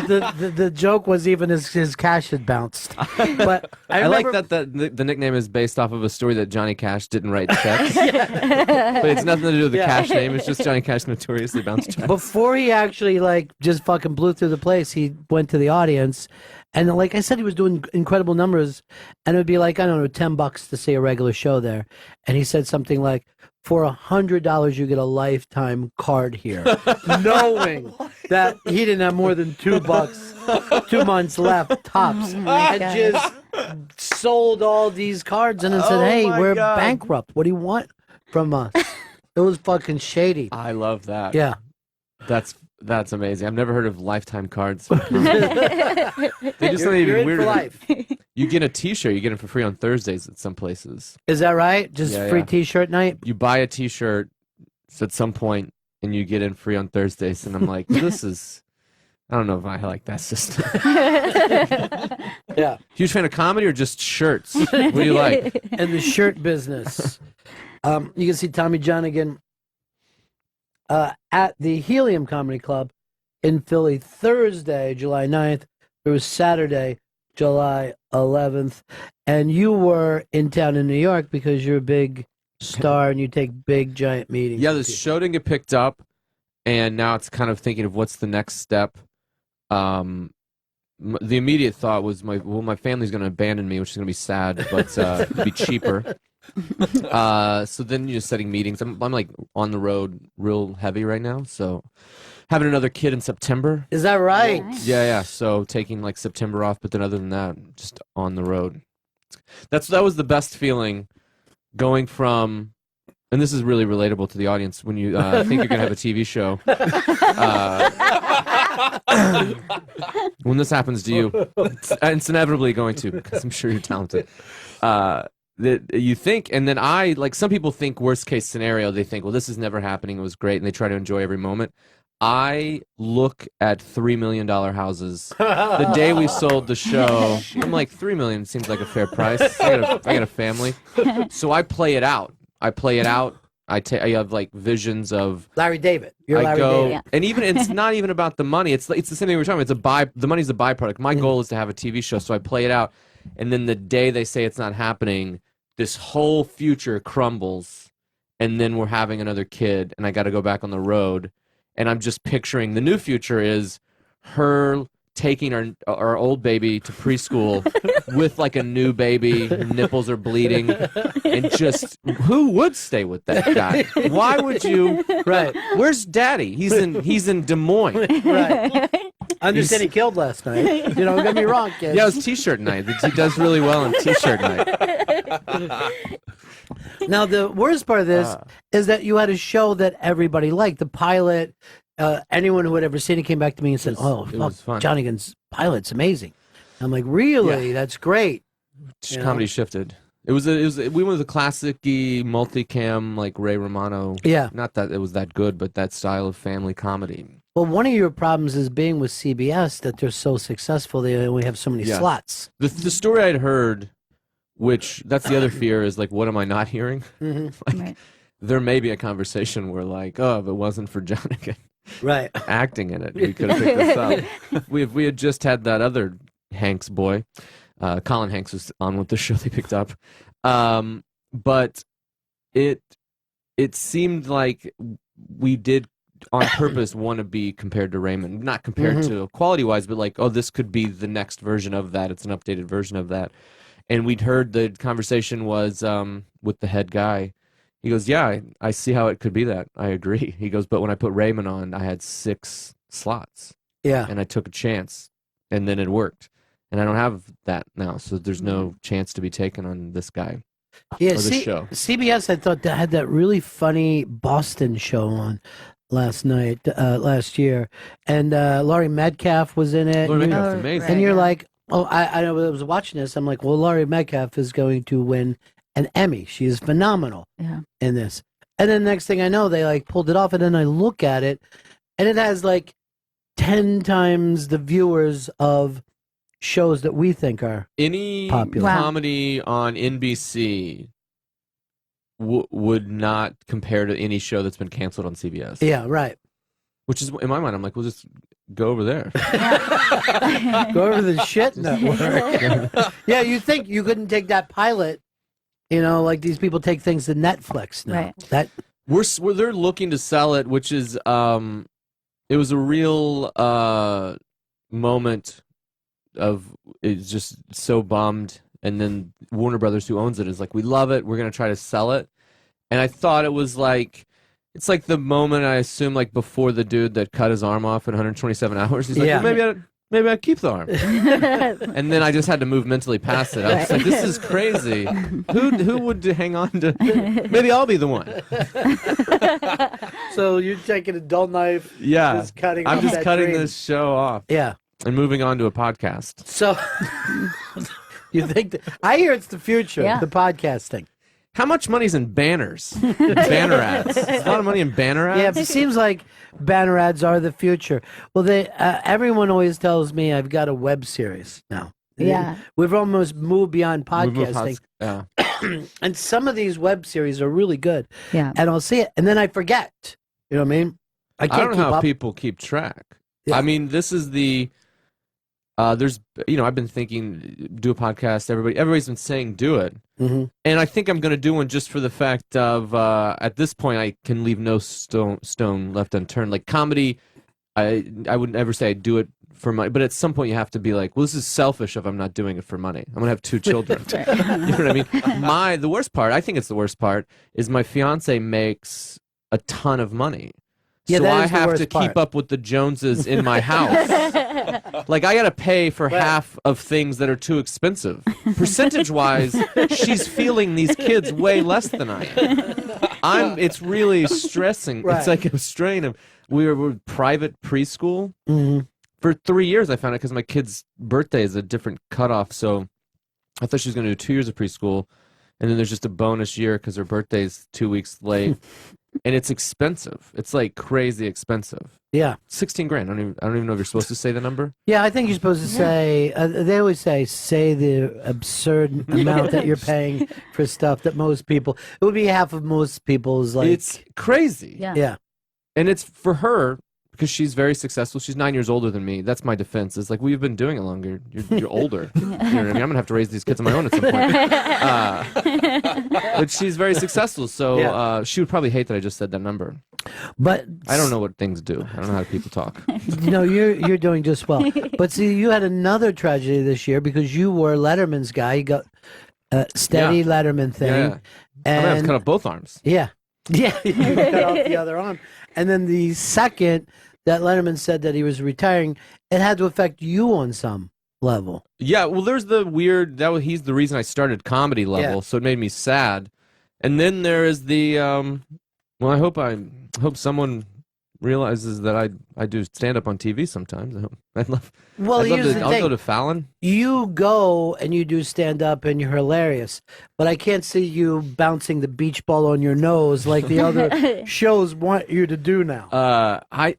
the joke was even his cash had bounced. But I like remember, that the nickname is based off of a story that Johnny Cash didn't write checks. But it's nothing to do with the Cash name. It's just Johnny Cash notoriously bounced checks. Before he actually just fucking blew through the place, he went to the audience. And like I said, he was doing incredible numbers, and it would be like, I don't know, $10 to see a regular show there. And he said something like, for $100, you get a lifetime card here, knowing that he didn't have more than $2, 2 months left tops, and just sold all these cards and then said, "Hey, we're bankrupt. What do you want from us?" It was fucking shady. I love that. Yeah. That's amazing. I've never heard of lifetime cards. They just sound even You're in weirder. for life. You get a T-shirt. You get them for free on Thursdays at some places. Is that right? Just free T-shirt night? You buy a T-shirt at some point, and you get in free on Thursdays. And I'm like, this is. I don't know if I like that system. Yeah. Huge fan of comedy or just shirts? What do you like? And the shirt business. You can see Tommy John again at the Helium Comedy Club in Philly Thursday, July 9th. It was Saturday, July 11th. And you were in town in New York because you're a big star and you take big, giant meetings. Yeah, the show didn't get picked up, and now it's kind of thinking of what's the next step. The immediate thought was, my family's going to abandon me, which is going to be sad, but it'd be cheaper. So then you're setting meetings. I'm like on the road real heavy right now, so having another kid in September. Is that right? Yeah. So taking like September off, but then other than that, just on the road. That was the best feeling, going from, and this is really relatable to the audience, when you think you're gonna have a TV show. When this happens to you, it's inevitably going to, because I'm sure you're talented. That you think, and then some people think worst case scenario, they think, well, this is never happening, it was great, and they try to enjoy every moment. I look at $3 million houses. The day we sold the show, I'm like, $3 million seems like a fair price. I got a family. So I play it out. I have like visions of Larry David. You're Larry David. Yeah. And even it's not even about the money. It's the same thing we were talking about. The money's a byproduct. My goal is to have a TV show, so I play it out. And then the day they say it's not happening, this whole future crumbles, and then we're having another kid, and I got to go back on the road, and I'm just picturing the new future is her taking our old baby to preschool with like a new baby, her nipples are bleeding, and just who would stay with that guy? Why would you? Right? Where's Daddy? He's in Des Moines. Right. I understand he killed last night. Don't get me wrong, kid. Yeah, it was T-shirt night. He does really well on T-shirt night. Now, the worst part of this is that you had a show that everybody liked. The pilot, anyone who had ever seen it came back to me and said, fuck, Johnigan's pilot's amazing. I'm like, really? Yeah. That's great. Comedy shifted. We went with a classic-y multicam, like Ray Romano. Yeah. Not that it was that good, but that style of family comedy. Well, one of your problems is being with CBS, that they're so successful, they only have so many slots. The story I'd heard which that's the other fear is like, what am I not hearing? Mhm. Like, there may be a conversation where like, oh, if it wasn't for Jonathan Right. acting in it, we could have picked this up. If we had just had that other Hanks boy, Colin Hanks was on with the show they picked up, but it seemed like we did on purpose want to be compared to Raymond, not compared Mhm. to quality wise, but like, oh, this could be the next version of that. It's an updated version of that. And we'd heard the conversation was with the head guy. He goes, yeah, I see how it could be that. I agree. He goes, but when I put Raymond on, I had 6 slots. Yeah. And I took a chance, and then it worked. And I don't have that now, so there's no chance to be taken on this guy Yeah, or this show. CBS, I thought that had that really funny Boston show on last year, and Laurie Metcalf was in it. Laurie and Metcalf's you're- amazing. And you're like, oh, I was watching this. I'm like, well, Laurie Metcalf is going to win an Emmy. She is phenomenal in this. And then next thing I know, they like pulled it off, and then I look at it, and it has like 10 times the viewers of shows that we think are Any popular. comedy on NBC would not compare to any show that's been canceled on CBS. Yeah, right. Which is, in my mind, I'm like, we'll just go over there. Go over to the shit network. Yeah, you think you couldn't take that pilot, like these people take things to Netflix now. Right. That They're looking to sell it, which is it was a real moment of it's just so bummed, and then Warner Brothers, who owns it, is like, we love it, we're gonna try to sell it. And I thought it was like, it's like the moment I assume like before the dude that cut his arm off in 127 hours. He's like, Yeah. well, maybe I'd keep the arm. And then I just had to move mentally past it. I was like, this is crazy. Who would hang on to? Maybe I'll be the one. So you're taking a dull knife. Yeah, just cutting I'm off just that cutting dream. this show off. Yeah. And moving on to a podcast. So you think I hear it's the future, Yeah. the podcasting. How much money's in banners? Banner ads. There's a lot of money in banner ads. Yeah, it seems like banner ads are the future. Well, everyone always tells me I've got a web series now. Yeah. We've almost moved beyond We've moved podcasting. yeah. And some of these web series are really good. Yeah. And I'll see it, and then I forget. You know what I mean? I can't don't know keep how up. people keep track. Yeah. I mean, this is the. There's, I've been thinking, do a podcast. Everybody's been saying do it, and I think I'm going to do one just for the fact of at this point I can leave no stone left unturned. Like comedy, I would never say I'd do it for money, but at some point you have to be like, well, this is selfish if I'm not doing it for money. I'm gonna have 2 children. You know what I mean? The worst part, I think it's the worst part, is my fiance makes a ton of money. Yeah, So that I is the have worst to part. keep up with the Joneses in my house. Like I gotta pay for half of things that are too expensive. Percentage wise, she's feeling these kids way less than I am. It's really stressing. Right. It's like a strain of we're private preschool. Mm-hmm. For 3 years I found it because my kid's birthday is a different cutoff. So I thought she was gonna do 2 years of preschool, and then there's just a bonus year because her birthday's 2 weeks late. And it's expensive. It's like crazy expensive. Yeah. 16 grand. I don't even know if you're supposed to say the number. Yeah, I think you're supposed to say. They always say the absurd amount that you're paying for stuff that most people. It would be half of most people's like. It's crazy. Yeah. Yeah. And it's for her because she's very successful. She's 9 years older than me. That's my defense. It's like, well, you've been doing it longer. You're older. You know what I mean? I'm going to have to raise these kids on my own at some point. But she's very successful. So she would probably hate that I just said that number. But I don't know what things do. I don't know how people talk. No, you're doing just well. But see, you had another tragedy this year because you were Letterman's guy. You got a steady Letterman thing. Yeah. I'm going to have to cut off both arms. Yeah. Yeah, you cut off the other arm. And then the second that Letterman said that he was retiring, it had to affect you on some level. Yeah, well, there's the weird. He's the reason I started comedy level, Yeah. so it made me sad. And then there is the. Well, I hope someone realizes that I do stand up on TV sometimes. I'd love. Well, I'd love here's to, the I'll thing. go to Fallon. You go and you do stand up and you're hilarious, but I can't see you bouncing the beach ball on your nose like the other shows want you to do now. I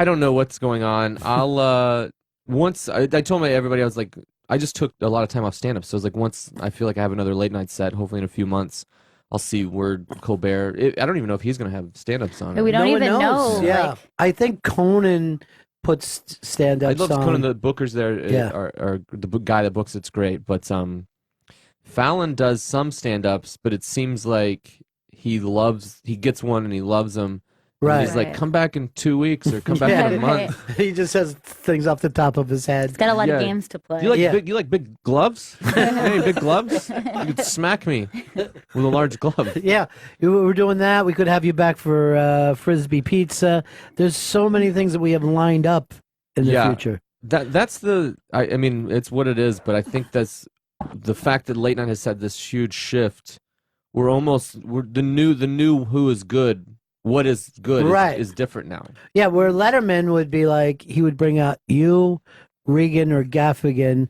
don't know what's going on. I'll once I told everybody, I was like, I just took a lot of time off stand-up. So it's like once I feel like I have another late night set, hopefully in a few months, I'll see where Colbert. I don't even know if he's going to have stand-ups on it. We don't even know. Yeah, Like, I think Conan puts stand-ups I love on. Conan. The bookers there Yeah. are the guy that books it's great, but Fallon does some stand-ups, but it seems like he gets one and he loves them. Right. And he's like, come back in 2 weeks or come back in a month. He just has things off the top of his head. he's got a lot of Yeah. games to play. You like big gloves? Any big gloves? You could smack me with a large glove. Yeah, we're doing that. We could have you back for Frisbee Pizza. There's so many things that we have lined up in the future. That's the. I mean, it's what it is, but I think that's the fact that late night has had this huge shift. We're the new who is good. What is good Right. is different now. Yeah, where Letterman would be like, he would bring out you, Regan, or Gaffigan.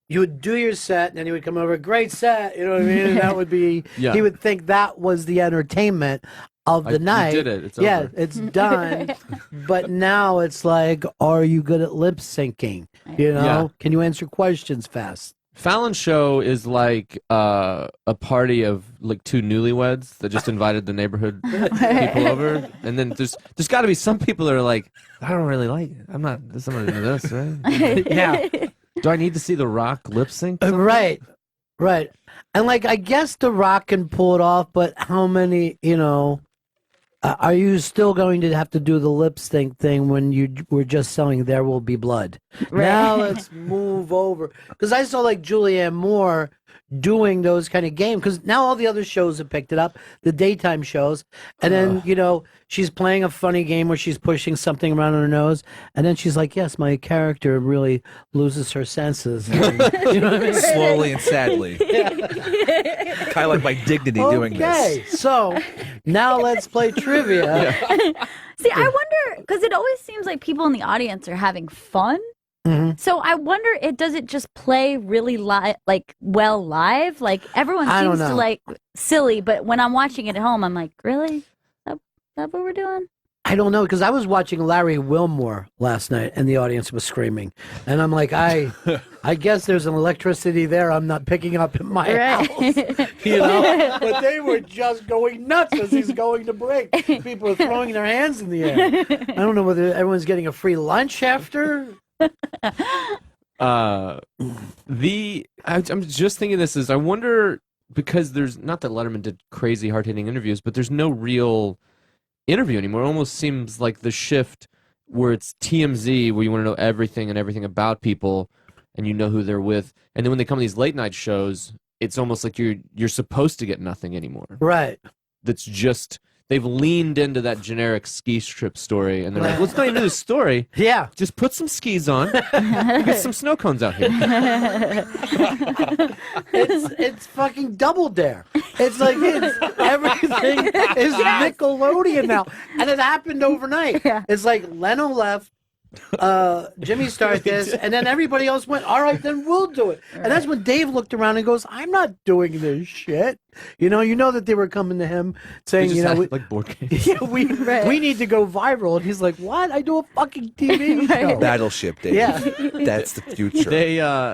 You would do your set, and then he would come over, great set, you know what I mean? And that would be, Yeah. he would think that was the entertainment of the night. You did it. It's yeah, over. it's done. But now it's like, are you good at lip syncing? You know? Yeah. Can you answer questions fast? Fallon's show is like a party of like two newlyweds that just invited the neighborhood people over, and then there's got to be some people that are like, I don't really like it. I'm not into this, right? Yeah. Do I need to see The Rock lip sync? Right. And like, I guess The Rock can pull it off, but how many, are you still going to have to do the lip sync thing when you were just selling There Will Be Blood? Right. Now let's move over. Because I saw like Julianne Moore doing those kind of games. Because now all the other shows have picked it up, the daytime shows. And then, she's playing a funny game where she's pushing something around her nose. And then she's like, yes, my character really loses her senses. And, you know what I mean? Slowly and sadly. Kind of like my dignity doing this. Okay, so now let's play trivia. See, I wonder, because it always seems like people in the audience are having fun. Mhm. So I wonder, does it just play really live? Like everyone I don't seems to know. like silly, but when I'm watching it at home, I'm like, really? That what we're doing? I don't know, because I was watching Larry Wilmore last night, and the audience was screaming, and I'm like, I guess there's an electricity there I'm not picking up in my Right. house, But they were just going nuts as he's going to break. People are throwing their hands in the air. I don't know whether everyone's getting a free lunch after. I'm just thinking this is, I wonder, because there's not that Letterman did crazy hard hitting interviews, but there's no real interview anymore. It almost seems like the shift where it's TMZ, where you want to know everything and everything about people, and you know who they're with, and then when they come to these late night shows, it's almost like you're supposed to get nothing anymore. Right. That's just, they've leaned into that generic ski strip story, and they're like, let's not even do this story. Yeah. Just put some skis on and get some snow cones out here. It's fucking Double Dare. It's like everything is Nickelodeon now, and it happened overnight. It's like Leno left, Jimmy started this, and then everybody else went, all right, then we'll do it. And that's when Dave looked around and goes, I'm not doing this shit. You know that they were coming to him saying, They just we, act like board games. yeah, we need to go viral. And he's like, what? I do a fucking TV show. Battleship, Dave. Yeah. That's the future.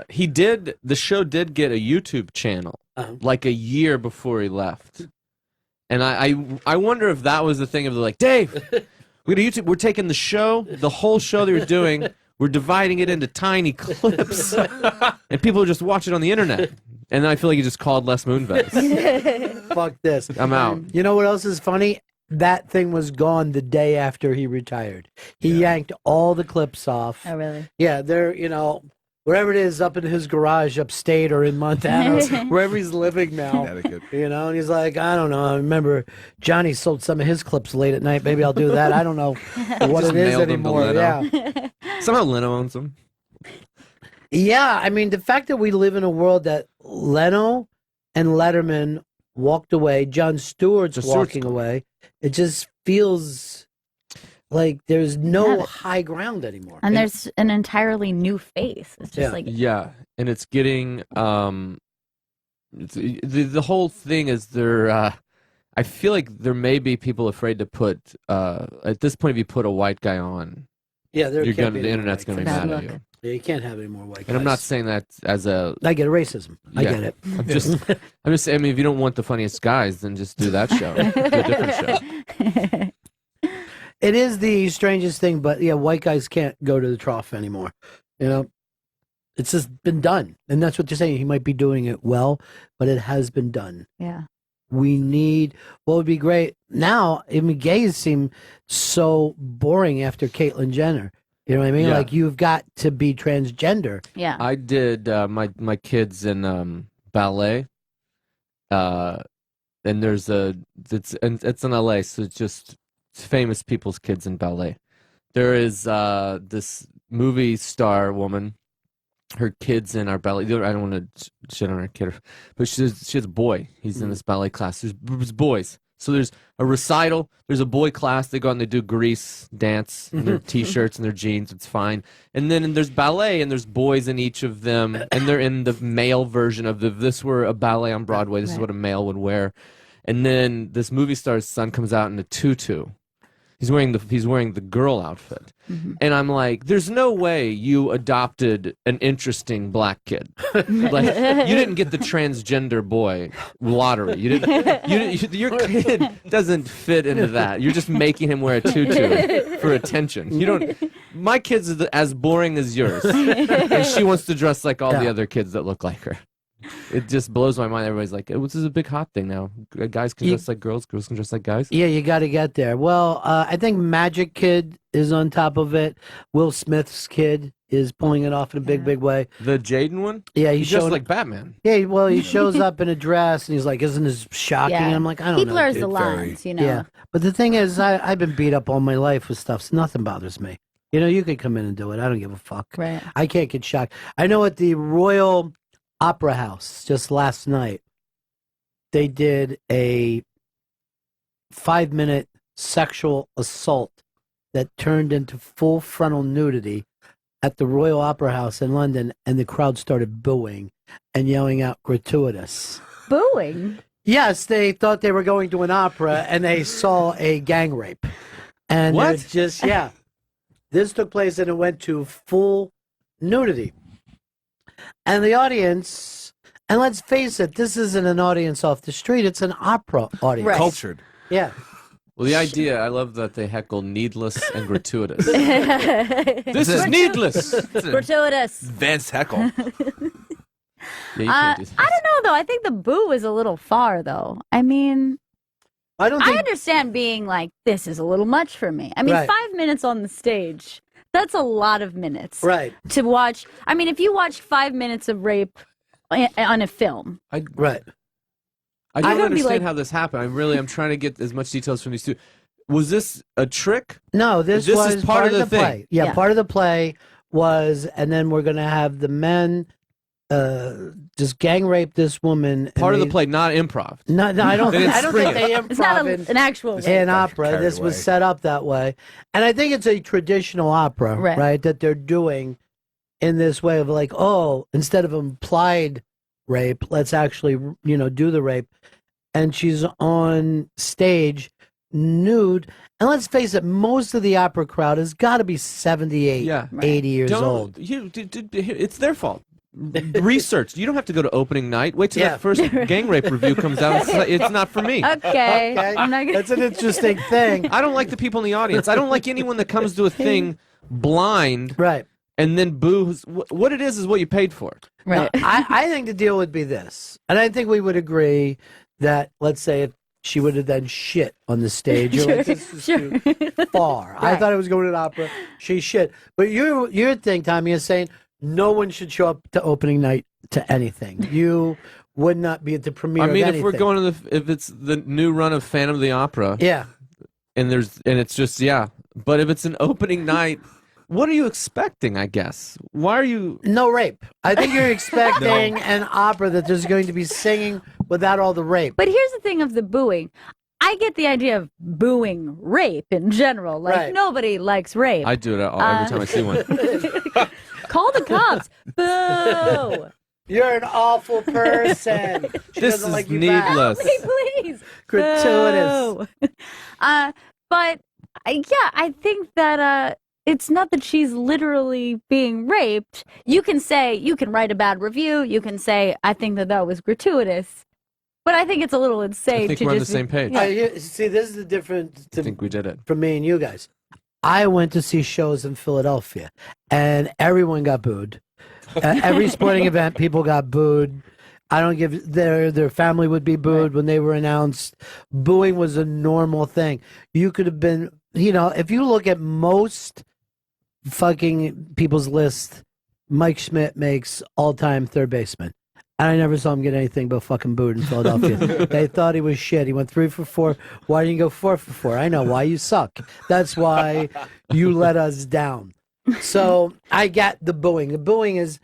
The show did get a YouTube channel like a year before he left. And I wonder if that was the thing of like, Dave, we're taking the whole show that you're doing, we're dividing it into tiny clips, and people just watch it on the internet. And then I feel like he just called Les Moonves. Fuck this. I'm out. You know what else is funny? That thing was gone the day after he retired. He yanked all the clips off. Oh, really? Yeah, they're, wherever it is, up in his garage upstate or in Montana, wherever he's living now. Connecticut. And he's like, I don't know. I remember Johnny sold some of his clips late at night. Maybe I'll do that. I don't know what Just it is mailed them to anymore. Leno. Yeah. Somehow Leno owns them. Yeah, I mean, the fact that we live in a world that Leno and Letterman walked away, Jon Stewart's walking away, it just feels like there's no high ground anymore. And there's an entirely new face. It's just Yeah, and it's getting the whole thing is I feel like there may be people afraid to put at this point if you put a white guy on, Yeah, there the can't be any more internet's white going to be guys. mad at you. Yeah, you can't have any more white guys. And I'm not saying that as a. I get racism. I Yeah. get it. I'm just saying, I mean, if you don't want the funniest guys, then just do that show. Do a different show. It is the strangest thing, but yeah, white guys can't go to the trough anymore. You know, it's just been done. And that's what you're saying. He might be doing it well, but it has been done. Yeah. We need what would be great now. I mean, gays seem so boring after Caitlyn Jenner. You know what I mean? Yeah. Like you've got to be transgender. Yeah. I did my kids in ballet, and there's it's in LA, so it's just famous people's kids in ballet. There is this movie star woman. Her kids in our ballet. I don't want to shit on her kid, but she has a boy. He's in this ballet class. There's boys. So there's a recital. There's a boy class. They go and they do grease dance in their t-shirts and their jeans. It's fine. And then there's ballet, and there's boys in each of them, and they're in the male version of if this were a ballet on Broadway, this is what a male would wear. And then this movie star's son comes out in a tutu. He's wearing the girl outfit. And I'm like, there's no way you adopted an interesting black kid. Like you didn't get the transgender boy lottery. Your kid doesn't fit into that. You're just making him wear a tutu for attention. You don't. My kid's as boring as yours, and she wants to dress like all the other kids that look like her. It just blows my mind. Everybody's like, this is a big hot thing now. Guys can dress like girls. Girls can dress like guys. Yeah, you got to get there. Well, I think Magic Kid is on top of it. Will Smith's kid is pulling it off in a big way. The Jaden one? Yeah, he's just like Batman. Yeah, well, he shows up in a dress and he's like, isn't this shocking? Yeah. And I'm like, I don't He know. blurs dude. the lines, you know. Yeah, but the thing is, I've been beat up all my life with stuff, so nothing bothers me. You know, you could come in and do it. I don't give a fuck. Right. I can't get shocked. I know at the Royal Opera House just last night, they did a 5-minute sexual assault that turned into full frontal nudity at the Royal Opera House in London, and the crowd started booing and yelling out gratuitous. Booing? Yes, they thought they were going to an opera and they saw a gang rape. And What? it's just, yeah. This took place and it went to full nudity. And the audience, and let's face it, this isn't an audience off the street, it's an opera audience. Right. Cultured. Yeah. Well, the idea, I love that they heckle needless and gratuitous. This is needless. Gratuitous. Advanced heckle. Yeah, you I can't do don't know though. I think the boo is a little far though. I mean, I understand being like, this is a little much for me. I mean, Right. 5 minutes on the stage, that's a lot of minutes. Right. To watch. I mean, if you watch 5 minutes of rape on a film, Right. I don't I'm gonna be understand like- how this happened. I'm trying to get as much details from these two. Was this a trick? No, this was is part of the thing. play. Yeah, part of the play was, and then we're going to have the men just gang rape this woman. Part of the they- play, not improv. No, I don't. They didn't I don't spring think it. they improv it's not in, an actual rape. in opera. carried This was away. set up that way, and I think it's a traditional opera, Right. right? That they're doing in this way of like, oh, instead of implied rape, let's actually, do the rape. And she's on stage nude, and let's face it, most of the opera crowd has got to be 78, 80 years old. It's their fault. Research. You don't have to go to opening night. Wait till Yeah. that first gang rape review comes out. It's not for me. Okay. I'm not gonna... That's an interesting thing. I don't like the people in the audience. I don't like anyone that comes to a thing blind, right? And then boos. What it is what you paid for. Right. I think the deal would be this, and I think we would agree that, let's say, if she would have then shit on the stage, you're like, this is too far. I Right. thought it was going to an opera. She shit, but your thing, Tommy, is saying no one should show up to opening night to anything. You would not be at the premiere. I mean, of if we're anything. going to if it's the new run of Phantom of the Opera, yeah, and it's just but if it's an opening night, what are you expecting? I guess why are you no rape? I think you're expecting an opera that there's going to be singing without all the rape. But here's the thing of the booing. I get the idea of booing rape in general. Like, Right. nobody likes rape. I do it every time I see one. Call the cops. Boo! You're an awful person. She This doesn't is like you back. needless. Please. Gratuitous. Boo. But, I think that it's not that she's literally being raped. You can write a bad review. You can say, I think that was gratuitous. But I think it's a little insane. I think we're on the same page. See, this is the difference. I think we did it. For me and you guys. I went to see shows in Philadelphia, and everyone got booed. Every sporting event, people got booed. I don't give their family would be booed when they were announced. Booing was a normal thing. You could have been, if you look at most fucking people's list, Mike Schmidt makes all-time third baseman. And I never saw him get anything but fucking booed in Philadelphia. They thought he was shit. He went 3 for 4. Why didn't you go 4 for 4? I know why. You suck. That's why you let us down. So I get the booing. The booing is,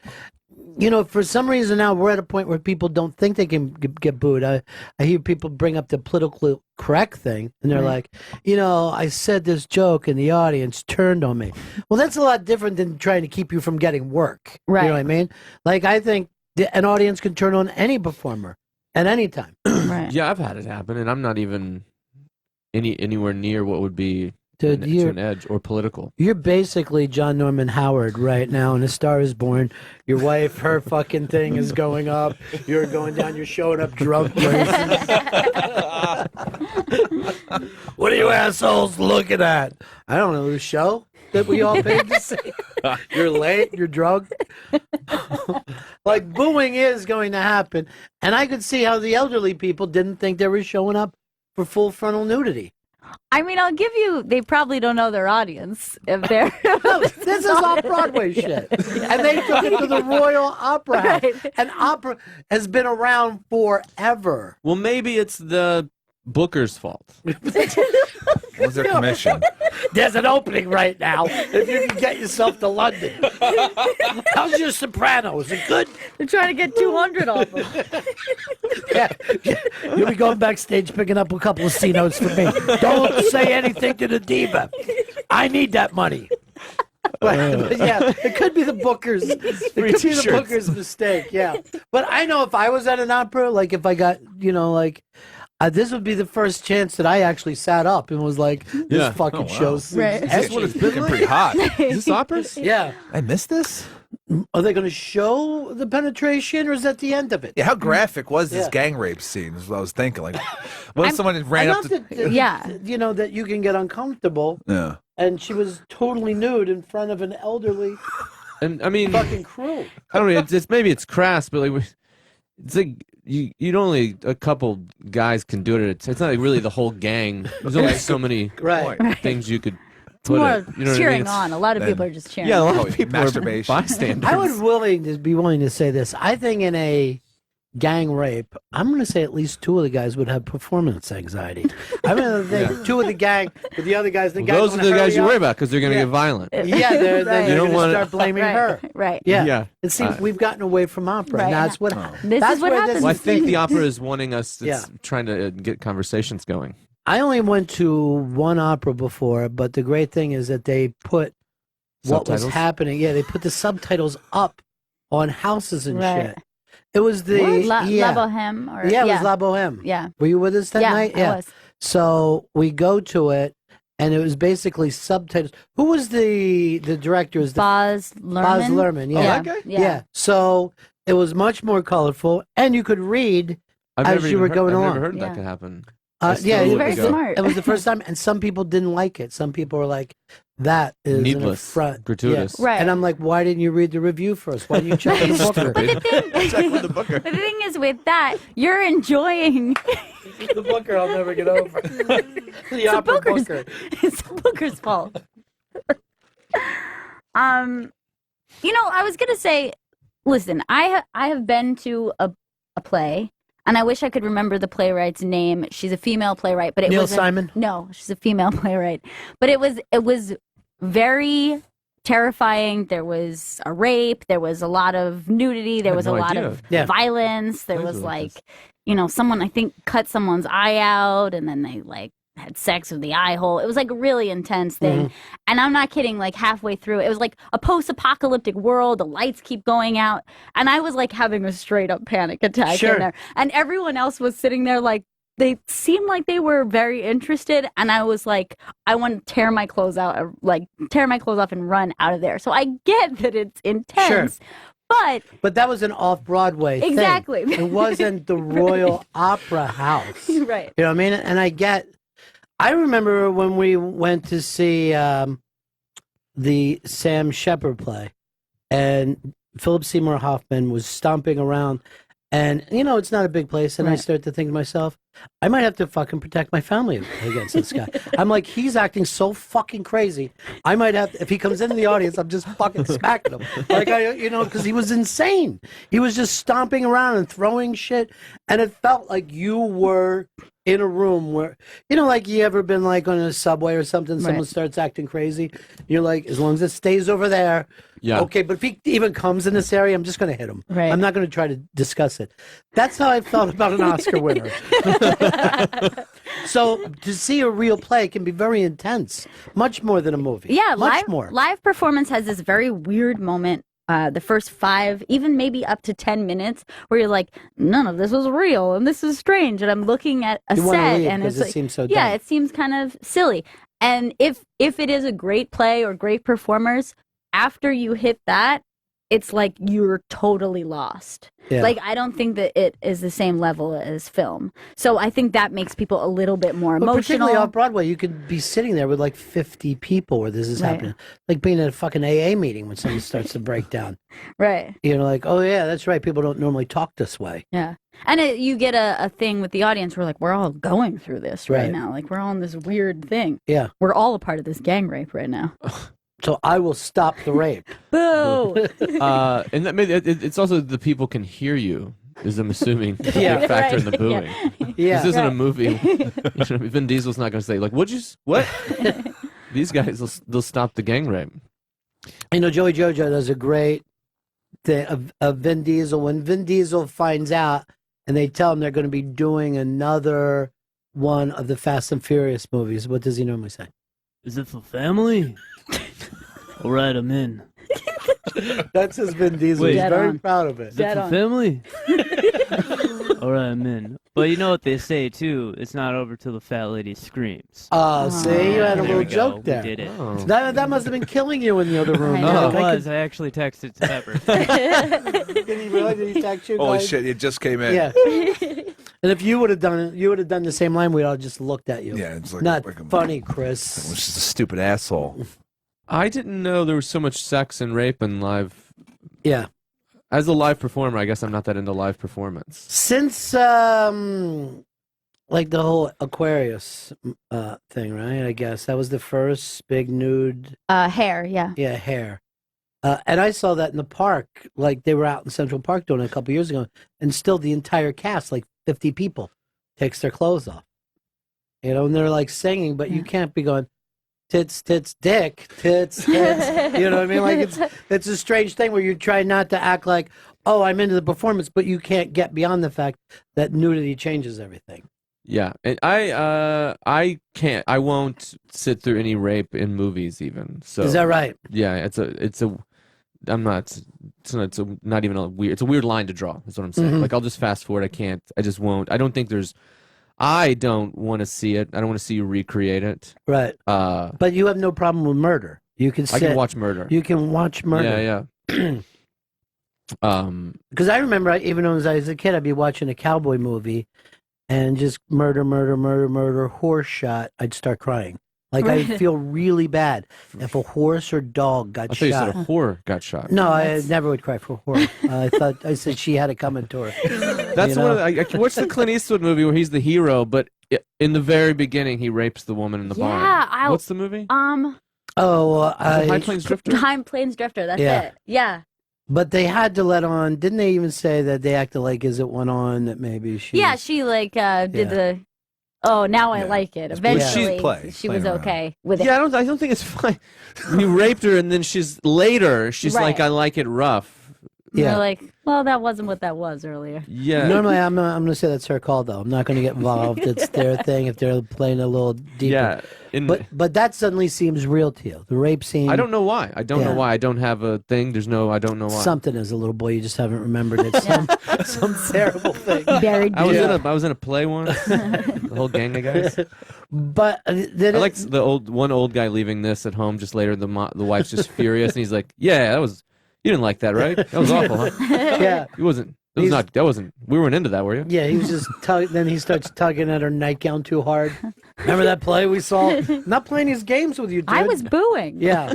for some reason now we're at a point where people don't think they can get booed. I hear people bring up the politically correct thing, and they're like, I said this joke and the audience turned on me. Well, that's a lot different than trying to keep you from getting work. Right. You know what I mean? Like, I think an audience can turn on any performer at any time. Right. Yeah, I've had it happen, and I'm not even anywhere near what would be Dude, to an edge or political. You're basically John Norman Howard right now, and A Star Is Born. Your wife, her fucking thing is going up. You're going down. You're showing up drunk places. What are you assholes looking at? I don't know. The show that we all paid to see. You're late. You're drunk. Like, booing is going to happen, and I could see how the elderly people didn't think they were showing up for full frontal nudity. I mean, I'll give you, they probably don't know their audience if they're... No, this is off-Broadway shit. And they took it to the Royal Opera House. And opera has been around forever. Well, maybe it's the booker's fault. Was their commission? There's an opening right now if you can get yourself to London. How's your soprano? Is it good? They're trying to get 200 off them. Yeah. You'll be going backstage picking up a couple of C notes for me. Don't say anything to the diva. I need that money. But yeah, it could be the Booker's. It could be the Booker's mistake. Yeah, but I know if I was at an opera, like if I got, this would be the first chance that I actually sat up and was like, "This fucking show's Right. That's what it's been pretty hot. Is this operas? Yeah, I missed this. Are they going to show the penetration, or is that the end of it? Yeah, how graphic was this Yeah. gang rape scene? Is what I was thinking. Like, when someone ran up to, that you can get uncomfortable. Yeah. And she was totally nude in front of an elderly. And I mean, fucking cruel. I don't know. It's maybe it's crass, but like, it's like you'd only a couple guys can do it. It's not like really the whole gang. There's only so many things you could. It's more you know what I mean? cheering on. A lot of people are just cheering. Yeah, a lot of people masturbation. are bystanders. I would be willing to say this. I think in a gang rape, I'm going to say at least 2 of the guys would have performance anxiety. I'm going to think 2 of the gang, but the other guys, Those are the guys you worry about because they're going to get violent. Yeah, they're going to start blaming her. Right. Yeah. And see, we've gotten away from opera. Right. And that's what. This that's is what where happens. Well, I think the opera is wanting us. It's Yeah. trying to get conversations going. I only went to one opera before, but the great thing is that they put what was Subtitles? happening. Yeah, they put the subtitles up on houses and Right. shit. It was the La Boheme? Or, it was La Boheme. Yeah. Were you with us that night? I was. So we go to it, and it was basically subtitles. Who was the director? Is Baz Luhrmann? Baz Luhrmann, yeah. Oh, that guy? Yeah. So it was much more colorful, and you could read as you were going along. I've never heard that could happen. Yeah, He's very smart. It was the first time, and some people didn't like it. Some people were like, "That is an Needless, affront." gratuitous. Yeah. Right. And I'm like, "Why didn't you read the review first? Why didn't you check the Booker?" Check with the Booker. The thing is with that, you're enjoying The Booker, I'll never get over. The opera Booker. It's the Booker's fault. I was gonna say, listen, I have been to a play, and I wish I could remember the playwright's name. She's a female playwright, but it Neil was Simon? No, she's a female playwright, but it was very terrifying. There was a rape. There was a lot of nudity. There was a lot of violence. There was someone I think cut someone's eye out, and then they had sex with the eye hole. It was like a really intense thing. And I'm not kidding, halfway through it was like a post-apocalyptic world. The lights keep going out. And I was having a straight up panic attack in there. And everyone else was sitting there they seemed like they were very interested, and I was like, I want to tear my clothes off and run out of there. So I get that it's intense, but that was an off-Broadway thing. Exactly. It wasn't the Royal Opera House. Right. You know what I mean? And I remember when we went to see the Sam Shepard play, and Philip Seymour Hoffman was stomping around, and it's not a big place, and I started to think to myself, I might have to fucking protect my family against this guy. I'm like, he's acting so fucking crazy. I might have to, if he comes into the audience, I'm just fucking smacking him. Like, because he was insane. He was just stomping around and throwing shit, and it felt like you were in a room where, like you ever been like on a subway or something, someone starts acting crazy. You're like, as long as it stays over there. Yeah. Okay, but if he even comes in this area, I'm just going to hit him. Right. I'm not going to try to discuss it. That's how I felt about an Oscar winner. So to see a real play can be very intense, much more than a movie. Yeah, much more. Live performance has this very weird moment. The first 5, even maybe up to 10 minutes, where you're like, none of this was real, and this is strange. And I'm looking at a set, and it's it like, seems so yeah, dumb. it seems kind of silly. And if it is a great play or great performers, after you hit that, it's like you're totally lost. Yeah. Like, I don't think that it is the same level as film. So I think that makes people a little bit more But emotional. particularly off Broadway, you could be sitting there with like 50 people where this is happening. Like being at a fucking AA meeting when someone starts to break down. Right. Like, oh yeah, that's right. People don't normally talk this way. Yeah. And you get a thing with the audience where, like, we're all going through this right now. Like, we're all in this weird thing. Yeah. We're all a part of this gang rape right now. So I will stop the rape. Boo! And that it's also the people can hear you, is I'm assuming a Yeah. big factor in the Right, booing. yeah. This isn't a Right. movie. Vin Diesel's not going to say, like, what? These guys, they'll stop the gang rape. Joey Jojo does a great thing of Vin Diesel. When Vin Diesel finds out and they tell him they're going to be doing another one of the Fast and Furious movies, what does he normally say? Is it for family? All right, I'm in. That's his Vin Diesel. He's very proud of it. Is it for family? All right, I'm in. But you know what they say, too? It's not over till the fat lady screams. Oh, see? You had a There little we go. joke We there. did it. Oh. That must have been killing you in the other room. No, Like, it I was. I actually texted to Pepper. Did he really? Did he text you Holy guys? shit! It just came in. Yeah. And if you would have done it, you would have done the same line. We'd all just looked at you. Yeah, it's like Not like a- funny, Chris. It was just a stupid asshole. I didn't know there was so much sex and rape in live. Yeah. As a live performer, I guess I'm not that into live performance. Since like the whole Aquarius thing, right? I guess that was the first big nude. Hair, yeah. Yeah, hair. And I saw that in the park. Like they were out in Central Park doing it a couple years ago, and still the entire cast, like 50 people, takes their clothes off. And they're like singing, but you can't be going tits, tits, dick, tits, tits. You know what I mean? Like it's a strange thing where you try not to act like, oh, I'm into the performance, but you can't get beyond the fact that nudity changes everything. Yeah, and I can't. I won't sit through any rape in movies, even. So Is that right? Yeah, it's a. I'm not. It's not even a weird. It's a weird line to draw. Is what I'm saying. Mhm. Like I'll just fast forward. I can't. I just won't. I don't think there's. I don't want to see it. I don't want to see you recreate it. Right. But you have no problem with murder. You can. I can watch murder. You can watch murder. Yeah. Because I remember, even when I was a kid, I'd be watching a cowboy movie, and just murder, horse shot. I'd start crying. Like I'd feel really bad if a horse or dog got I thought shot. you said a whore got shot. No, I never would cry for a horse. I said she had it coming to her. That's You one. know? I watched the Clint Eastwood movie where he's the hero, but in the very beginning he rapes the woman in the barn. What's the movie? Oh, High Plains Drifter. High Plains Drifter. That's Yeah. it. Yeah. But they had to let on. Didn't they even say that they acted like, is it went on that maybe she? Yeah, she did the. Oh, now I like it. Eventually, she was okay with it. Yeah, I don't think it's fine. You raped her, and then she's Right. like, I like it rough. Yeah. They're like, well, that wasn't what that was earlier. Yeah. Normally, I'm going to say that's her call, though. I'm not going to get involved. It's their thing if they're playing a little deeper. Yeah. But that suddenly seems real to you. The rape scene. I don't know why. I don't know why. I don't have a thing. I don't know why. Something as a little boy, you just haven't remembered it. Some terrible thing. Buried. I was in a play once. The whole gang of guys. But I like the old guy leaving this at home just later. The wife's just furious, and he's like, "Yeah, that was. You didn't like that, right? That was awful, huh? Yeah. It wasn't. It was not. That wasn't. We weren't into that, were you? Yeah, he was just then he starts tugging at her nightgown too hard. Remember that play we saw? Not playing his games with you, dude. I was booing. Yeah,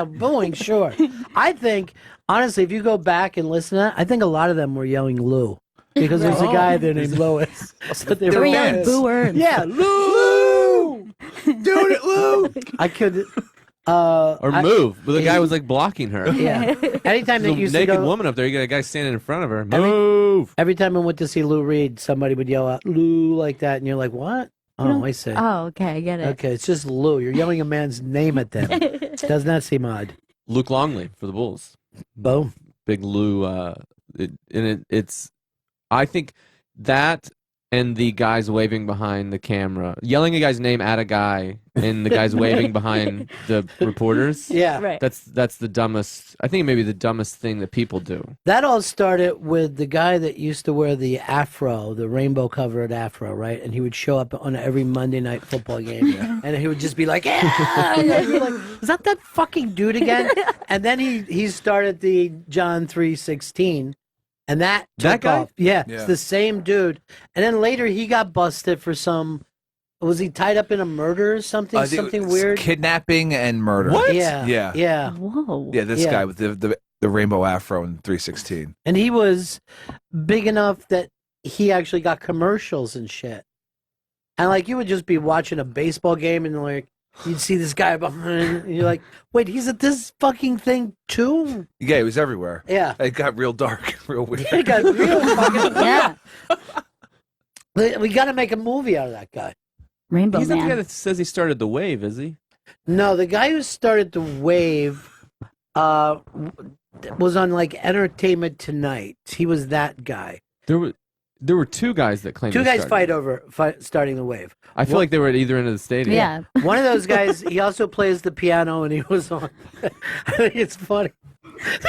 booing, sure. I think, honestly, if you go back and listen to that, I think a lot of them were yelling Lou. Because there's a guy there named Lois. So they were young booers. Yeah, Lou! Dude, Lou! I could... move. But the guy was like blocking her. Yeah. Anytime There's that a used naked to go... woman up there. You got a guy standing in front of her. Move. Every time I went to see Lou Reed, somebody would yell out, Lou, like that. And you're like, what? Oh, I see. Oh, okay, I get it. Okay, it's just Lou. You're yelling a man's name at them. Does not seem odd. Luke Longley for the Bulls. Boom. Big Lou. It's. I think that and the guys waving behind the camera, yelling a guy's name at a guy, and the guys waving behind the reporters. Yeah. Right. That's the dumbest. I think it may be the dumbest thing that people do. That all started with the guy that used to wear the afro, the rainbow-covered afro, right? And he would show up on every Monday night football game, and he would just be like, "Yeah!" And you'd be like, is that fucking dude again? And then he started the John 3:16. And that took guy? off. Yeah, it's the same dude. And then later he got busted for was he tied up in a murder or something? Something weird? Kidnapping and murder. What? Yeah. Yeah. Yeah. Whoa. Yeah, this guy with the rainbow afro in 316. And he was big enough that he actually got commercials and shit. And like you would just be watching a baseball game and like you'd see this guy behind and you're like, wait, he's at this fucking thing too? Yeah, he was everywhere. Yeah. It got real dark, real weird. It got real fucking yeah. We got to make a movie out of that guy. Rainbow He's not Man. the guy that says he started the wave, is he? No, the guy who started the wave was on like Entertainment Tonight. He was that guy. There were two guys that claimed Two they guys started. fight over starting the wave. I feel like they were at either end of the stadium. Yeah. One of those guys, he also plays the piano, and he was on. I think it's funny.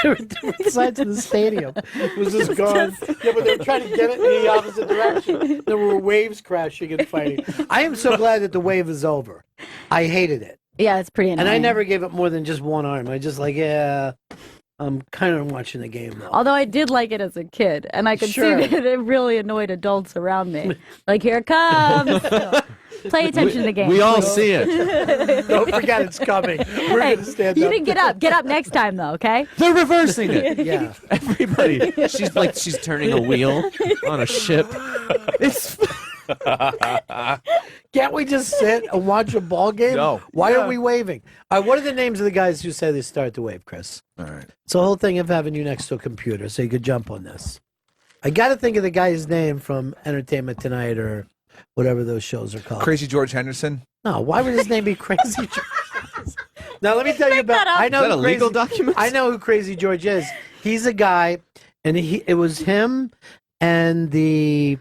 There were different sides of the stadium. It was just gone. Yeah, but they were trying to get it in the opposite direction. There were waves crashing and fighting. I am so glad that the wave is over. I hated it. Yeah, it's pretty annoying. And I never gave it more than just one arm. I just like, I'm kind of watching the game, though. Although I did like it as a kid, and I could Sure. see that it really annoyed adults around me. Like, here it comes. Pay attention to the game. We all please. see it. Don't forget it's coming. We're Hey, going to stand you up. didn't get up. Get up next time, though, okay? They're reversing it. Yeah. Everybody. She's turning a wheel on a ship. It's Can't we just sit and watch a ball game? No. Why are we waving? All right, what are the names of the guys who say they start to wave, Chris? All right. It's the whole thing of having you next to a computer, so you could jump on this. I got to think of the guy's name from Entertainment Tonight or whatever those shows are called. Crazy George Henderson. No, why would his name be Crazy George? Now let me tell you about. I know Is that a who legal Crazy- document? I know who Crazy George is. He's a guy, and it was him and the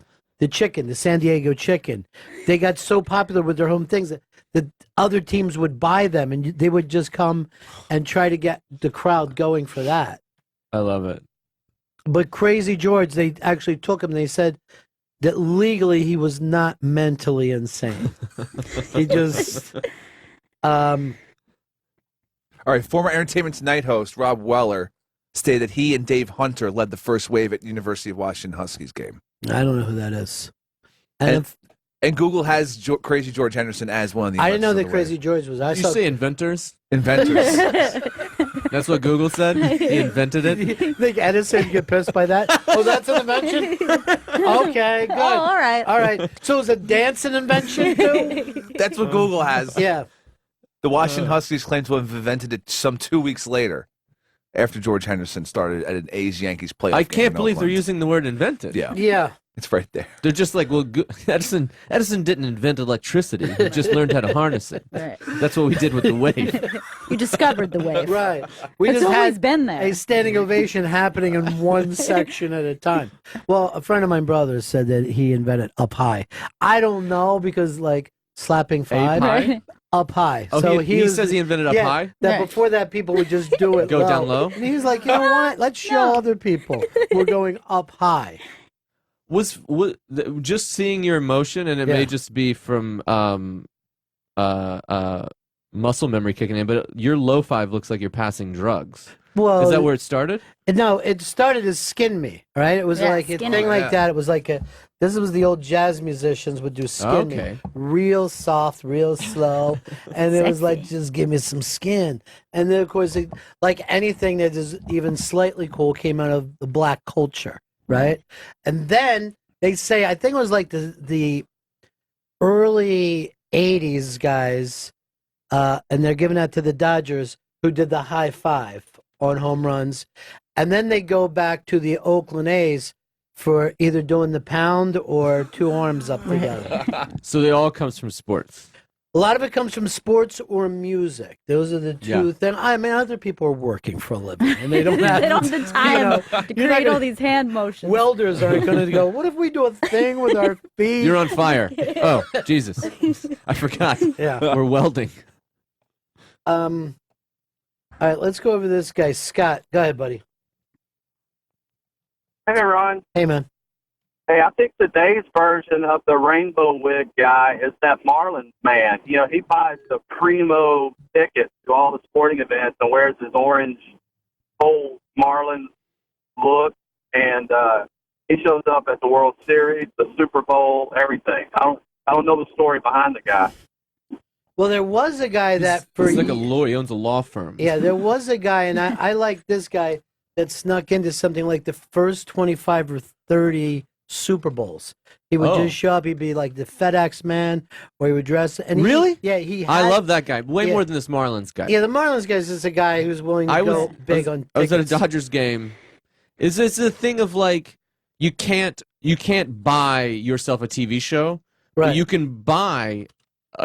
chicken, the San Diego chicken. They got so popular with their home things that other teams would buy them, and they would just come and try to get the crowd going for that. I love it. But Crazy George, they actually took him. They said that legally he was not mentally insane. He just. All right, former Entertainment Tonight host Rob Weller stated that he and Dave Hunter led the first wave at University of Washington Huskies game. I don't know who that is. And Google has Crazy George Henderson as one of the I didn't know inventors that of the Crazy George was. I Did you saw say inventors? Inventors. That's what Google said? He invented it? You think Edison would get pissed by that? Oh, that's an invention? Okay, good. Oh, all right. All right. So is a dance an invention too? That's what Google has. Yeah. The Washington Huskies claim to have invented it some 2 weeks later after George Henderson started at an A's-Yankees playoff I game can't in believe they're Oakland. using the word invented. Yeah. Yeah. It's right there. They're just like, well, Edison didn't invent electricity. He just learned how to harness it. Right. That's what we did with the wave. You discovered the wave. Right. It's just always had been there. a standing ovation happening in one section at a time. Well, a friend of my brother said that he invented up high. I don't know because like slapping five. High? Up high. Oh, so he was- says he invented up high? That Right. before that people would just do it Go down low? And he's like, you know what? Let's show other people we're going up high. Was just seeing your emotion, and it may just be from muscle memory kicking in, but your low five looks like you're passing drugs. Well, is that where it started? No, it started as Skin Me, right? It was Yeah, like a Skin thing Me. like Yeah. that. It was like this was the old jazz musicians would do Skin Me. Okay. Real soft, real slow. And it was like, Sexy. just give me some skin. And then, of course, like anything that is even slightly cool came out of the black culture, right? And then they say, I think it was like the early 80s guys, and they're giving that to the Dodgers, who did the high five on home runs. And then they go back to the Oakland A's for either doing the pound or two arms up together. So it all comes from sports. A lot of it comes from sports or music. Those are the two Yeah. things. I mean, other people are working for a living, and they don't have, They don't have the time you know, to you're not create all gonna- these hand motions. Welders aren't going to go, what if we do a thing with our feet? You're on fire. Oh, Jesus. I forgot. Yeah. We're welding. All right, let's go over this guy. Scott, go ahead, buddy. Hey, Ron. Hey, man. Hey, I think today's version of the rainbow wig guy is that Marlins man. You know, he buys the primo tickets to all the sporting events and wears his orange whole Marlins look, and he shows up at the World Series, the Super Bowl, everything. I don't know the story behind the guy. Well, there was a guy that for He's like a lawyer. He owns a law firm. yeah, there was a guy, and I like this guy that snuck into something like the first 25 or 30 Super Bowls. He would just show up. He'd be like the FedEx man, or he would dress. And Really? He. I had- love that guy. Way Yeah. more than this Marlins guy. Yeah, the Marlins guy is just a guy who's willing to go big on. I was at a tickets. Dodgers game. Is this a thing of like you can't buy yourself a TV show, but Right. you can buy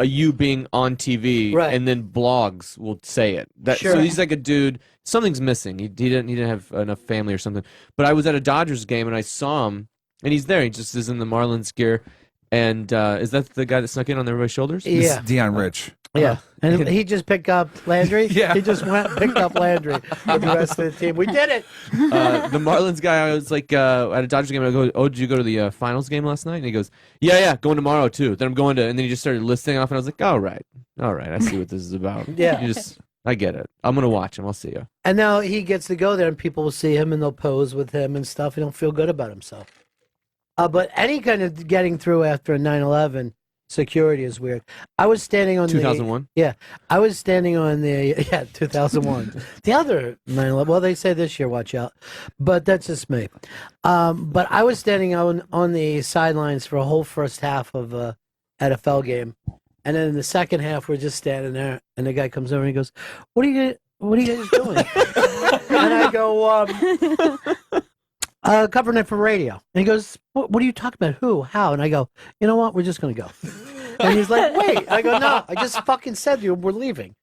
you being on TV, Right. and then blogs will say it. Sure. So he's like a dude. Something's missing. He didn't have enough family or something. But I was at a Dodgers game and I saw him, and he's there. He just is in the Marlins gear. And is that the guy that snuck in on everybody's shoulders? Yeah. This is Dion Rich. Yeah, and he just picked up Landry. Yeah. He just went and picked up Landry with the rest of the team. We did it. The Marlins guy, I was like at a Dodgers game. I go, "Oh, did you go to the finals game last night?" And he goes, "Yeah, going tomorrow too." Then I'm going to, and then he just started listing off, and I was like, "All right, I see what this is about." Yeah. I get it. I'm gonna watch him. I'll see you. And now he gets to go there, and people will see him, and they'll pose with him and stuff, and he'll feel good about himself. But any kind of getting through after a 9/11 security is weird. I was standing on 2001? Yeah, I was standing on the 2001. The other 9/11. Well, they say this year, watch out, but that's just me. But I was standing on the sidelines for a whole first half of a NFL game, and then in the second half, we're just standing there, and the guy comes over and he goes, What are you guys doing?" And I go, covering it for radio. And he goes, what are you talking about? Who? How? And I go, you know what? We're just going to go. And he's like, wait. I go, no, I just fucking said to you, we're leaving.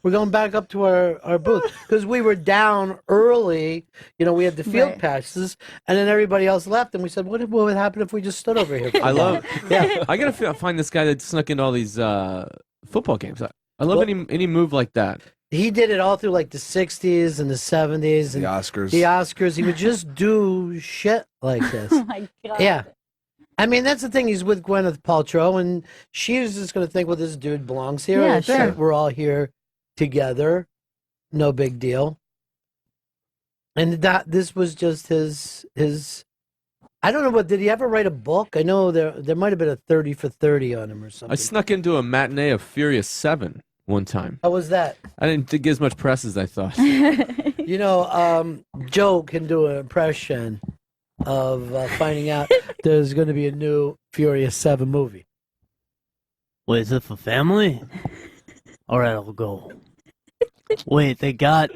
We're going back up to our booth. Because we were down early. You know, we had the field Right. passes. And then everybody else left. And we said, what would happen if we just stood over here? For I a love. while? Yeah. I gotta find this guy that snuck into all these football games. I love any move like that. He did it all through like the 60s and the 70s. And The Oscars. The Oscars. He would just do shit like this. Oh my god. Yeah. I mean, that's the thing. He's with Gwyneth Paltrow, and she's just going to think, well, this dude belongs here. Yeah, It's sure. like we're all here together. No big deal. And this was just his. I don't know, but did he ever write a book? I know there might have been a 30 for 30 on him or something. I snuck into a matinee of Furious 7 one time. How was that? I didn't get as much press as I thought. You know, Joe can do an impression of finding out there's going to be a new Furious 7 movie. Wait, is it for family? All right, I'll go. Wait, they got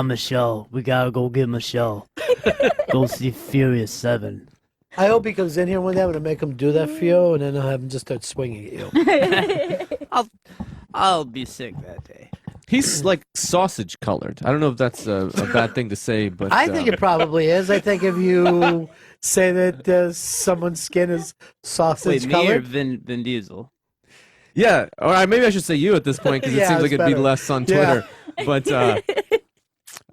Michelle. We gotta go get Michelle. Go see Furious 7. I hope he comes in here one day. I'm going to make him do that for you, and then I'll have him just start swinging at you. I'll be sick that day. He's like sausage colored. I don't know if that's a bad thing to say, but I think it probably is. I think if you say that someone's skin is sausage Wait, me colored. or Vin Diesel? Yeah, or maybe I should say you at this point because it Yeah, seems like it's it'd be better. less on Yeah. Twitter. But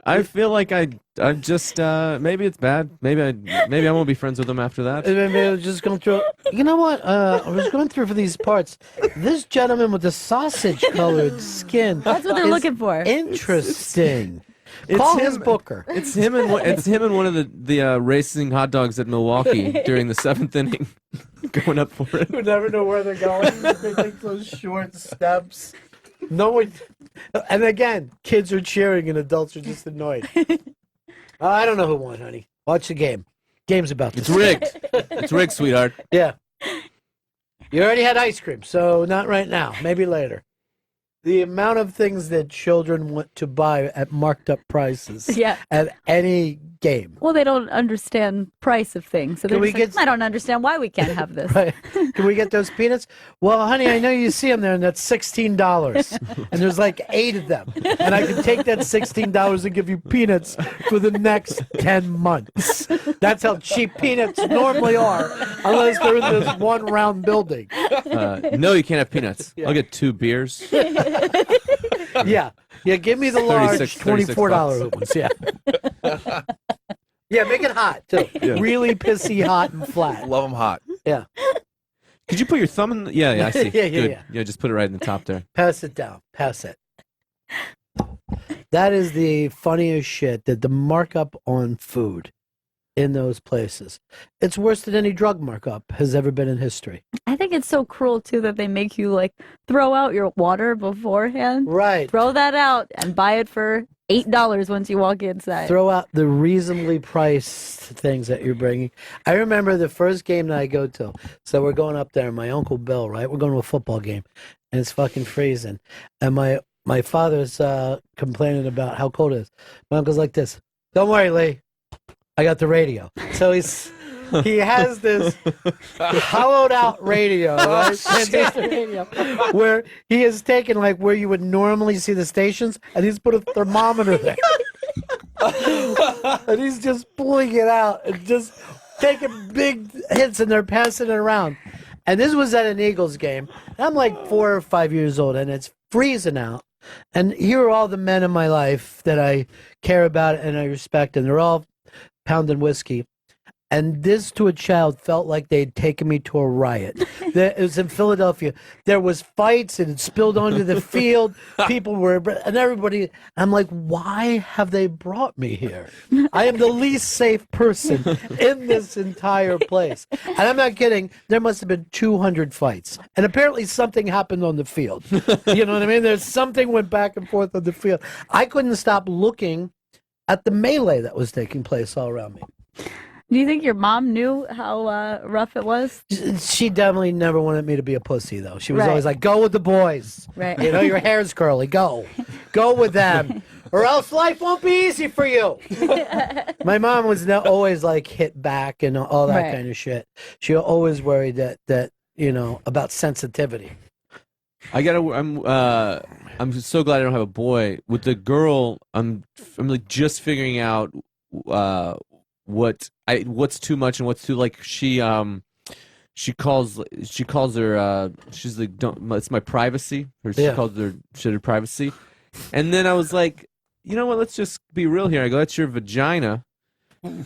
I feel like I'm just maybe it's bad. Maybe I won't be friends with him after that. And maybe I was just going through. You know what? I was going through for these parts. This gentleman with the sausage-colored skin. That's what they're is looking for. Interesting. It's Call him- his booker. It's him and one of the racing hot dogs at Milwaukee during the 7th inning, going up for it. You never know where they're going. They take those short steps. No one. And again, kids are cheering and adults are just annoyed. I don't know who won, honey. Watch the game. Game's about to It's rigged. It's rigged, sweetheart. Yeah. You already had ice cream, so not right now. Maybe later. The amount of things that children want to buy at marked up prices Yeah. at any game. Well, they don't understand price of things, so they're Can we just like, I don't understand why we can't have this. Right. Can we get those peanuts? Well, honey, I know you see them there, and that's $16. And there's like 8 of them. And I can take that $16 and give you peanuts for the next 10 months. That's how cheap peanuts normally are, unless they're in this one round building. No, you can't have peanuts. I'll get 2 beers. Yeah. Yeah, give me the large 36 $24 ones. Yeah. Yeah, make it hot, too. Yeah. Really pissy hot and flat. Love them hot. Yeah. Could you put your thumb in? Yeah, I see. Yeah, yeah, Good. yeah. Just put it right in the top there. Pass it down. Pass it. That is the funniest shit, that the markup on food in those places. It's worse than any drug markup has ever been in history. I think it's so cruel too that they make you like throw out your water beforehand. Right. Throw that out and buy it for $8 once you walk inside. Throw out the reasonably priced things that you're bringing. I remember the first game that I go to. So we're going up there, my Uncle Bill, right? We're going to a football game, and it's fucking freezing. And my father's complaining about how cold it is. My uncle's like this, "Don't worry, Lee. I got the radio." So he has this hollowed out radio, right? Transistor radio, where he has taken like where you would normally see the stations, and he's put a thermometer there. And he's just pulling it out and just taking big hits, and they're passing it around. And this was at an Eagles game. I'm like 4 or 5 years old, and it's freezing out. And here are all the men in my life that I care about and I respect, and they're all pounding whiskey. And this, to a child, felt like they'd taken me to a riot. It was in Philadelphia. There was fights, and it spilled onto the field. People were, and everybody. I'm like, why have they brought me here? I am the least safe person in this entire place. And I'm not kidding. There must have been 200 fights, and apparently something happened on the field. You know what I mean? There's something went back and forth on the field. I couldn't stop looking at the melee that was taking place all around me. Do you think your mom knew how rough it was? She definitely never wanted me to be a pussy, though. She was Right. always like, "Go with the boys. Right. You know, your hair's curly. Go with them, or else life won't be easy for you." My mom was always like hit back and all that Right. kind of shit. She always worried that about sensitivity. I'm so glad I don't have a boy. With the girl, I'm like just figuring out what's too much and what's too like. She calls her she's like, don't, it's my privacy. She calls her privacy. And then I was like, you know what? Let's just be real here. I go, that's your vagina,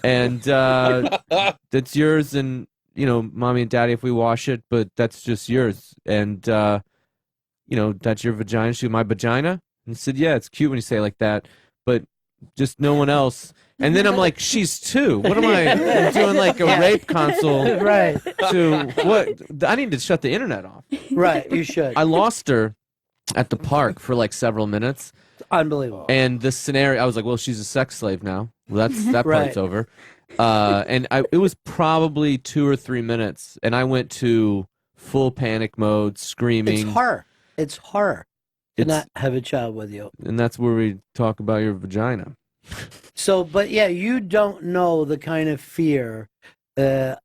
and that's yours, and mommy and daddy if we wash it, but that's just yours, and that's your vagina. She, my vagina, and I said, yeah, it's cute when you say it like that, but just no one else. And then I'm like, she's 2. What am I I'm doing? Like a rape console, Right. To what? I need to shut the internet off. Right, you should. I lost her at the park for like several minutes. Unbelievable. And the scenario, I was like, well, she's a sex slave now. Well, that Right. part's over. And it was probably 2 or 3 minutes, and I went to full panic mode, screaming. It's horror to It's- not have a child with you. And that's where we talk about your vagina. So, but yeah, you don't know the kind of fear a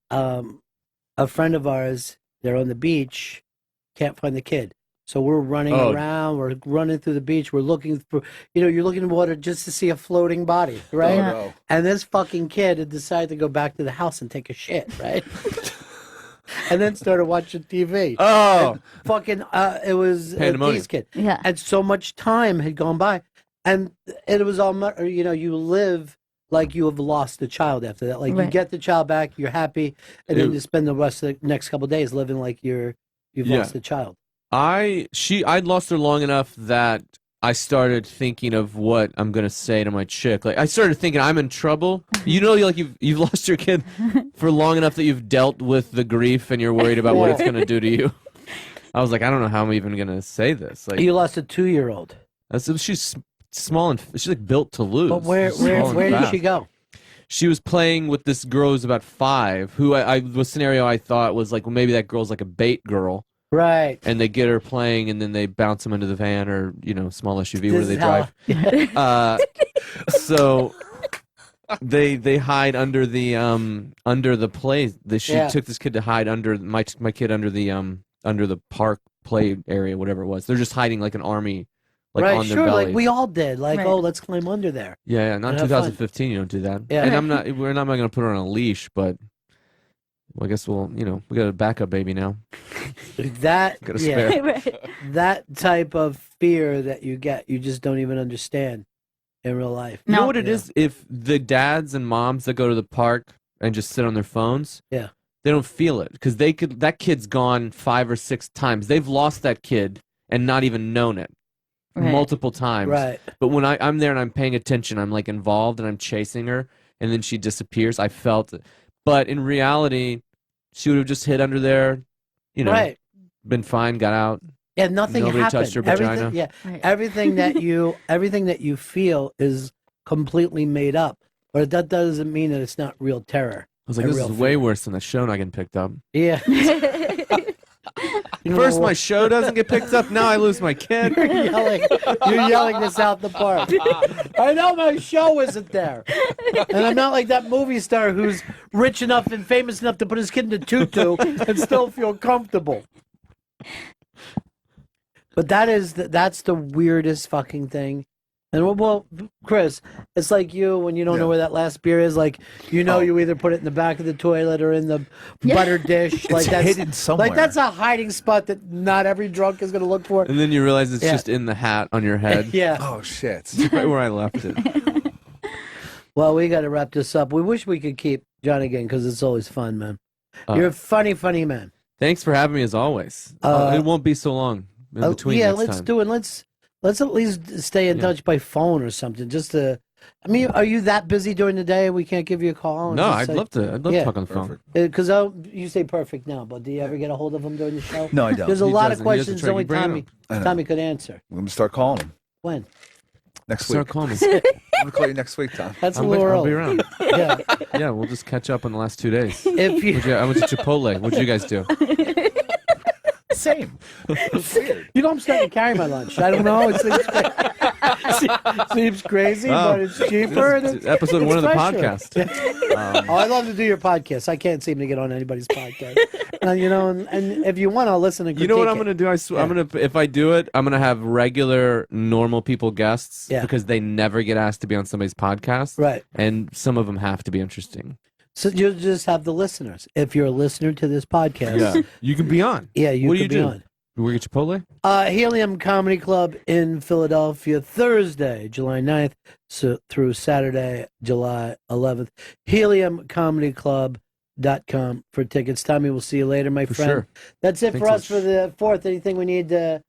friend of ours, they're on the beach, can't find the kid. So we're running around, we're running through the beach, we're looking for, you're looking in the water just to see a floating body, right? Oh, no. And this fucking kid had decided to go back to the house and take a shit, right? And then started watching TV. Oh. And fucking, it was Dee's kid. Yeah. And so much time had gone by. And it was all, you live like you have lost a child after that. Like you get the child back, you're happy, and then you spend the rest of the next couple of days living like you've lost the child. I'd lost her long enough that I started thinking of what I'm gonna say to my chick. Like I started thinking I'm in trouble. Like you've lost your kid for long enough that you've dealt with the grief and you're worried about what it's gonna do to you. I was like, I don't know how I'm even gonna say this. Like you lost a 2-year-old. She's small and she's like built to lose. But where did she go? She was playing with this girl who's about 5, who the scenario I thought was like, well, maybe that girl's like a bait girl. Right. And they get her playing, and then they bounce them into the van or, small SUV where they drive. So they hide under the play. She took this kid to hide under my kid under the park play area, whatever it was. They're just hiding like an army, like on their belly. Like we all did. Like, let's climb under there. Yeah, not 2015. You don't do that. Yeah. And we're not going to put her on a leash, but. Well, I guess we got a backup baby now. That got a spare. That type of fear that you get, you just don't even understand in real life. You know what it is? If the dads and moms that go to the park and just sit on their phones, they don't feel it because that kid's gone 5 or 6 times. They've lost that kid and not even known it multiple times. Right. But when I'm there and I'm paying attention, I'm like involved and I'm chasing her, and then she disappears. I felt it. But in reality, she would have just hid under there, been fine, got out. Yeah, nothing Nobody happened. touched her vagina. Everything that you feel is completely made up. But that doesn't mean that it's not real terror. I was like, this is way worse than the show not getting picked up. Yeah. First, my show doesn't get picked up. Now I lose my kid. You're yelling this out the park. I know my show isn't there. And I'm not like that movie star who's rich enough and famous enough to put his kid in a tutu and still feel comfortable. But that's the weirdest fucking thing. And well, Chris, it's like you when you don't know where that last beer is. Like you either put it in the back of the toilet or in the butter dish. Like that's hidden somewhere. Like that's a hiding spot that not every drunk is going to look for. And then you realize it's just in the hat on your head. Yeah. Oh shit! It's right where I left it. Well, we got to wrap this up. We wish we could keep John again because it's always fun, man. You're a funny man. Thanks for having me as always. It won't be so long in between. Yeah, next let's time. do it. Let's at least stay in touch by phone or something. Just to, are you that busy during the day? We can't give you a call. No, I'd love to talk on the phone. Because you say perfect now, but do you ever get a hold of him during the show? No, I don't. There's a He lot of doesn't. He questions doesn't only try to bring it Tommy could answer. I'm gonna start calling him. When? Next Start week. calling me. I'm gonna call you next week, Tom. That's a I'll little be early. around. Yeah. Yeah, we'll just catch up on the last 2 days. If you, I went to Chipotle. What did you guys do? Same. It's weird. I'm starting to carry my lunch. I don't know. It seems crazy, but it's cheaper. It's episode 1 of the fresher. podcast. I love to do your podcast. I can't seem to get on anybody's podcast. And if you want, I'll listen and critique You know what I'm it. gonna do? I'm gonna if I do it, I'm gonna have regular, normal people guests because they never get asked to be on somebody's podcast, right? And some of them have to be interesting. So you'll just have the listeners. If you're a listener to this podcast, you can be on. Yeah, you what can do be you do? on. You work at Chipotle? Helium Comedy Club in Philadelphia, Thursday, July 9th through Saturday, July 11th. HeliumComedyClub.com for tickets. Tommy, we'll see you later, my friend. Sure. That's it Thanks for us for the 4th. Anything we need to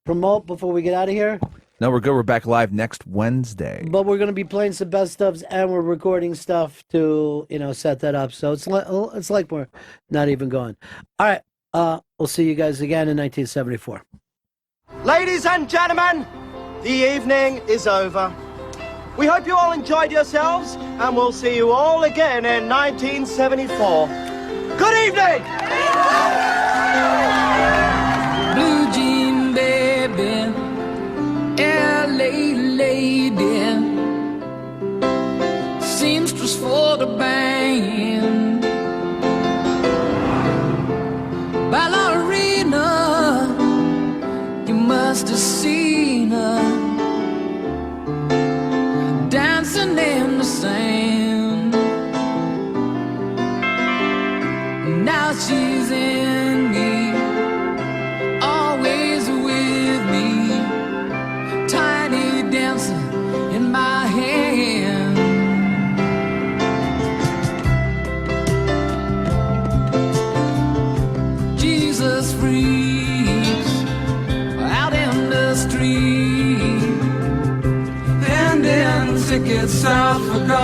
promote before we get out of here? No, we're good. We're back live next Wednesday. But we're going to be playing some best ofs, and we're recording stuff to, set that up. So it's like we're not even going. All right. We'll see you guys again in 1974. Ladies and gentlemen, the evening is over. We hope you all enjoyed yourselves, and we'll see you all again in 1974. Good evening! Blue jean baby, LA lady, seamstress for the band. forgot.